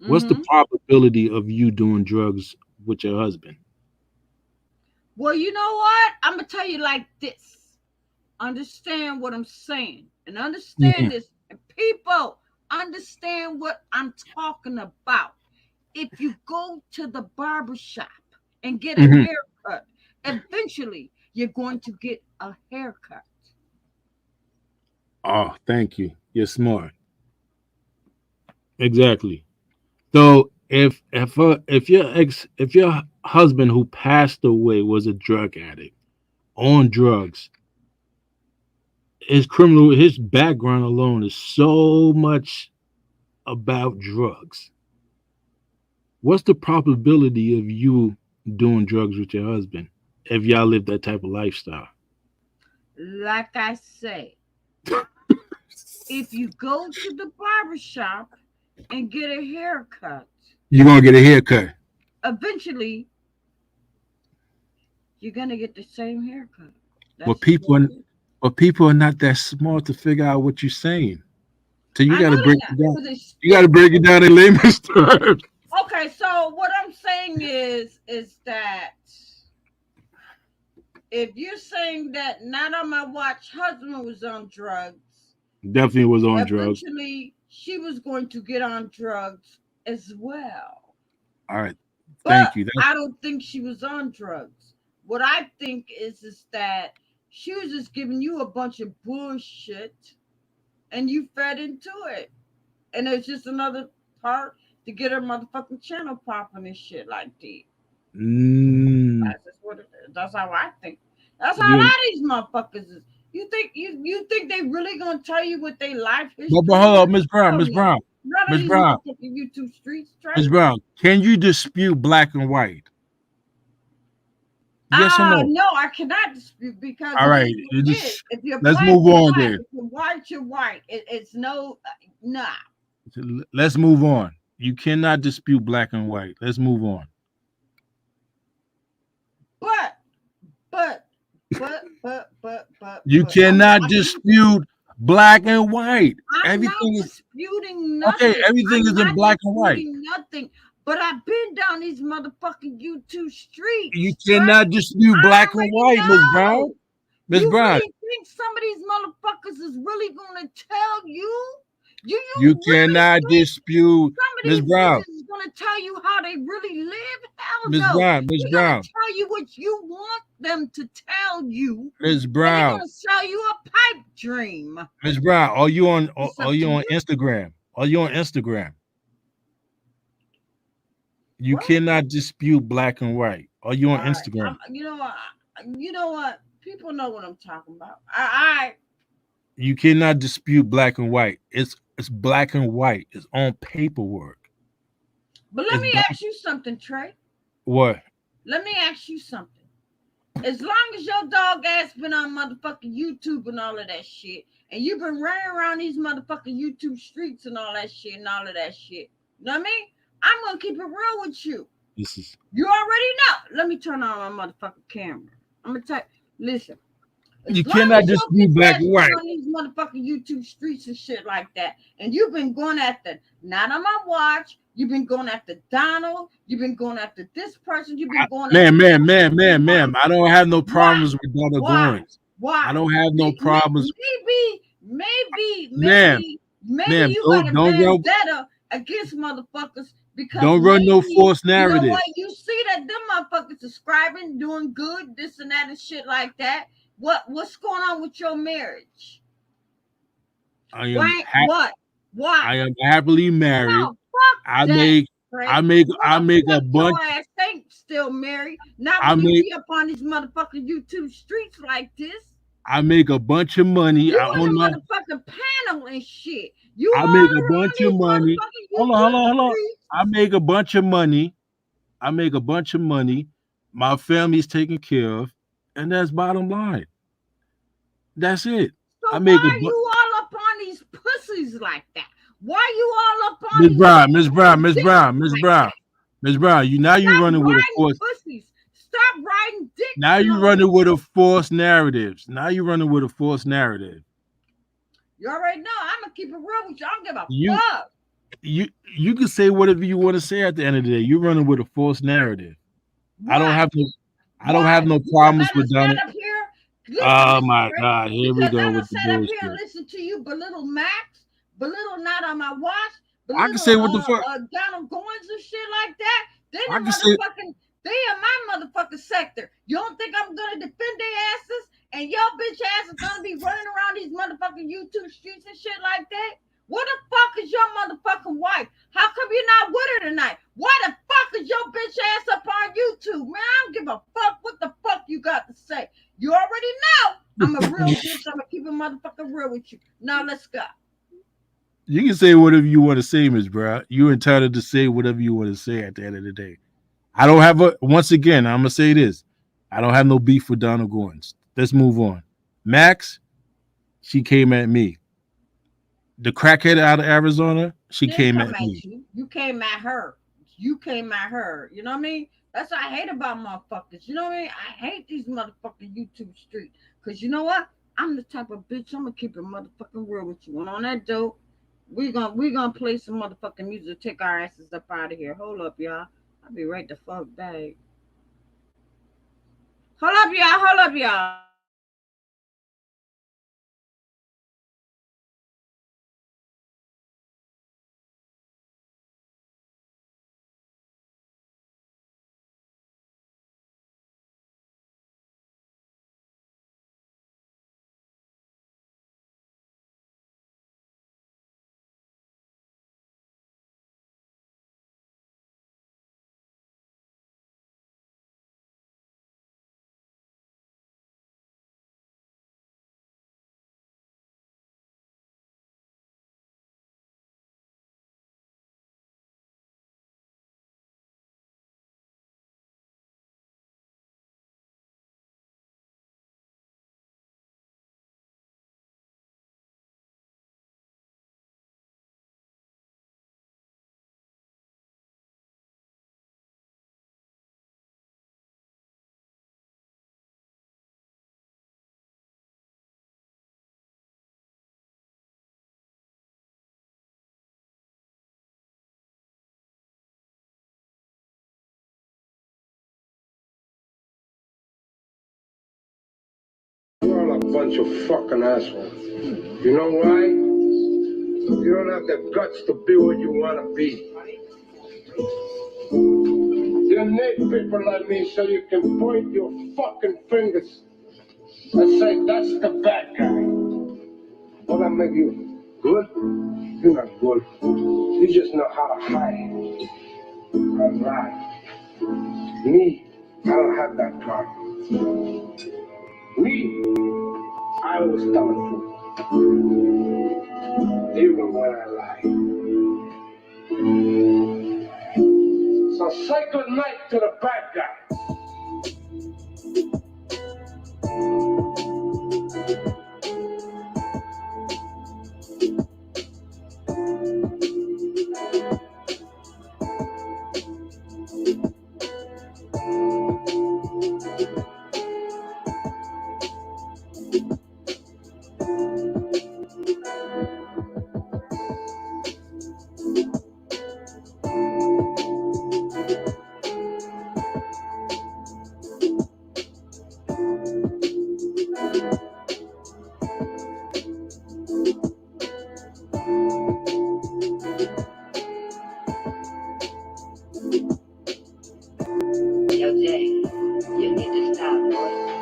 what's the Mm-hmm. probability of you doing drugs with your husband? Well, you know what? I'm gonna tell you like this. Understand what I'm saying, and understand Yeah. this. And people understand what I'm talking about. If you go to the barber shop and get a Hmm. haircut, eventually you're going to get a haircut. Oh, thank you. You're smart. Exactly. So if your husband who passed away was a drug addict on drugs, his background alone is so much about drugs. What's the probability of you doing drugs with your husband if y'all live that type of lifestyle? Like I say, if you go to the barber shop and get a haircut, You're gonna get a haircut. eventually you're gonna get the same haircut. But That's just what it is. people are not that smart to figure out what you're saying. So you I know gotta break they're it not down. because they're You gotta stupid. break it down in layman's terms. Okay, so what I'm saying is that if you're saying that not on my watch husband was on drugs, Definitely was on drugs. eventually she was going to get on drugs as well. All right. Thank But you. I don't think she was on drugs. What I think is that she was just giving you a bunch of bullshit and you fed into it. And it's just another part to get her motherfucking channel popping and shit like that. Mm, That's just what it is. That's how I think. That's how a you lot of these motherfuckers is. You think they really gonna tell you what their life but history hold on, is? Miss Brown, Hell Miss no. Brown, None of Miss these Brown, motherfucking YouTube streets Miss trade. Brown. Can you dispute black and white? Yes or no? No, I cannot dispute because All it right. is what You it is. just If you're let's black, move you're on black. then. If you're white, you're white. It's no, nah. Let's move on. You cannot dispute black and white. Let's move on. But, but, but, You cannot dispute black and white. I'm not Everything is disputing okay. nothing. Everything I'm is in not black and white. disputing nothing. But I've been down these motherfucking YouTube You streets, Trey. cannot dispute I black and already white, Miss Brown. know. Miss You Brown, really think some of these motherfuckers is really gonna tell you? Do you you really cannot think dispute some of Miss these Brown. bitches is gonna tell you how they really live? Hell Miss no. Brown, Miss They're gonna Brown, tell you what you want them to tell you, Miss and they're Brown, gonna sell you a pipe dream. Miss Brown. It's Are up you to on you. Instagram? Are you on Instagram? You What? cannot dispute black and white. Are you on All right. Instagram? You know what? You know what? People know what I'm talking about. I You cannot dispute black and white. It's black and white. It's on paperwork. but let It's me black. ask you something, Trey. What? Let me ask you something. As long as your dog ass been on motherfucking YouTube and all of that shit, and you've been running around these motherfucking YouTube streets and all that shit and all of that shit, you know what I mean? I'm gonna keep it real with you. This is You already know. Let me turn on my motherfucking camera. I'm gonna tell you, listen. you As long cannot as your dispute bitch black ass and been white. on these motherfucking YouTube streets and shit like that, and you've been going after not on my watch, you've been going after Donald, you've been going after this person, you've been going after this person. Ma'am. I don't have no Why? problems with Donna Why? Goins. I Why? don't have no problems. Ma'am, Maybe ma'am, you got don't a don't run vendetta against motherfuckers because don't run no maybe false you know narrative. what? You see that them motherfuckers subscribing, doing good, this and that and shit like that. What's going on with your marriage? I am Why? What? Why? I am happily married. No, fuck I that, make Fred. I make Who I the make a fuck bunch. your ass ain't still married? Not I when you make be up on these motherfucking YouTube streets like this. I make a bunch of money. You I in own my. the motherfucking panel and shit. You I all make a around bunch of these money. motherfucking Hold YouTube on. streets. I make a bunch of money. I make a bunch of money. My family's taken care of, and that's bottom line. That's it. So I make a why you all up on these pussies like that? Why you all up on Miss these Brown, Miss Brown, Miss dicks Brown, Miss like Brown, that? Miss Brown. You Stop running with a riding force. pussies. Stop riding dicks. Now you running with a false narratives. Now you running with a false narrative. You already know. I'm gonna keep it real with you. I don't give a You fuck. you can say whatever you want to say at the end of the day. You're running with a false narrative. Why? I don't have no You problems gonna with stand Donna. up here? Listen, Oh Mr. my Fred, God, here we because go I'm gonna with the stand up here and bullshit. listen to you belittle Max, belittle Not on My Watch, I can belittle say what the fuck. Donald Goins and shit like that. They I the can say motherfucking they in my motherfucking sector. You don't think I'm gonna defend their asses and your bitch ass is gonna be running around these motherfucking YouTube streets and shit like that? What the fuck is your motherfucking wife? How come you're not with her tonight? Why the fuck is your bitch ass up on YouTube? Man, I don't give a fuck what the fuck you got to say. You already know I'm a real bitch. I'm gonna keep it motherfucking real with you. Now let's go. you can say whatever you want to say, Miss Brown. You're entitled to say whatever you want to say at the end of the day. I don't have once again, I'm gonna say this. I don't have no beef with Donald Goins. Let's move on. Max, she came at me. The crackhead out of Arizona, she came at me. You came at her. You came at her. You know what I mean? That's what I hate about motherfuckers. You know what I mean? I hate these motherfucking YouTube streets. Cause you know what? I'm the type of bitch. I'm gonna keep it motherfucking real with you. And on that dope, we gonna play some motherfucking music to take our asses up out of here. Hold up, y'all. I'll be right the fuck back. Hold up, y'all. Hold up, y'all. You're all a bunch of fucking assholes. You know why? You don't have the guts to be what you want to be. You need people like me so you can point your fucking fingers and say, that's the bad guy. Will that make you good? You're not good. You just know how to hide and lie. Me, I don't have that problem. Me, I always tell the truth. Even when I lie. So say good night to the bad guy. Yo, Jay, you need to stop, boy.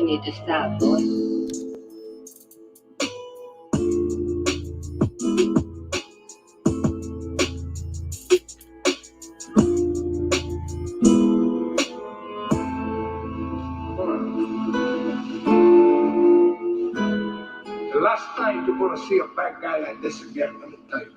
need to stop, boy. The last time you're gonna see a bad guy like this again, let me tell you.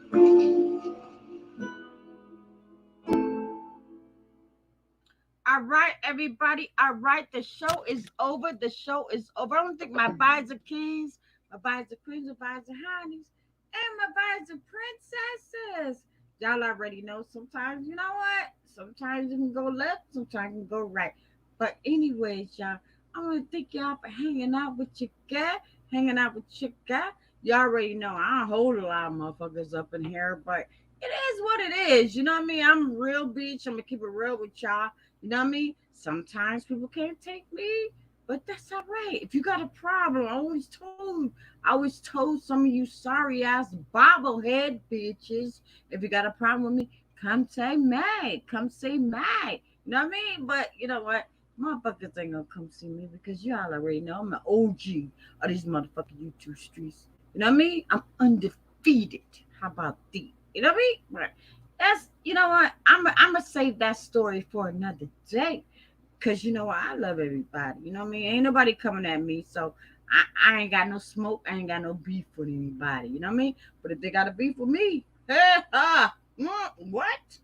All right, everybody. All right, the show is over. The show is over. I don't think my vibes are kings, my vibes are queens, my vibes are honeys, and my vibes are princesses. Y'all already know sometimes, you know what? Sometimes you can go left, sometimes you can go right. But anyways, y'all, I want to thank y'all for hanging out with your guy, hanging out with your guy. You already know I don't hold a lot of motherfuckers up in here, but it is what it is. You know what I mean? I'm real bitch. I'm gonna keep it real with y'all. You know what I mean? Sometimes people can't take me, but that's all right. If you got a problem, I always told some of you sorry ass bobblehead bitches, if you got a problem with me, come say May. Come say May. You know what I mean? But you know what? Motherfuckers ain't gonna come see me because y'all already know I'm an OG of these motherfucking YouTube streets. You know what I mean? I'm undefeated. How about that? You know what I mean? Right. That's you know what? I'm gonna save that story for another day. Cause you know what? I love everybody. You know what I mean? Ain't nobody coming at me. So I ain't got no smoke. I ain't got no beef with anybody. You know what I mean? But if they got a beef with me, what?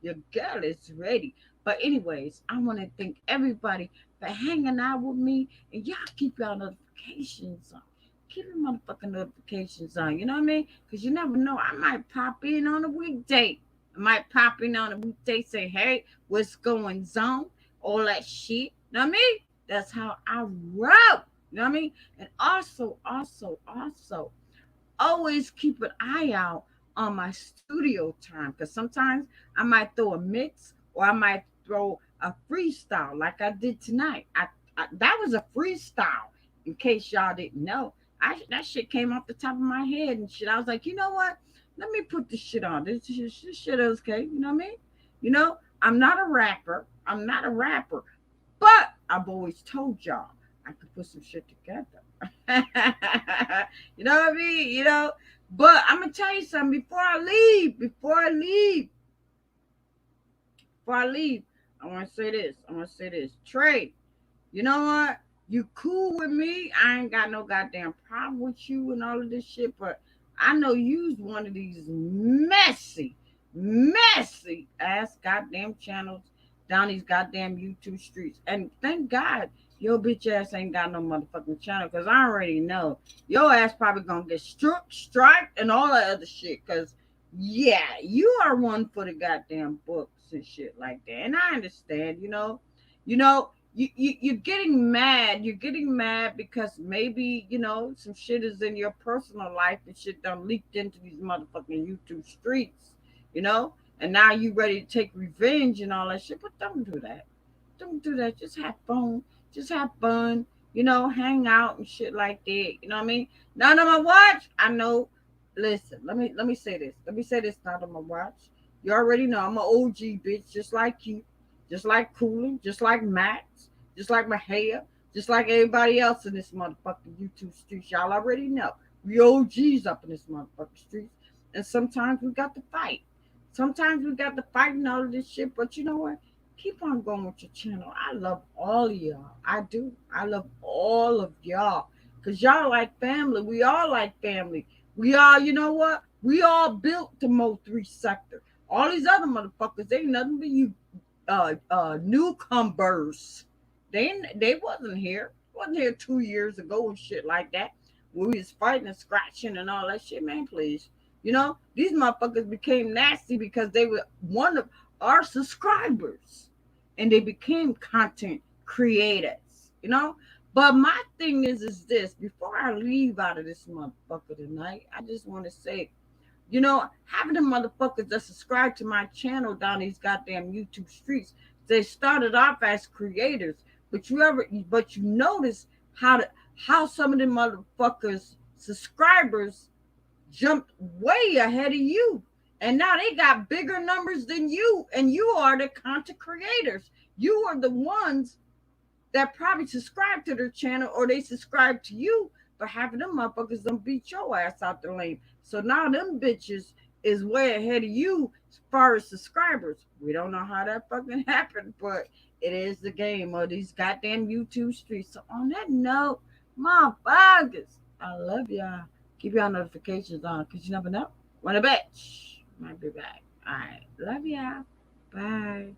Your girl is ready. But anyways, I want to thank everybody for hanging out with me. And y'all keep y'all notifications on. Keep your motherfucking notifications on. You know what I mean? Because you never know. I might pop in on a weekday. I might pop in on a weekday, say, hey, what's going on? All that shit. You know what I mean? That's how I roll. You know what I mean? And also, always keep an eye out on my studio time. Because sometimes I might throw a mix or I might throw a freestyle like I did tonight. That was a freestyle, in case y'all didn't know. That shit came off the top of my head and shit. I was like, you know what? Let me put this shit on. This shit is okay. You know what I mean? You know, I'm not a rapper. But I've always told y'all I could put some shit together. You know what I mean? You know, but I'm gonna tell you something before I leave, I want to say this. Trey, you know what? You cool with me. I ain't got no goddamn problem with you and all of this shit, but I know you's one of these messy ass goddamn channels down these goddamn YouTube streets. And thank God your bitch ass ain't got no motherfucking channel, because I already know your ass probably gonna get striped and all that other shit. Because yeah, you are one for the goddamn books and shit like that. And I understand, you're getting mad. You're getting mad because maybe, some shit is in your personal life and shit done leaked into these motherfucking YouTube streets, and now you ready to take revenge and all that shit. But don't do that. Don't do that. Just have fun. Hang out and shit like that. You know what I mean? Not on my watch. I know. Listen, let me say this. Not on my watch. You already know I'm an OG bitch, just like you, just like Cooley, just like Max, just like Mahia, just like everybody else in this motherfucking YouTube streets. Y'all already know. We OGs up in this motherfucking streets. And sometimes we got to fight. And all of this shit. But you know what? Keep on going with your channel. I love all of y'all. I do. I love all of y'all. Because y'all like family. We all like family. We all, you know what? We all built the Mo3 sector. All these other motherfuckers, they ain't nothing but you newcomers. They wasn't here. 2 years ago and shit like that. When we was fighting and scratching and all that shit, man, please. These motherfuckers became nasty because they were one of our subscribers. And they became content creators, But my thing is this. Before I leave out of this motherfucker tonight, I just want to say, having the motherfuckers that subscribe to my channel down these goddamn YouTube streets, they started off as creators, but you notice how some of the motherfuckers subscribers jumped way ahead of you. And now they got bigger numbers than you. And you are the content creators. You are the ones that probably subscribe to their channel or they subscribe to you, but half of them motherfuckers done beat your ass out the lane. So now them bitches is way ahead of you as far as subscribers. We don't know how that fucking happened, but it is the game of these goddamn YouTube streets. So on that note, motherfuckers, I love y'all. Keep y'all notifications on because you never know when a bitch might be back. All right. Love y'all. Bye.